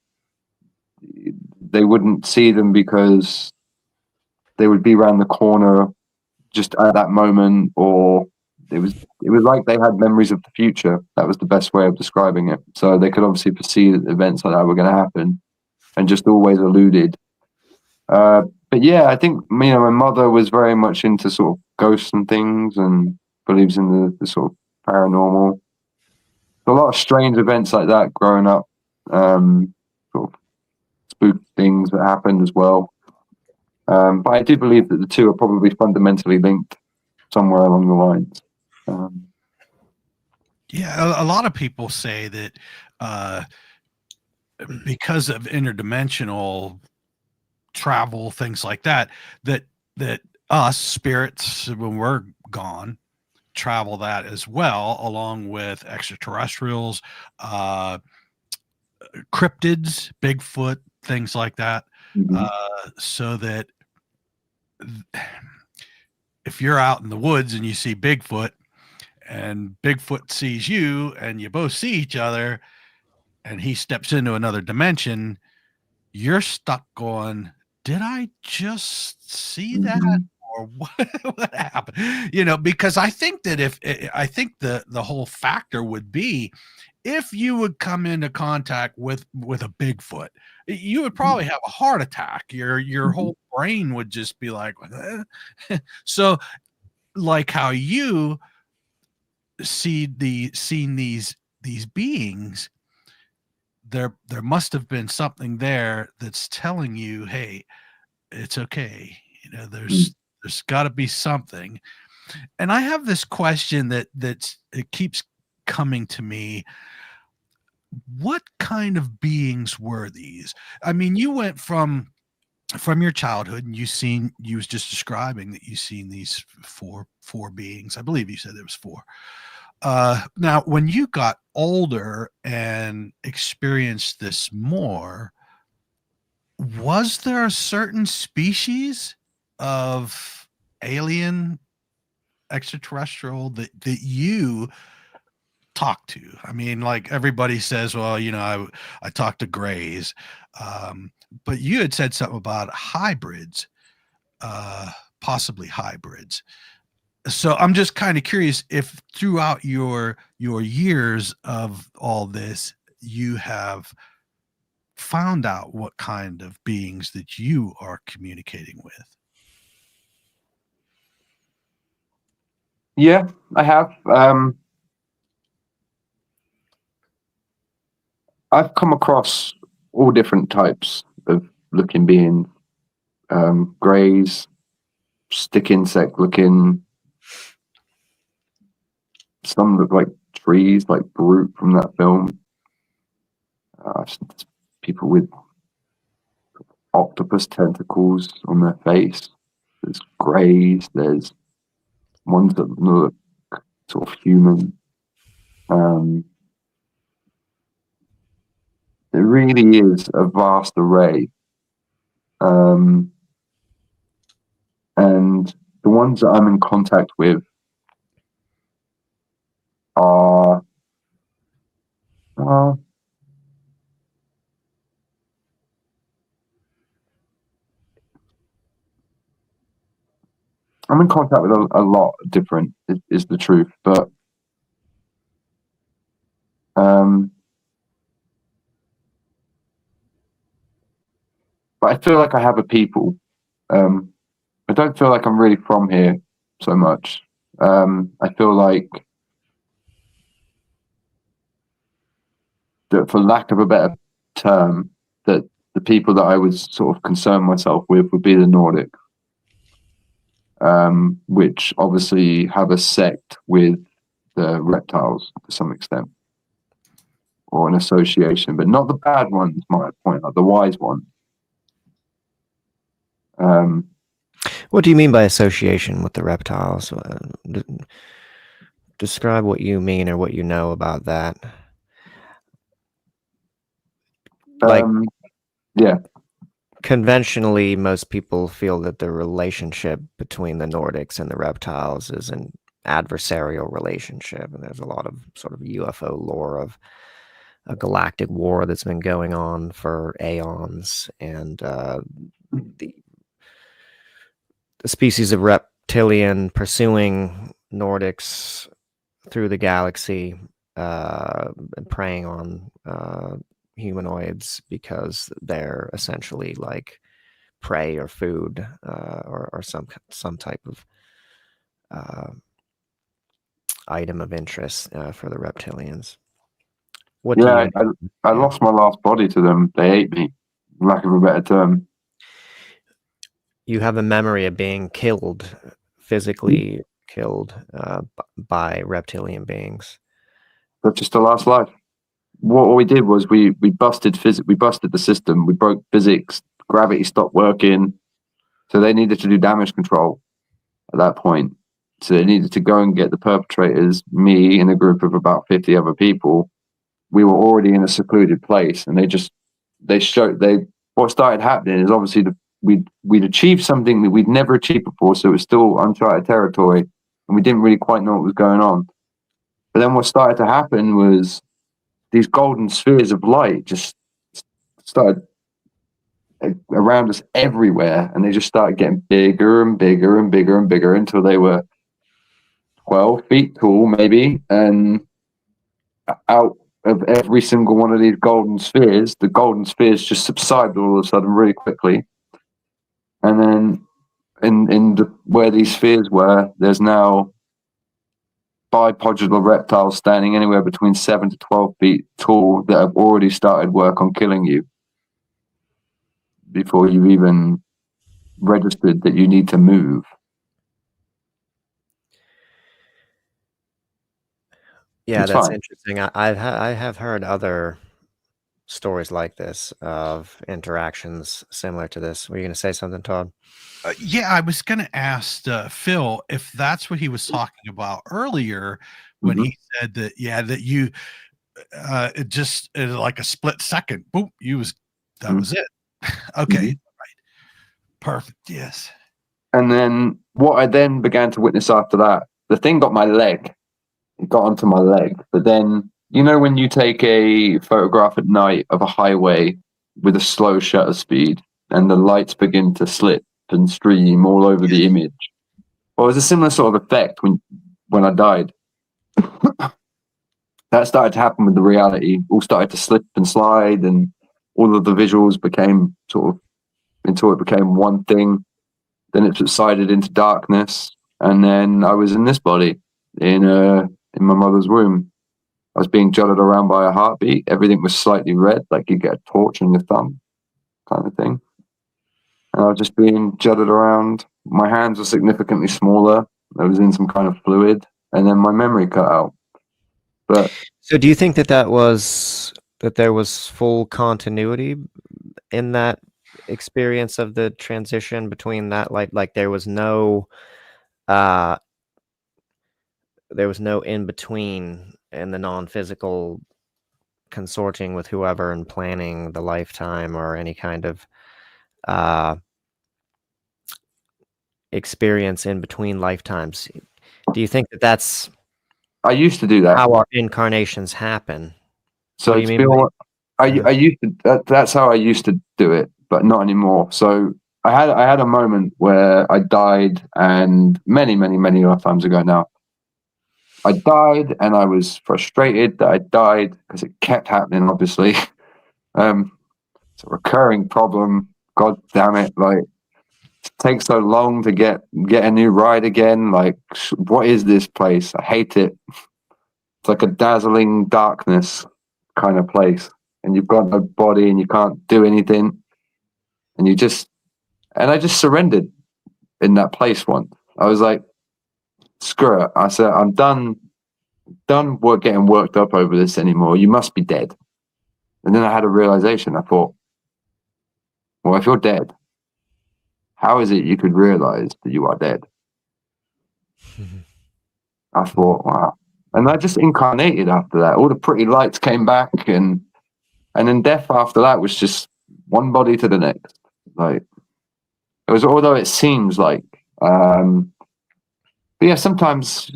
they wouldn't see them because they would be around the corner just at that moment, or it was like they had memories of the future. That was the best way of describing it. So they could obviously foresee that events like that were going to happen, and just always alluded. But yeah, I think my mother was very much into sort of ghosts and things, and believes in the sort of paranormal. A lot of strange events like that growing up, sort of spook things that happened as well. But I do believe that the 2 are probably fundamentally linked somewhere along the lines. Yeah, a lot of people say that because of interdimensional travel, things like that, that us spirits, when we're gone, travel that as well, along with extraterrestrials, uh, cryptids, Bigfoot, things like that. Mhm. So that if you're out in the woods and you see Bigfoot and Bigfoot sees you and you both see each other and he steps into another dimension, you're stuck going, did I just see that? Mhm. Or what happened? You know, because I think that if I think the whole factor would be if you would come into contact with a Bigfoot, you would probably have a heart attack. Your Mhm. whole brain would just be like, so like how you seen these beings, there must have been something there that's telling you, hey, it's okay. You know, Mhm. there's got to be something. And I have this question it keeps coming to me. What kind of beings were these? I mean, you went from your childhood, and you was just describing that you seen these four beings. I believe you said there was four. Now, when you got older and experienced this more, was there a certain species of alien extraterrestrial that you talk to? I mean, like everybody says, well, you know, I talk to grays, but you had said something about hybrids, uh, possibly hybrids. So I'm just kind of curious if throughout your years of all this, you have found out what kind of beings that you are communicating with. Yeah, I have. I've come across all different types of looking beings. Greys, stick insect looking. Some look like trees, like Brute from that film. People with octopus tentacles on their face. There's greys. There's ones that look sort of human. Um, it really is a vast array. Um, and the ones that I'm in contact with are, uh, I'm in contact with a lot different, is the truth. Um, but I feel like I have a people. Um, I don't feel like I'm really from here so much. I feel like that, for lack of a better term, that the people that I would sort of concern myself with would be the Nordic, which obviously have a sect with the reptiles to some extent, or an association, but not the bad ones, might I point out, the wise ones. Um, What do you mean by association with the reptiles? Describe what you mean or what you know about that. Like, yeah, conventionally, most people feel that the relationship between the Nordics and the reptiles is an adversarial relationship, and there's a lot of sort of UFO lore of a galactic war that's been going on for aeons, and the species of reptilian pursuing Nordics through the galaxy, and preying on humanoids because they're essentially like prey or food, or some type of item of interest for the reptilians. What do yeah. you? I Yeah, lost my last body to them. They ate me, for lack of a better term. you have a memory of being killed, physically killed by reptilian beings. But just the last life. what we did was we busted physics, we busted the system, we broke physics, gravity stopped working, so they needed to do damage control at that point. So they needed to go and get the perpetrators, me and a group of about 50 other people. We were already in a secluded place, and what started happening is obviously we'd achieved something that we'd never achieved before, so it was still uncharted territory, and we didn't really quite know what was going on. But then what started to happen was these golden spheres of light just started around us everywhere, and they just started getting bigger and bigger and bigger and bigger until they were 12 feet tall, maybe. And out of every single one of these golden spheres, the golden spheres just subsided all of a sudden really quickly. And then where these spheres were, there's now bipodal reptiles standing anywhere between 7 to 12 feet tall that have already started work on killing you before you've even registered that you need to move. Yeah, It's that's fine. interesting. I have heard other stories like this of interactions similar to this. Were you going to say something, Todd? Yeah, I was going to ask Phil if that's what he was talking about earlier when he said that, that you, it just like a split second, boom, that was it. Okay. Right. Perfect. Yes. And then what I then began to witness after that, the thing got my leg. It got onto my leg. But then, when you take a photograph at night of a highway with a slow shutter speed and the lights begin to slip and stream all over the image. Well, it was a similar sort of effect when I died. That started to happen with the reality. All started to slip and slide, and all of the visuals became until it became one thing. Then it subsided into darkness, and then I was in this body in my mother's womb. I was being jolted around by a heartbeat. Everything was slightly red, like you get a torch in your thumb, kind of thing. And I was just being jolted around. My hands were significantly smaller. I was in some kind of fluid, and then my memory cut out. But so, do you think that there was full continuity in that experience of the transition between that, like there was no in between in the non-physical consorting with whoever and planning the lifetime or any kind of experience in between lifetimes? Do you think that that's I used to do that. How our incarnations happen? So what do you mean? I used to. That's how I used to do it, but not anymore. So I had a moment where I died, and many lifetimes ago now. I died, and I was frustrated that I died because it kept happening. Obviously, it's a recurring problem. God damn it! Like, it takes so long to get a new ride again. Like, what is this place? I hate it. It's like a dazzling darkness kind of place, and you've got no body, and you can't do anything, and I just surrendered in that place once. I was like, screw it. I said, I'm done getting worked up over this anymore. You must be dead. And then I had a realization. I thought, well, if you're dead, how is it you could realize that you are dead? I thought, wow. And I just incarnated after that. All the pretty lights came back, and then death after that was just one body to the next. Like, it was, although it seems like, but yeah, sometimes,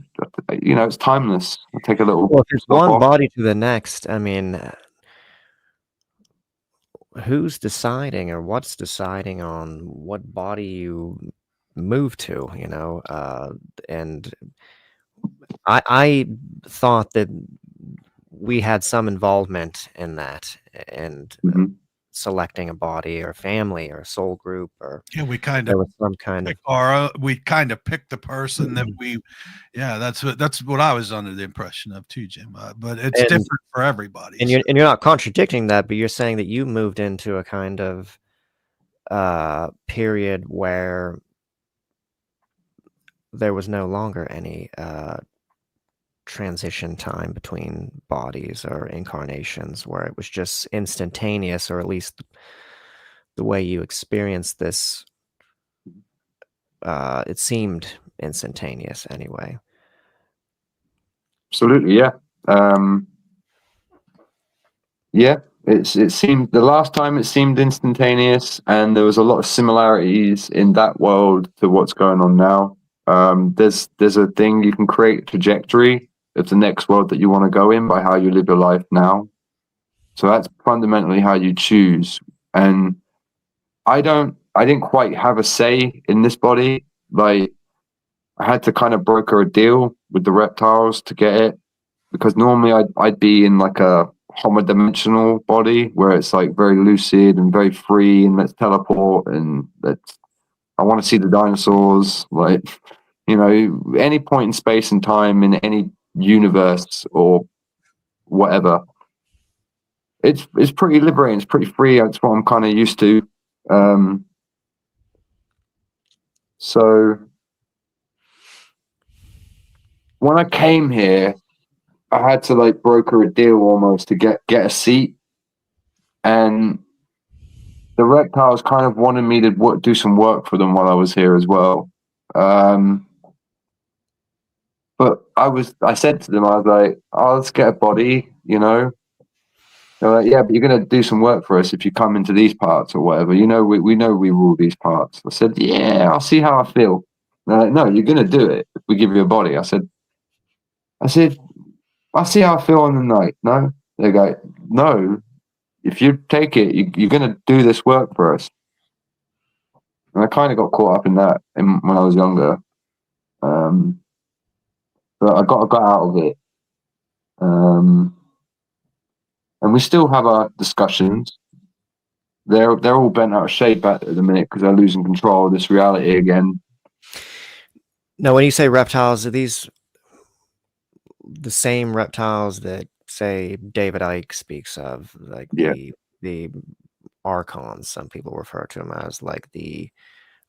it's timeless. I'll take a little. Well, if it's one off. body to the next, I mean, who's deciding or what's deciding on what body you move to? And I thought that we had some involvement in that, and selecting a body or family or a soul group, or we kind there of was some kind of we kind of picked the person that that's what I was under the impression of too, Jim. But it's different for everybody. And you're not contradicting that, but you're saying that you moved into a kind of period where there was no longer any transition time between bodies or incarnations where it was just instantaneous, or at least the way you experienced this, it seemed instantaneous anyway. Absolutely, yeah. Yeah, it seemed the last time it seemed instantaneous, and there was a lot of similarities in that world to what's going on now. There's a thing, you can create a trajectory of the next world that you want to go in by how you live your life now. So that's fundamentally how you choose. And I didn't quite have a say in this body. Like, I had to kind of broker a deal with the reptiles to get it, because normally I'd be in like a homodimensional body where it's like very lucid and very free, and let's teleport, and I want to see the dinosaurs, like, you know, any point in space and time in any universe or whatever. It's pretty liberating, it's pretty free. That's what I'm kind of used to. So when I came here, I had to like broker a deal almost to get a seat, and the reptiles kind of wanted me to do some work for them while I was here as well. But I said to them, I was like, "Oh, let's get a body," you know. They're like, "Yeah, but you're gonna do some work for us if you come into these parts or whatever. You know, we know we rule these parts." I said, "Yeah, I'll see how I feel." They're like, "No, you're gonna do it if we give you a body." I said, "I'll see how I feel on the night." No, they go, "No, if you take it, you're gonna do this work for us." And I kind of got caught up in that when I was younger, but I got out of it. And we still have our discussions. They're all bent out of shape at the minute because they're losing control of this reality again. Now, when you say reptiles, are these the same reptiles that, say, David Icke speaks of, like Yeah. the archons? Some people refer to them as like the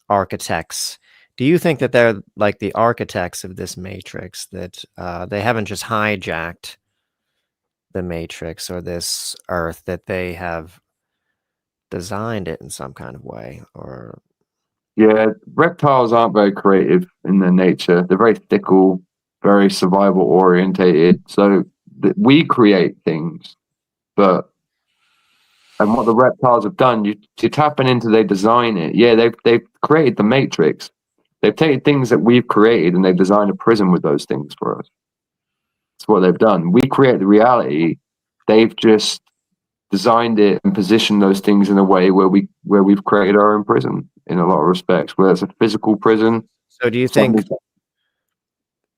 architects. Do you think that they're like the architects of this matrix, that they haven't just hijacked the matrix or this earth, that they have designed it in some kind of way? Or Yeah, reptiles aren't very creative in their nature. They're very fickle, very survival orientated. So we create things, and what the reptiles have done, you tapping into, they design it. Yeah, they've created the matrix. They've taken things that we've created and they've designed a prison with those things for us. That's what they've done. We create the reality. They've just designed it and positioned those things in a way where we've created our own prison in a lot of respects, where it's a physical prison. so do you think?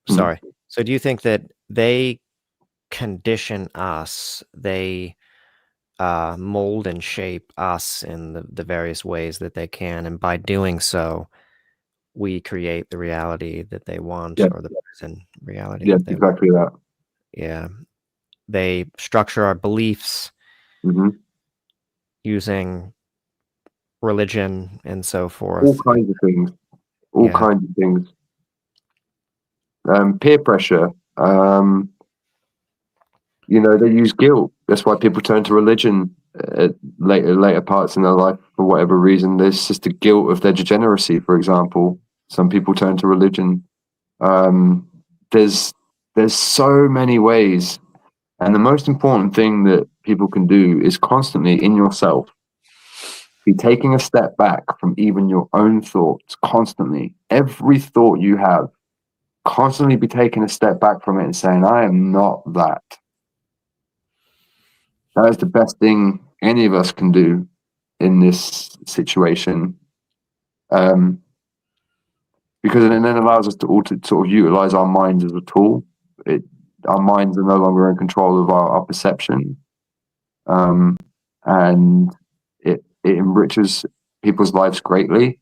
Sorry. So do you think that they condition us? They mold and shape us in the various ways that they can, and by doing so, we create the reality that they want, Yeah. or the prison reality. Yeah, that they exactly want. that. Yeah, they structure our beliefs using religion and so forth. All kinds of things. All kinds of things. Peer pressure. You know, they use guilt. That's why people turn to religion at later parts in their life for whatever reason. There's just the guilt of their degeneracy, for example. Some people turn to religion. There's so many ways, and the most important thing that people can do is constantly in yourself be taking a step back from even your own thoughts. Constantly, every thought you have, constantly be taking a step back from it and saying, "I am not that." That is the best thing any of us can do in this situation, because it then allows us to sort of utilize our minds as a tool. Our minds are no longer in control of our perception, and it enriches people's lives greatly,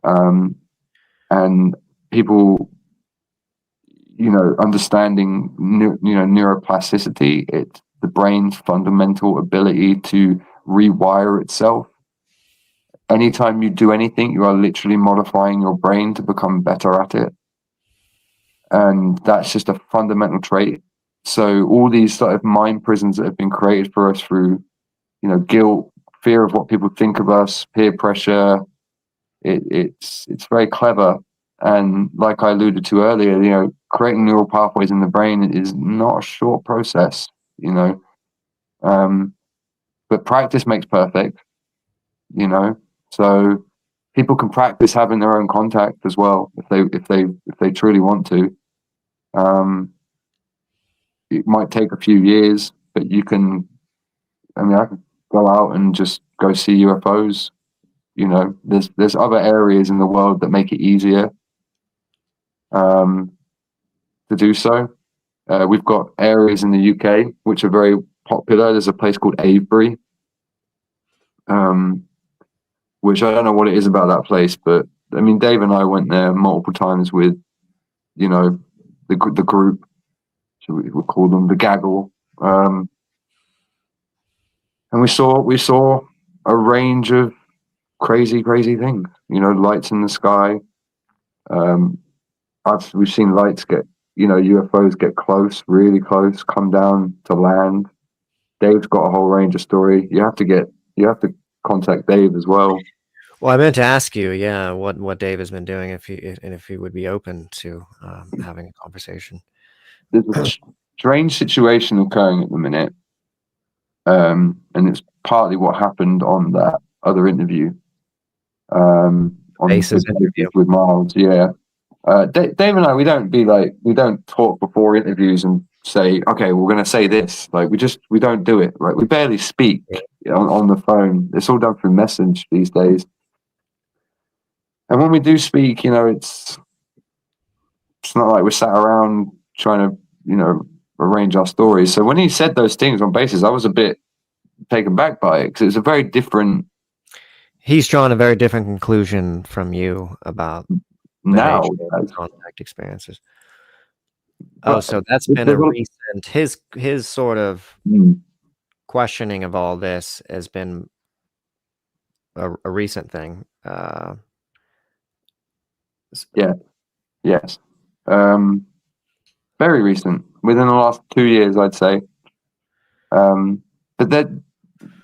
and people, you know, understanding neuroplasticity. It's the brain's fundamental ability to rewire itself. Anytime you do anything, you are literally modifying your brain to become better at it. and that's just a fundamental trait. So all these sort of mind prisons that have been created for us through, guilt, fear of what people think of us, peer pressure, it's very clever. And like I alluded to earlier, creating neural pathways in the brain is not a short process, but practice makes perfect, so people can practice having their own contact as well if they truly want to. It might take a few years, but you can. I mean, I can go out and just go see UFOs. There's other areas in the world that make it easier to do so. We've got areas in the UK which are very popular. There's a place called Avebury, which I don't know what it is about that place, but I mean, Dave and I went there multiple times with, the group. We'll call them the gaggle, and we saw a range of crazy things. Lights in the sky. We've seen lights UFOs get close, really close, come down to land. Dave's got a whole range of story. You have to contact Dave as well. Well, I meant to ask you, what Dave has been doing, if he would be open to having a conversation. There's a strange situation occurring at the minute, and it's partly what happened on that other interview. On Basis interview with Miles, yeah. Dave and I, we don't talk before interviews and say, okay, we're going to say this. Like we don't do it. Right? We barely speak on the phone. It's all done through message these days. And when we do speak, it's not like we're sat around trying to, arrange our stories. So when he said those things on basis, I was a bit taken back by it because it's a very different. He's drawn a very different conclusion from you about now contact experiences. So that's been a recent. His sort of questioning of all this has been a recent thing. Yes. Very recent, within the last 2 years, I'd say. But that,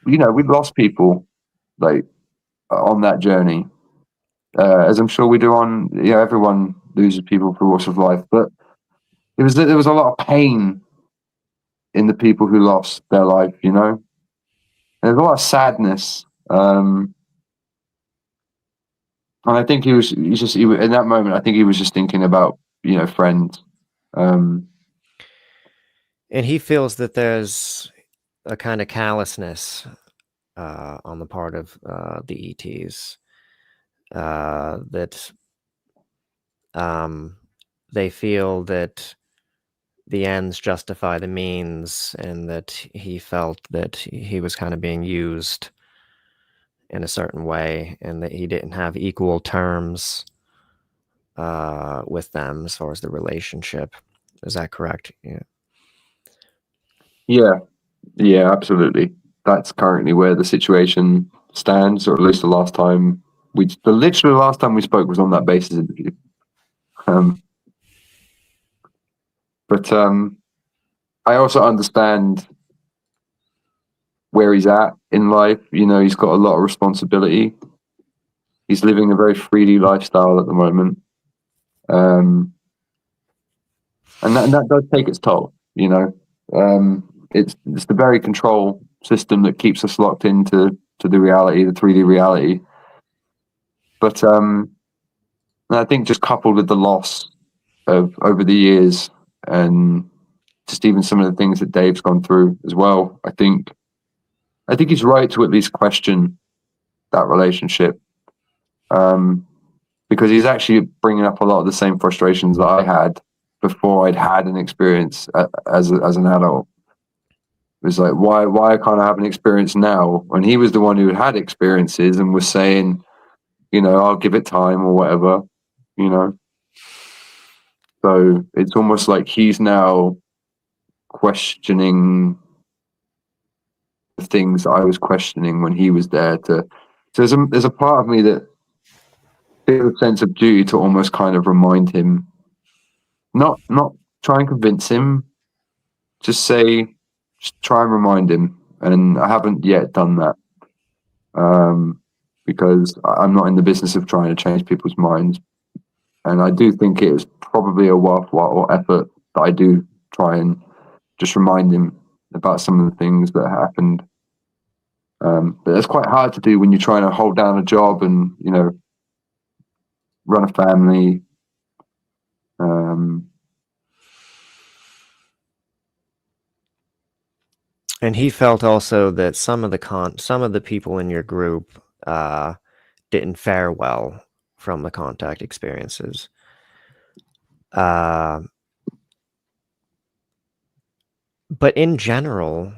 we've lost people like on that journey, as I'm sure we do on, everyone loses people through walks of life. But there was a lot of pain in the people who lost their life. There's a lot of sadness. And I think he was in that moment. I think he was just thinking about friends. And he feels that there's a kind of callousness on the part of the ETs, that they feel that the ends justify the means, and that he felt that he was kind of being used in a certain way, and that he didn't have equal terms with them as far as the relationship. Is that correct? Yeah, absolutely. That's currently where the situation stands, or at least the last time we spoke was on that basis interview. But I also understand where he's at in life. He's got a lot of responsibility. He's living a very 3D lifestyle at the moment. And that does take its toll, it's the very control system that keeps us locked into the reality, the 3D reality. But I think just coupled with the loss of over the years, and just even some of the things that Dave's gone through as well, I think he's right to at least question that relationship, because he's actually bringing up a lot of the same frustrations that I had before I'd had an experience as an adult. It was like, why can't I have an experience now? When he was the one who had experiences and was saying, I'll give it time or whatever, So it's almost like he's now questioning the things I was questioning when he was there. So there's a part of me that feels a sense of duty to almost kind of remind him not try and convince him. Just try and remind him. And I haven't yet done that. Because I'm not in the business of trying to change people's minds. And I do think it is probably a worthwhile effort that I do try and just remind him about some of the things that happened. But it's quite hard to do when you're trying to hold down a job and, run a family. And he felt also that some of the people in your group didn't fare well from the contact experiences. But in general,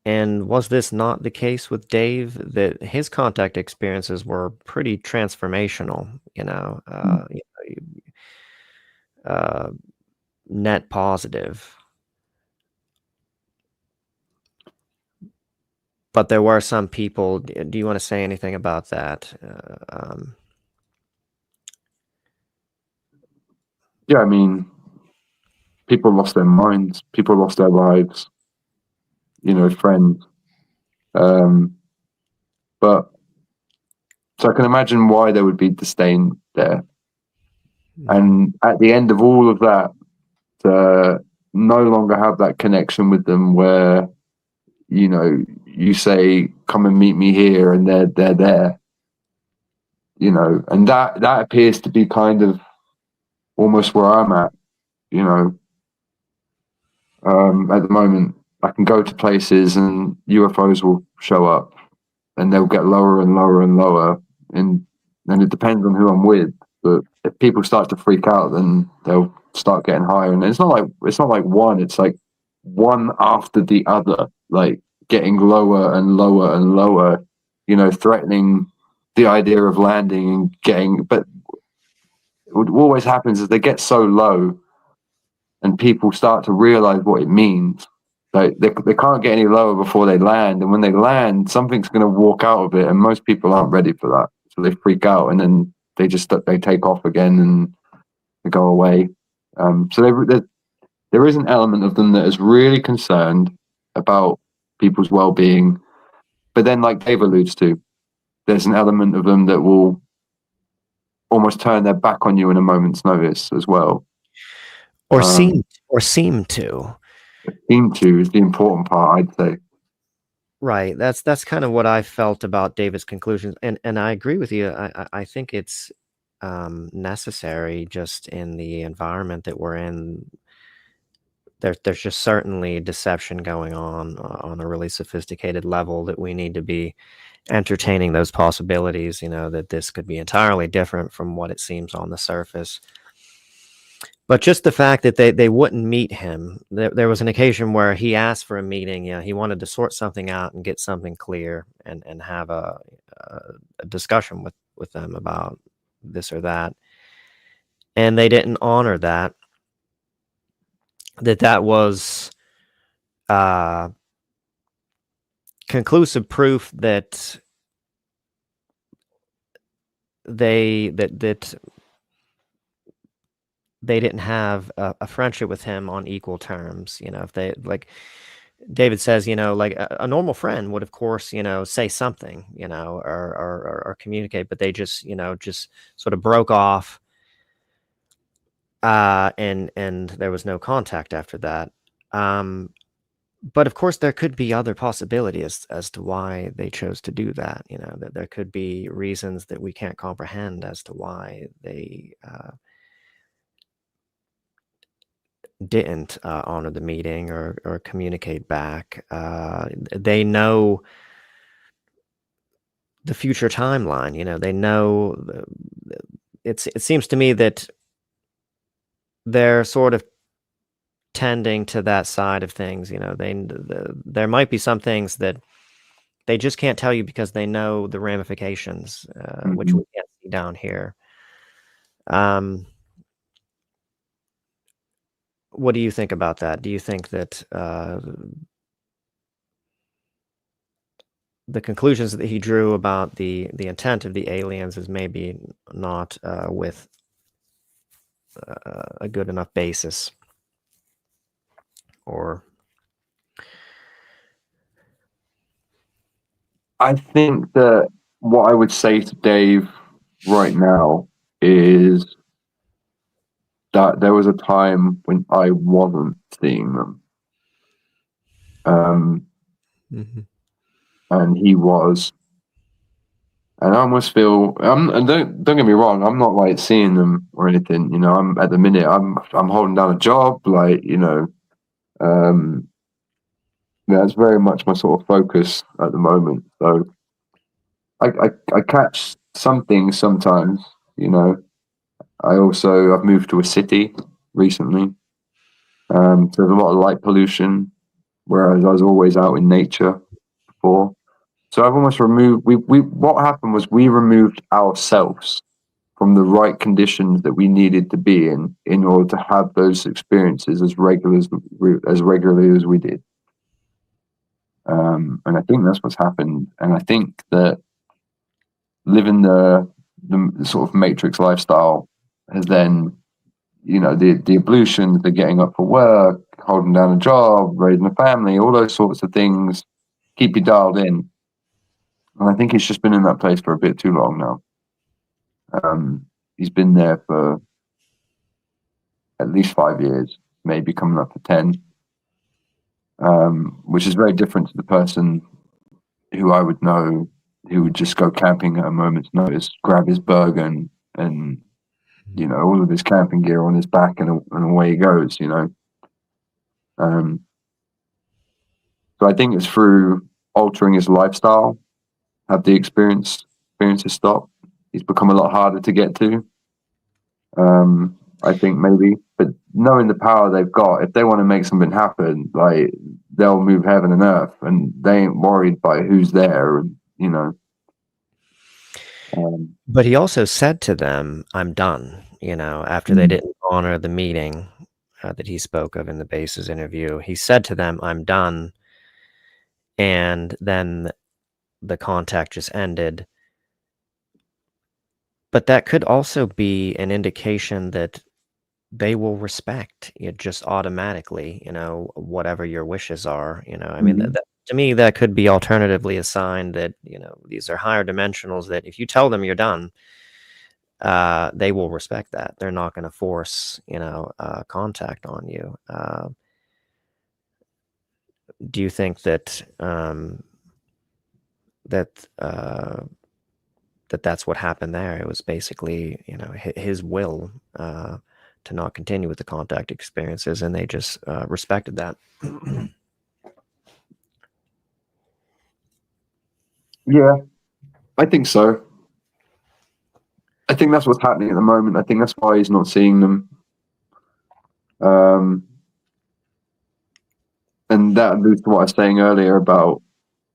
and was this not the case with Dave, that his contact experiences were pretty transformational, net positive? But there were some people. Do you want to say anything about that? Yeah, I mean, people lost their minds. People lost their lives. Friends. But so I can imagine why there would be disdain there. And at the end of all of that, to no longer have that connection with them where, you say, come and meet me here, and they're there. And that appears to be kind of almost where I'm at, at the moment. I can go to places and UFOs will show up and they'll get lower and lower and lower. And it depends on who I'm with. But if people start to freak out, then they'll start getting higher. And it's not like one, it's like one after the other, like getting lower and lower and lower, threatening the idea of landing and but what always happens is they get so low and people start to realize what it means. Like they can't get any lower before they land, and when they land, something's going to walk out of it, and most people aren't ready for that, so they freak out, and then they take off again and they go away. So there is an element of them that is really concerned about people's well-being, but then, like Dave alludes to, there's an element of them that will almost turn their back on you in a moment's notice as well. Or seem to. Seem to is the important part, I'd say. Right. That's kind of what I felt about David's conclusions, and I agree with you. I think it's necessary just in the environment that we're in. There's just certainly deception going on a really sophisticated level, that we need to be entertaining those possibilities. That this could be entirely different from what it seems on the surface. But just the fact that they wouldn't meet him. There was an occasion where he asked for a meeting. He wanted to sort something out and get something clear and have a discussion with them about this or that. And they didn't honor that. That was conclusive proof that they didn't have a friendship with him on equal terms. If they, like David says, like a normal friend would, of course, say something, or communicate, but they just sort of broke off, and there was no contact after that. But of course, there could be other possibilities as to why they chose to do that. That there could be reasons that we can't comprehend as to why they didn't honor the meeting or communicate back. They know the future timeline. They know. It seems to me that they're sort of tending to that side of things. There might be some things that they just can't tell you because they know the ramifications, which we can't see down here. What do you think about that? Do you think that the conclusions that he drew about the intent of the aliens is maybe not with a good enough basis, or I think that what I would say to Dave right now is that there was a time when I wasn't seeing them. And he was. And I almost feel, and don't get me wrong, I'm not like seeing them or anything. You know, I'm at the minute, I'm holding down a job, like, you know, that's very much my sort of focus at the moment. So I catch some things sometimes, you know. I've moved to a city recently. So there's a lot of light pollution, whereas I was always out in nature before. So I've almost removed, what happened was we removed ourselves from the right conditions that we needed to be in order to have those experiences as regularly as we did. And I think that's what's happened. And I think that living the sort of matrix lifestyle has then, you know, the ablutions, the getting up for work, holding down a job, raising a family, all those sorts of things keep you dialed in. And I think he's just been in that place for a bit too long now. He's been there for at least 5 years, maybe coming up to 10, which is very different to the person who I would know who would just go camping at a moment's notice, grab his Bergen and you know, all of his camping gear on his back and away he goes, you know. So I think it's through altering his lifestyle, have the experiences stop. He's become a lot harder to get to. I think maybe, but knowing the power they've got, if they want to make something happen, like they'll move heaven and earth, and they ain't worried by who's there, and you know. But he also said to them, "I'm done." You know, after they didn't honor the meeting that he spoke of in the base's interview, he said to them, "I'm done," and then the contact just ended. But that could also be an indication that they will respect it just automatically, you know, whatever your wishes are, you know. I mean, that, to me, that could be alternatively a sign that, you know, these are higher dimensionals that if you tell them you're done, they will respect that. They're not going to force, you know, contact on you. Do you think that that's what happened there? It was basically, you know, his will to not continue with the contact experiences, and they just respected that. Yeah, I think so. I think that's what's happening at the moment. I think that's why he's not seeing them. And that alludes to what I was saying earlier about,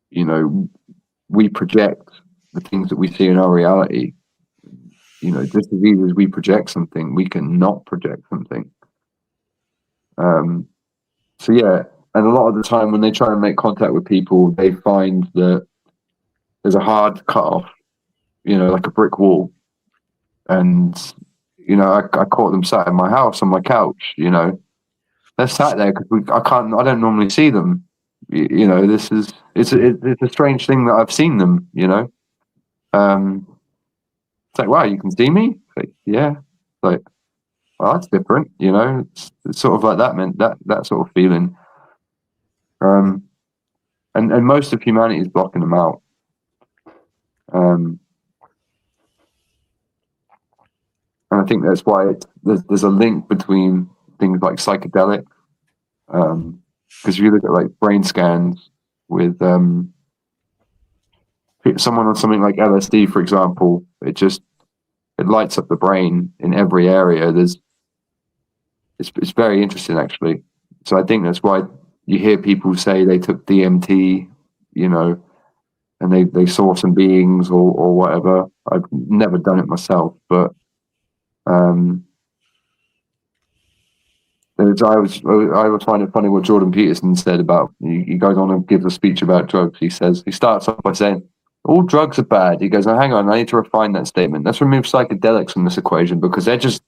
you know, we project the things that we see in our reality. You know, just as easy as we project something, we can not project something. So yeah, and a lot of the time when they try and make contact with people, they find that there's a hard cutoff, you know, like a brick wall. And you know, I caught them sat in my house on my couch. You know, they're sat there because I don't normally see them. You know, it's a strange thing that I've seen them. You know, it's like, wow, you can see me. It's like, yeah, it's like, well, that's different. You know, it's sort of like that sort of feeling. And most of humanity is blocking them out. And I think that's why there's a link between things like psychedelic. Because if you look at like brain scans with someone on something like LSD, for example, it lights up the brain in every area. It's very interesting actually. So I think that's why you hear people say they took DMT, you know, and they saw some beings or whatever. I've never done it myself, but I was finding it funny what Jordan Peterson said about, he goes on and gives a speech about drugs. He starts off by saying, all drugs are bad. He goes, now hang on, I need to refine that statement. Let's remove psychedelics from this equation because they're just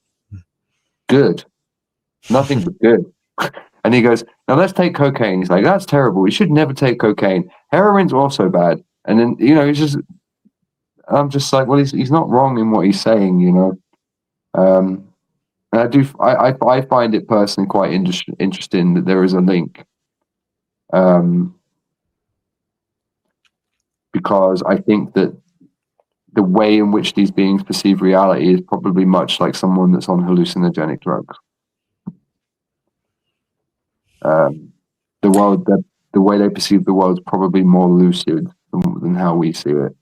good, nothing but good. And he goes, now let's take cocaine. He's like, that's terrible. You should never take cocaine. Heroin's also bad. And then, I'm just like, well, he's not wrong in what he's saying, And I find it personally quite interesting that there is a link. Because I think that the way in which these beings perceive reality is probably much like someone that's on hallucinogenic drugs. The way they perceive the world is probably more lucid than how we see it.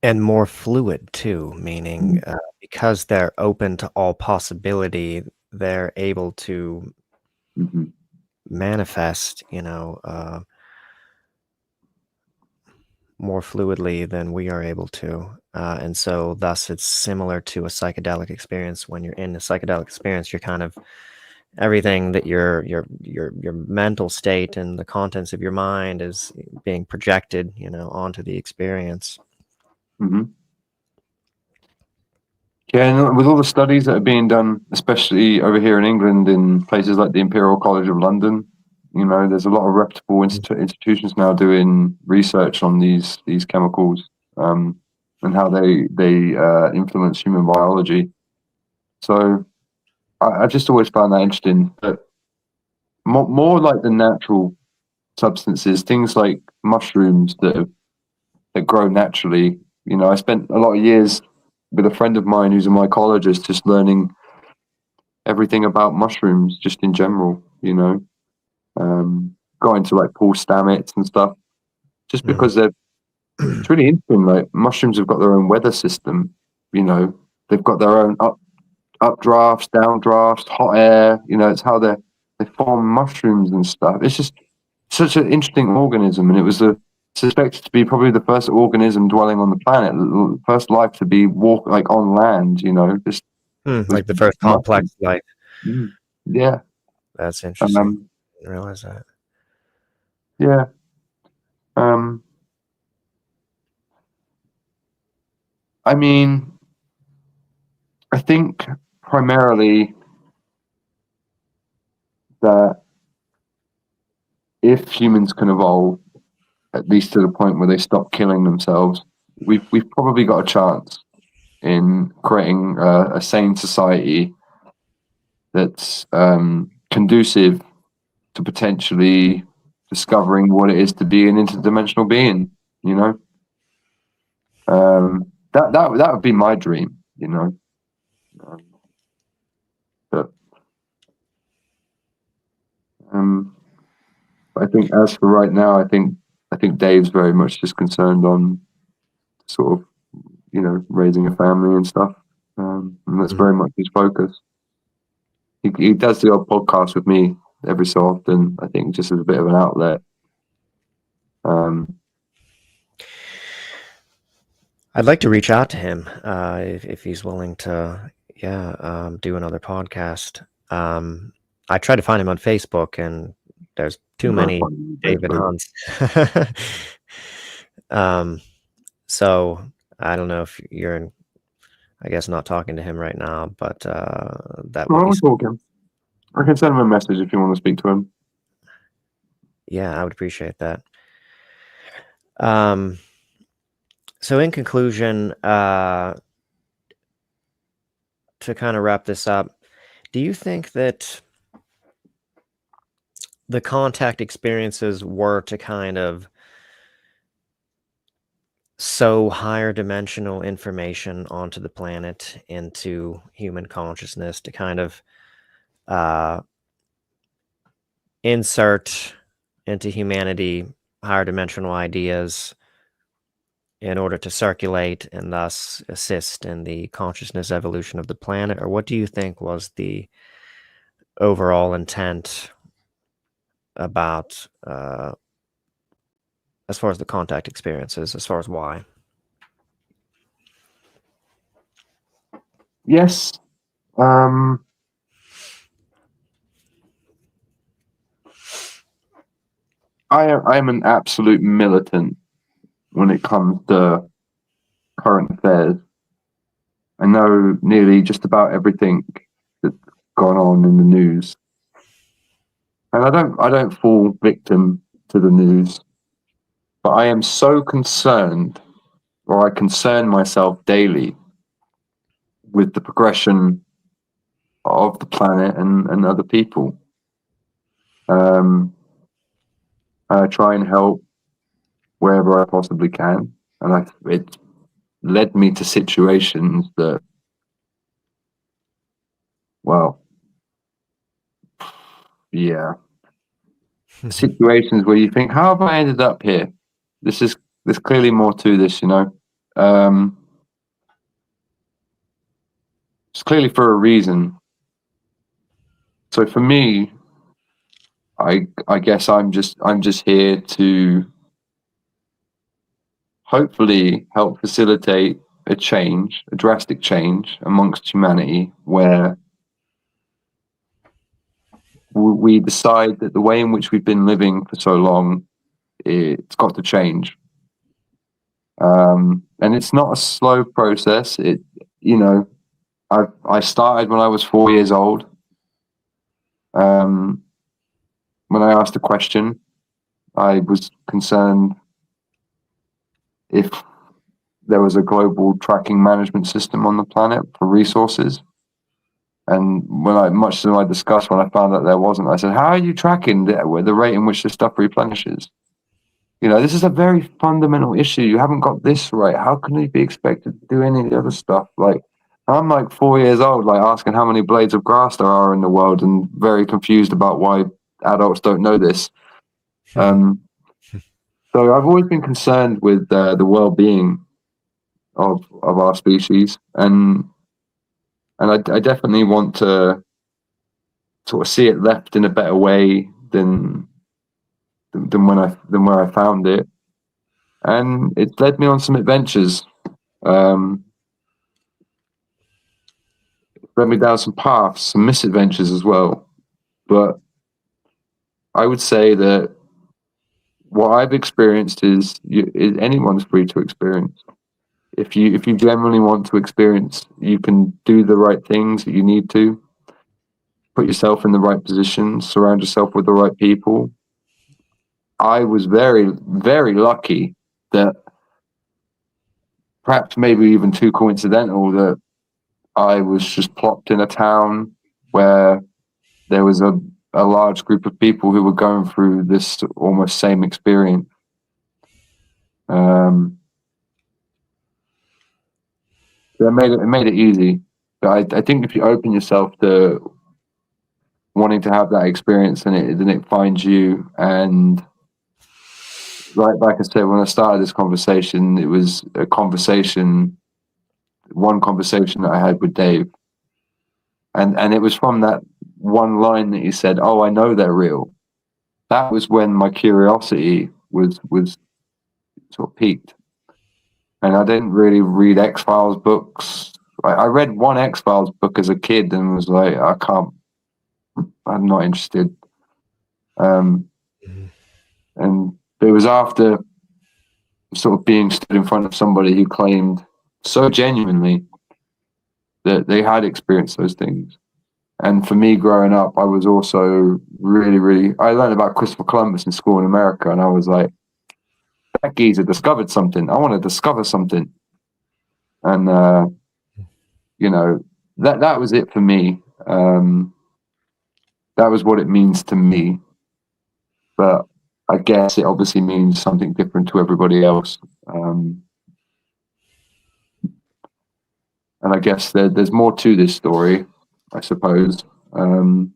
And more fluid too, meaning because they're open to all possibility, they're able to manifest, more fluidly than we are able to. And so thus it's similar to a psychedelic experience. When you're in a psychedelic experience, you're kind of everything that your mental state and the contents of your mind is being projected, onto the experience. Yeah, and with all the studies that are being done, especially over here in England, in places like the Imperial College of London, there's a lot of reputable institutions now doing research on these chemicals and how they influence human biology. So I just always found that interesting. But more like the natural substances, things like mushrooms that grow naturally. I spent a lot of years with a friend of mine who's a mycologist, just learning everything about mushrooms, just in general. Going to like Paul Stamets and stuff, just because it's really interesting. Like mushrooms have got their own weather system. They've got their own updrafts, downdrafts, hot air. It's how they form mushrooms and stuff. It's just such an interesting organism, and it was suspected to be probably the first organism dwelling on the planet, the first life to be on land. Just like the first complex life. Yeah, that's interesting. I didn't realize that. Yeah. I mean, I think primarily that if humans can evolve, at least to the point where they stop killing themselves, we've probably got a chance in creating a sane society that's conducive to potentially discovering what it is to be an interdimensional being. That would be my dream. But I think as for right now, I think Dave's very much just concerned on sort of raising a family and stuff, and that's very much his focus. He does the odd podcast with me every so often, I think, just as a bit of an outlet. I'd like to reach out to him if he's willing to, do another podcast. I tried to find him on Facebook, and there's too many David Hunts. So I don't know if you're, I guess, not talking to him right now, but that would be talking. I can send him a message if you want to speak to him. Yeah, I would appreciate that. So in conclusion, to kind of wrap this up, do you think that the contact experiences were to kind of sow higher dimensional information onto the planet, into human consciousness, to kind of insert into humanity higher dimensional ideas in order to circulate and thus assist in the consciousness evolution of the planet? Or what do you think was the overall intent about as far as the contact experiences, as far as why? Yes. I am an absolute militant when it comes to current affairs. I know nearly just about everything that's gone on in the news. And I don't fall victim to the news, but I am so concerned, or I concern myself daily with the progression of the planet and other people. I try and help wherever I possibly can, and it led me to situations that, well, yeah, situations where you think, how have I ended up here? There's clearly more to this, you know. It's clearly for a reason. So for me, I guess I'm just here to hopefully help facilitate a change, a drastic change amongst humanity, where we decide that the way in which we've been living for so long, it's got to change. And it's not a slow process. You know, I started when I was 4 years old. When I asked a question, I was concerned if there was a global tracking management system on the planet for resources. And much as I discussed, when I found out there wasn't, I said, how are you tracking the rate in which the stuff replenishes? You know, this is a very fundamental issue. You haven't got this right. How can you be expected to do any of the other stuff? Like, I'm like 4 years old, like asking how many blades of grass there are in the world, and very confused about why adults don't know this. So I've always been concerned with the well-being of our species, and I definitely want to sort of see it left in a better way than where I found it, and it's led me on some adventures. Led me down some paths, some misadventures as well. But I would say that what I've experienced is anyone's free to experience. If you genuinely want to experience, you can do the right things that you need to. Put yourself in the right position, surround yourself with the right people. I was very, very lucky that, perhaps maybe even too coincidental, that I was just plopped in a town where there was a large group of people who were going through this almost same experience. It made it easy. But I think if you open yourself to wanting to have that experience, then it finds you. And like I said, when I started this conversation, it was one conversation that I had with Dave, and it was from that one line that he said, "Oh, I know they're real." That was when my curiosity was sort of peaked. And I didn't really read X-Files books. I read one X-Files book as a kid and was like, I'm not interested. And it was after sort of being stood in front of somebody who claimed so genuinely that they had experienced those things. And for me, growing up, I was also really, I learned about Christopher Columbus in school in America, and I was like, that geezer discovered something. I want to discover something. And, you know, that was it for me. That was what it means to me. But I guess it obviously means something different to everybody else. And I guess there's more to this story, I suppose. And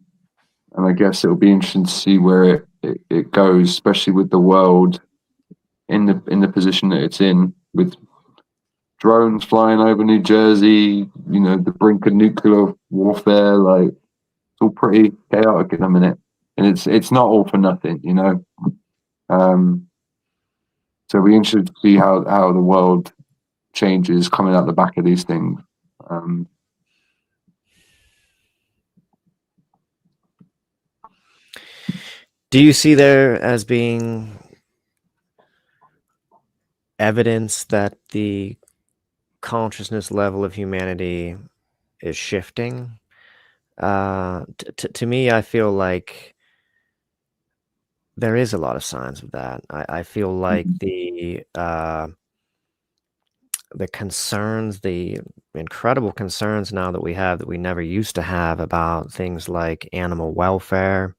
I guess it'll be interesting to see where it goes, especially with the world in the position that it's in, with drones flying over New Jersey, you know, the brink of nuclear warfare. Like, it's all pretty chaotic in a minute, and it's not all for nothing, you know. So we're interested to see how the world changes coming out the back of these things. Do you see there as being evidence that the consciousness level of humanity is shifting. To me, I feel like there is a lot of signs of that. I feel like Mhm. the concerns, the incredible concerns now that we have that we never used to have about things like animal welfare,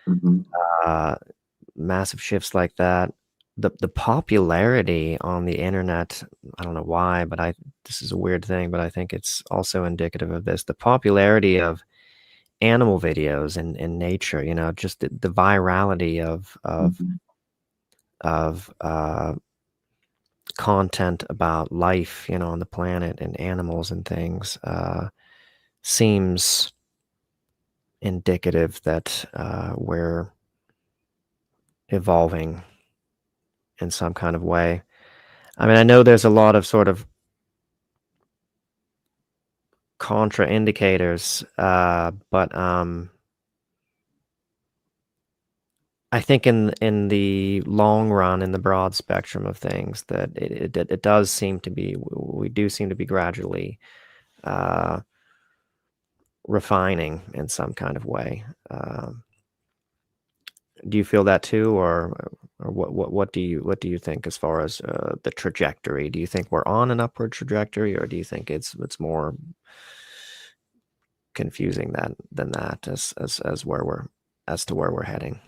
Mhm. uh, massive shifts like that. The popularity on the internet, I don't know why, but this is a weird thing, but I think it's also indicative of this. The popularity of animal videos in nature, just the virality Mhm. of content about life, on the planet and animals and things, seems indicative that we're evolving in some kind of way. I mean, I know there's a lot of sort of contraindicators, but I think in the long run, in the broad spectrum of things, that it does seem to be, we do seem to be gradually uh, refining in some kind of way. Do you feel that too, or what do you think as far as the trajectory? Do you think we're on an upward trajectory, or do you think it's more confusing than that as where we're as to where we're heading?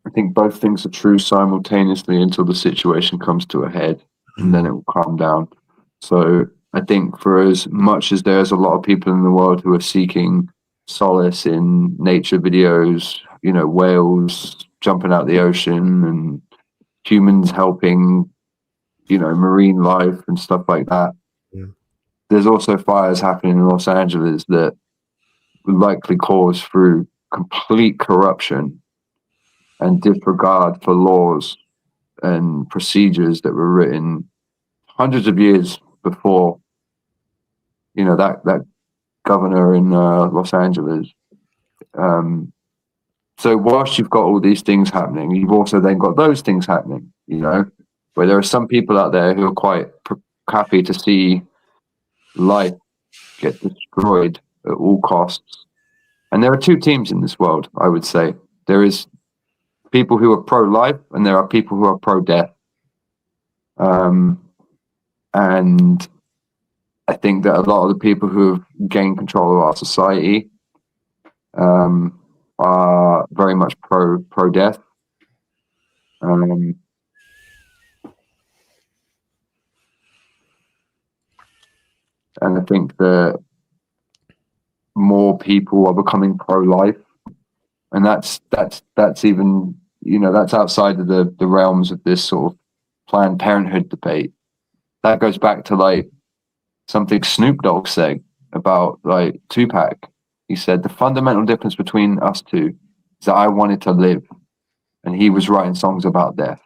I think both things are true simultaneously until the situation comes to a head, and then it will calm down. So I think for as much as there's a lot of people in the world who are seeking solace in nature videos, whales jumping out the ocean and humans helping, marine life and stuff like that, Yeah. there's also fires happening in Los Angeles that would likely cause through complete corruption and disregard for laws and procedures that were written hundreds of years before, that governor in Los Angeles. Um, so whilst you've got all these things happening, you've also then got those things happening, where there are some people out there who are quite happy to see life get destroyed at all costs. And there are two teams in this world, I would say. There is people who are pro-life, and there are people who are pro-death. And I think that a lot of the people who have gained control of our society are very much pro-death. Um, and I think that more people are becoming pro-life, and that's even that's outside of the realms of this sort of Planned Parenthood debate. That goes back to like something Snoop Dogg said about like Tupac. He said the fundamental difference between us two is that I wanted to live, and he was writing songs about death.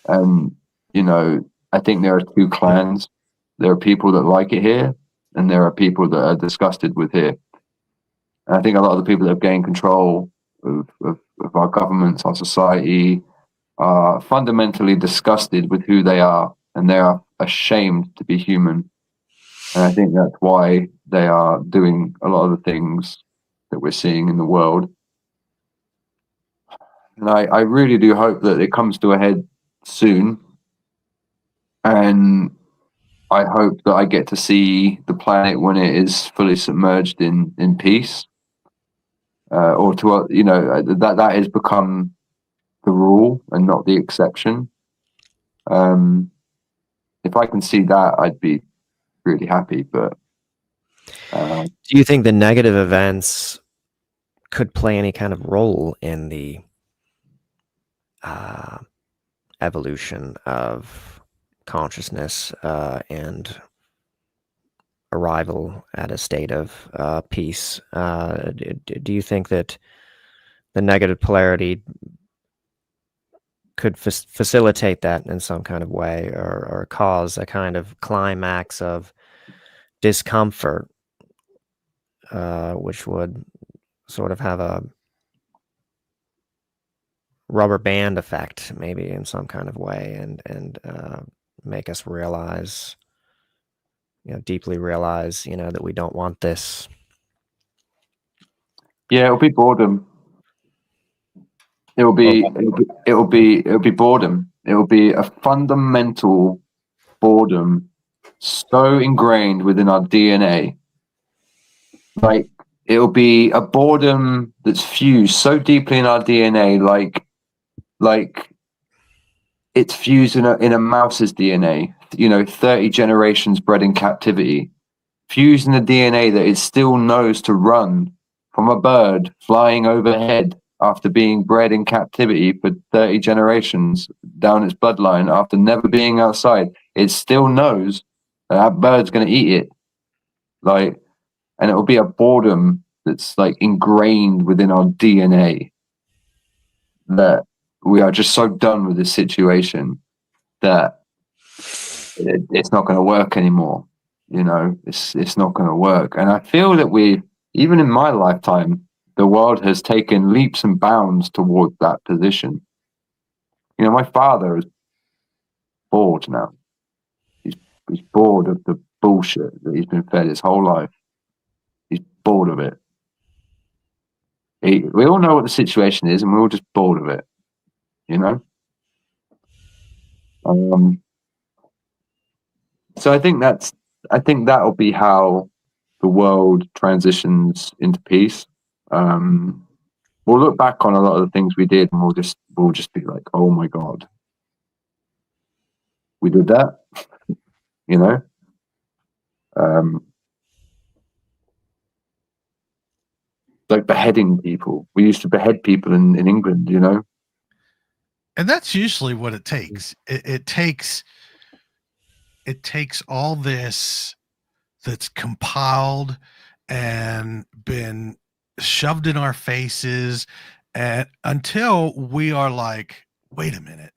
And I think there are two clans. There are people that like it here, and there are people that are disgusted with here. And I think a lot of the people that have gained control of our governments, our society, are fundamentally disgusted with who they are, and they are ashamed to be human. And I think that's why they are doing a lot of the things that we're seeing in the world. And I really do hope that it comes to a head soon. And I hope that I get to see the planet when it is fully submerged in peace. Or to, that has become the rule and not the exception. If I can see that, I'd be really happy. But Do you think the negative events could play any kind of role in the uh, evolution of consciousness and arrival at a state of peace? Do you think that the negative polarity could facilitate that in some kind of way, or cause a kind of climax of discomfort, which would sort of have a rubber band effect, maybe in some kind of way, and make us realize deeply realize, that we don't want this. Yeah, it'll be boredom. It'll be boredom. It'll be a fundamental boredom so ingrained within our DNA. Like, it'll be a boredom that's fused so deeply in our DNA, like it's fused in a mouse's DNA, 30 generations bred in captivity, fused in the DNA that it still knows to run from a bird flying overhead after being bred in captivity for 30 generations down its bloodline after never being outside. It still knows that bird's going to eat it. And it'll be a boredom that's like ingrained within our DNA, that we are just so done with this situation that it's not going to work anymore. It's not going to work. And I feel that even in my lifetime, the world has taken leaps and bounds toward that position. My father is bored now. He's bored of the bullshit that he's been fed his whole life. He's bored of it. We all know what the situation is, and we're all just bored of it. So I think that'll be how the world transitions into peace. We'll look back on a lot of the things we did, and we'll just be like, "Oh my God, we did that," Like beheading people. We used to behead people in England, And that's usually what it takes. It takes all this that's compiled and been shoved in our faces, and until we are like, wait a minute,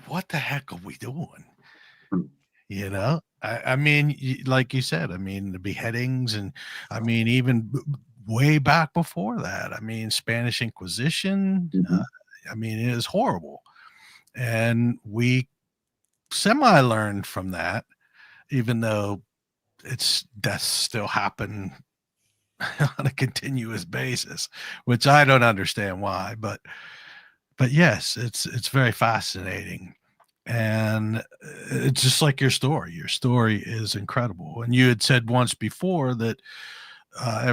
what the heck are we doing? I mean, like you said, the beheadings, and even way back before that, Spanish Inquisition, it is horrible. And we semi-learned from that, even though deaths still happen on a continuous basis, which I don't understand why, but yes, it's very fascinating. And it's just like your story is incredible. And you had said once before that not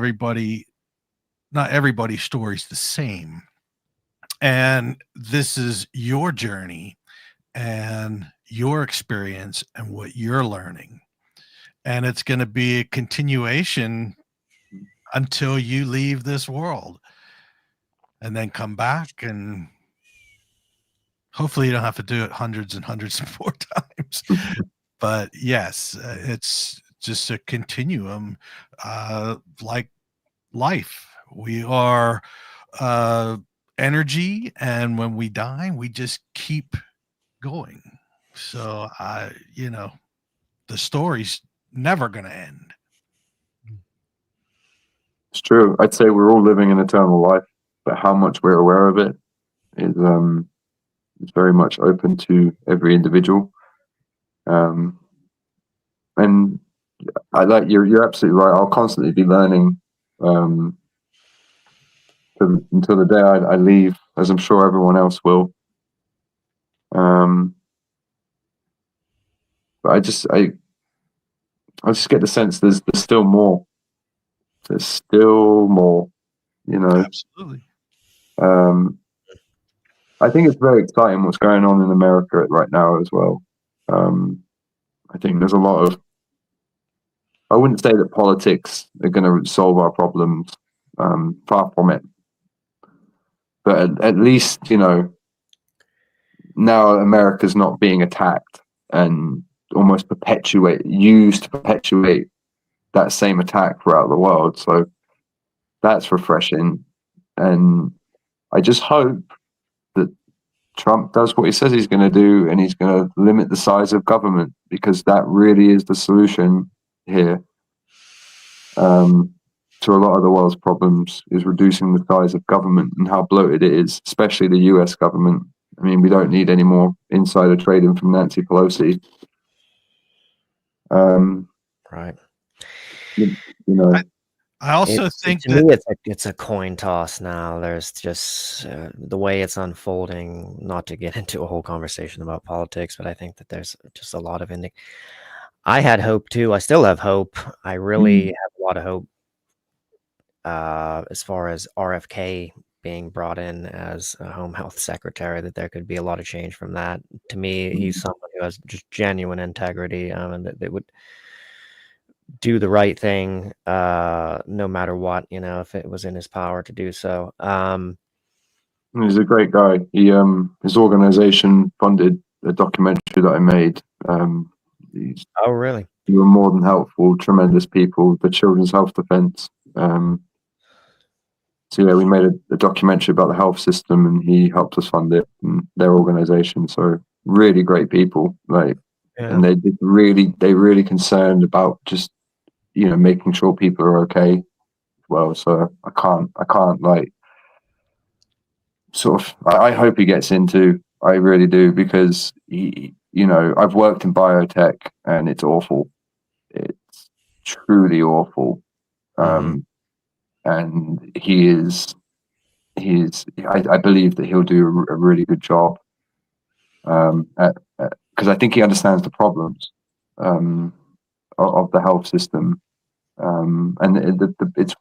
everybody's story is the same, and this is your journey and your experience and what you're learning, and it's going to be a continuation until you leave this world and then come back, and hopefully you don't have to do it hundreds and hundreds of more times. But yes, it's just a continuum, like life. We are energy, and when we die, we just keep going. So the story's never going to end. It's true. I'd say we're all living an eternal life, but how much we're aware of it is very much open to every individual. And you're absolutely right. I'll constantly be learning until the day I leave, as I'm sure everyone else will. But I just get the sense there's still more. There's still more, Absolutely. I think it's very exciting what's going on in America right now as well. I think there's a lot of, I wouldn't say that politics are going to solve our problems, far from it. But at least, now America's not being attacked and almost used to perpetuate that same attack throughout the world. So that's refreshing. And I just hope that Trump does what he says he's going to do, and he's going to limit the size of government, because that really is the solution here to a lot of the world's problems, is reducing the size of government and how bloated it is, especially the US government. We don't need any more insider trading from Nancy Pelosi. Right. You know, I also think to that me, it's a coin toss now. There's just the way it's unfolding. Not to get into a whole conversation about politics, but I think that there's just a lot of I had hope too. I still have hope. I really have a lot of hope as far as RFK being brought in as a home health secretary, that there could be a lot of change from that. To me, he's someone who has just genuine integrity, and that would do the right thing, no matter what, if it was in his power to do so. He's a great guy. His organization funded a documentary that I made. Oh, really? They were more than helpful, tremendous people. The Children's Health Defense. So yeah, we made a documentary about the health system, and he helped us fund it, and their organization. So really great people, and they really concerned about just making sure people are okay as well. So I can't I hope he gets into. I really do, because I've worked in biotech, and it's awful. It's truly awful. And I believe that he'll do a really good job, because I think he understands the problems of the health system, and it's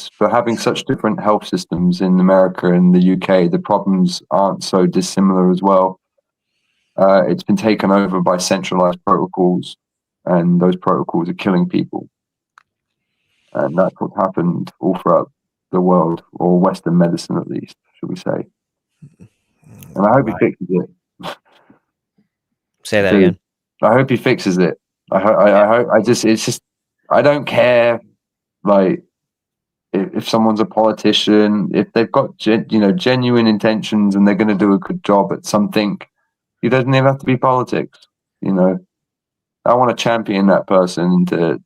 for having such different health systems in America and the UK. The problems aren't so dissimilar as well. It's been taken over by centralized protocols, and those protocols are killing people, and that's what happened all throughout the world, or Western medicine at least, should we say. And I hope he fixes it. Say that again. I hope he fixes it. I hope. I don't care. If someone's a politician, if they've got genuine intentions, and they're going to do a good job at something, it doesn't even have to be politics. I want to champion that person to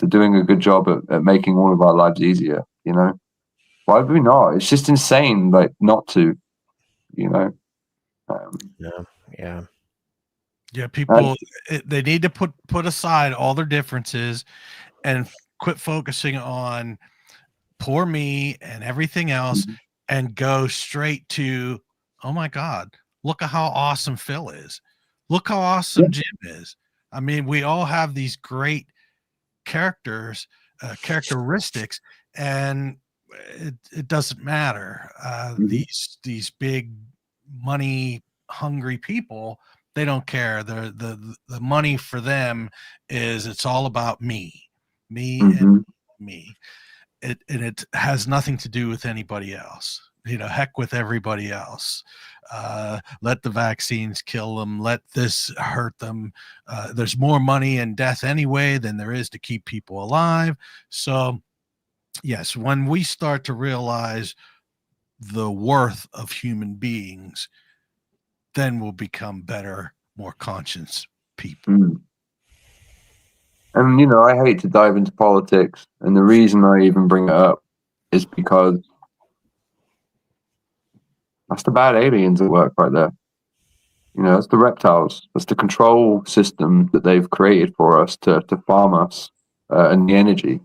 doing a good job at making all of our lives easier. Why would we not? It's just insane, not to. Yeah, people, they need to put aside all their differences and quit focusing on poor me and everything else, and go straight to, oh my God, look at how awesome Phil is. Look how awesome Jim is. I mean, we all have these great characteristics, and it doesn't matter. These big money hungry people, they don't care. The money for them is, it's all about me and me. It has nothing to do with anybody else. Heck with everybody else. Let the vaccines kill them. Let this hurt them. There's more money in death anyway than there is to keep people alive. So yes, when we start to realize the worth of human beings, then we'll become better, more conscious people. And I hate to dive into politics, and the reason I even bring it up is because that's the bad aliens at work right there. That's the reptiles. That's the control system that they've created for us to farm us, and the energy.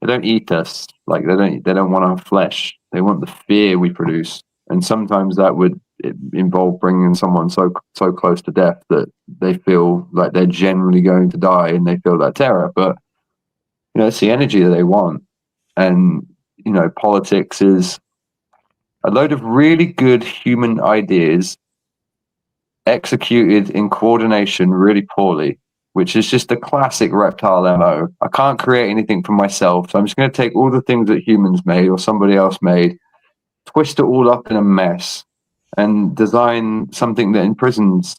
They don't eat us. They don't want our flesh. They want the fear we produce, and sometimes that would involve bringing someone so close to death that they feel like they're generally going to die, and they feel that terror. But it's the energy that they want, and politics is a load of really good human ideas executed in coordination really poorly, which is just a classic reptile MO. I can't create anything for myself, so I'm just going to take all the things that humans made or somebody else made, twist it all up in a mess, and design something that imprisons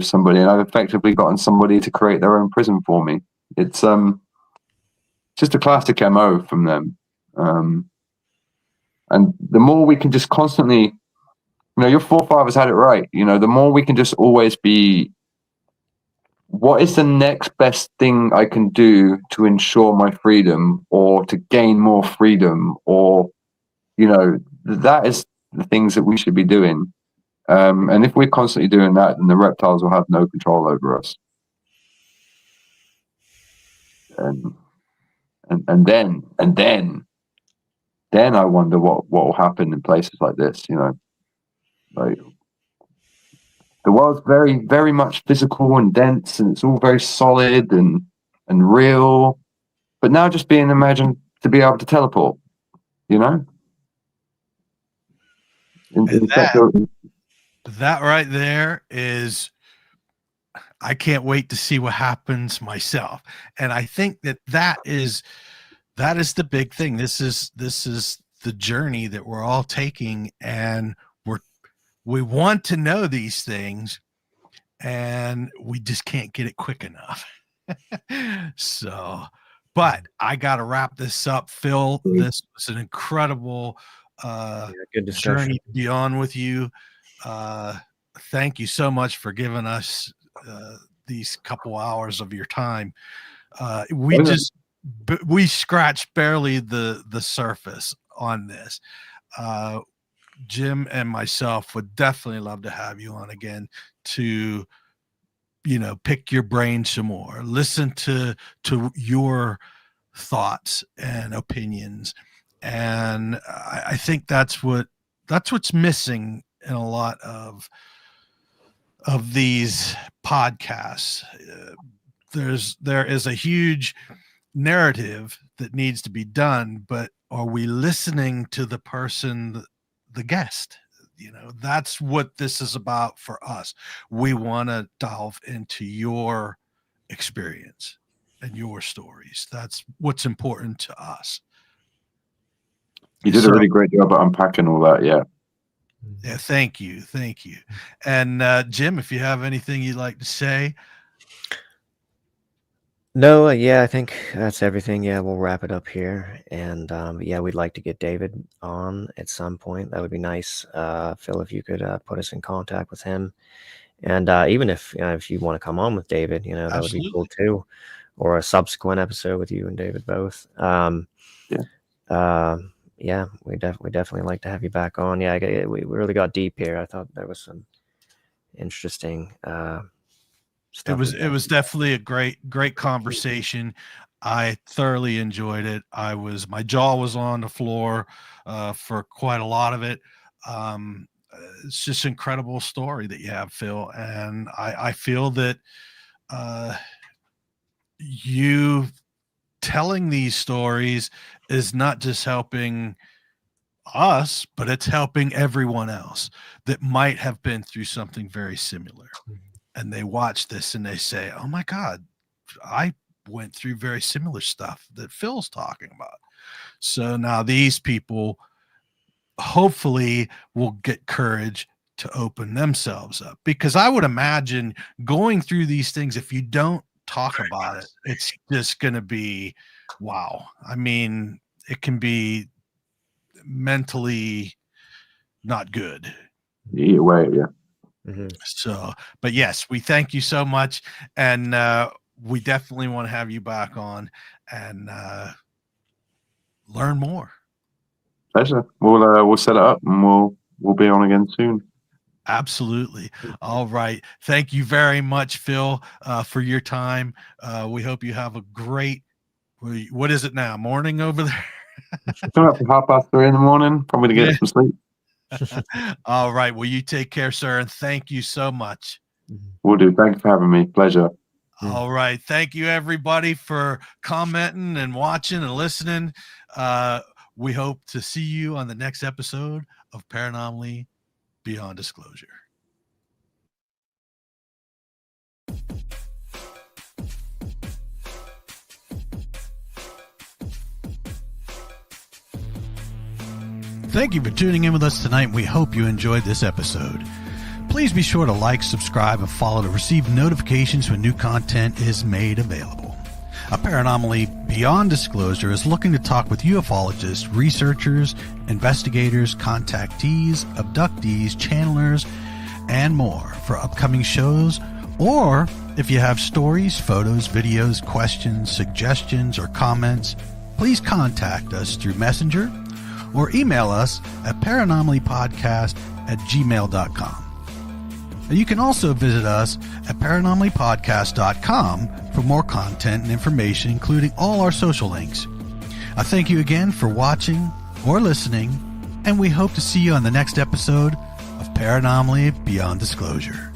somebody. And I've effectively gotten somebody to create their own prison for me. It's just a classic MO from them. And the more we can just constantly, your forefathers had it right. The more we can just always be, what is the next best thing I can do to ensure my freedom, or to gain more freedom, or that is the things that we should be doing. And if we're constantly doing that, then the reptiles will have no control over us. and then I wonder what will happen in places like this. Like the world's very, very much physical and dense, and it's all very solid and real. But now just being imagined to be able to teleport, And that right there is, I can't wait to see what happens myself. And I think that is the big thing. This is the journey that we're all taking, and we want to know these things, and we just can't get it quick enough. So, but I got to wrap this up, Phil. This was an incredible good journey to be on with you. Thank you so much for giving us these couple hours of your time. We scratched barely the surface on this. Jim and myself would definitely love to have you on again to, pick your brain some more, listen to your thoughts and opinions. And I think that's what's missing in a lot of these podcasts. There is a huge narrative that needs to be done, but are we listening to the person, the guest? That's what this is about for us. We want to delve into your experience and your stories. That's what's important to us. You did a really great job at unpacking all that. Yeah, thank you. And Jim, if you have anything you'd like to say. No, I think that's everything. Yeah, we'll wrap it up here. And we'd like to get David on at some point. That would be nice. Phil, if you could put us in contact with him. And even if you want to come on with David, that Absolutely. would be cool too. Or a subsequent episode with you and David both. We definitely like to have you back on. Yeah, we really got deep here. I thought there was some interesting It was definitely a great conversation. I thoroughly enjoyed it. My jaw was on the floor for quite a lot of it. It's just an incredible story that you have, Phil. And I feel that you telling these stories is not just helping us, but it's helping everyone else that might have been through something very similar. And they watch this and they say, oh my God, I went through very similar stuff that Phil's talking about. So now these people hopefully will get courage to open themselves up, because I would imagine going through these things, if you don't talk about it, it's just going to be, wow. I mean, it can be mentally not good. Either way, yeah. Mm-hmm. So, but yes, we thank you so much, and we definitely want to have you back on and learn more. Pleasure. We'll set it up and we'll be on again soon. Absolutely. All right. Thank you very much, Phil, for your time. We hope you have a great, what is it now, morning over there? Coming up for 3:30 in the morning, probably to get some sleep. All right. Well, you take care, sir, and thank you so much. Will do. Thank you for having me. Pleasure. All right. Thank you, everybody, for commenting and watching and listening. We hope to see you on the next episode of Paranomaly Beyond Disclosure. Thank you for tuning in with us tonight. We hope you enjoyed this episode. Please be sure to like, subscribe, and follow to receive notifications when new content is made available. A Paranomaly Beyond Disclosure is looking to talk with ufologists, researchers, investigators, contactees, abductees, channelers, and more for upcoming shows. Or if you have stories, photos, videos, questions, suggestions, or comments, please contact us through Messenger or email us at paranomalypodcast@gmail.com. And you can also visit us at paranormallypodcast.com for more content and information, including all our social links. I thank you again for watching or listening, and we hope to see you on the next episode of Paranomaly Beyond Disclosure.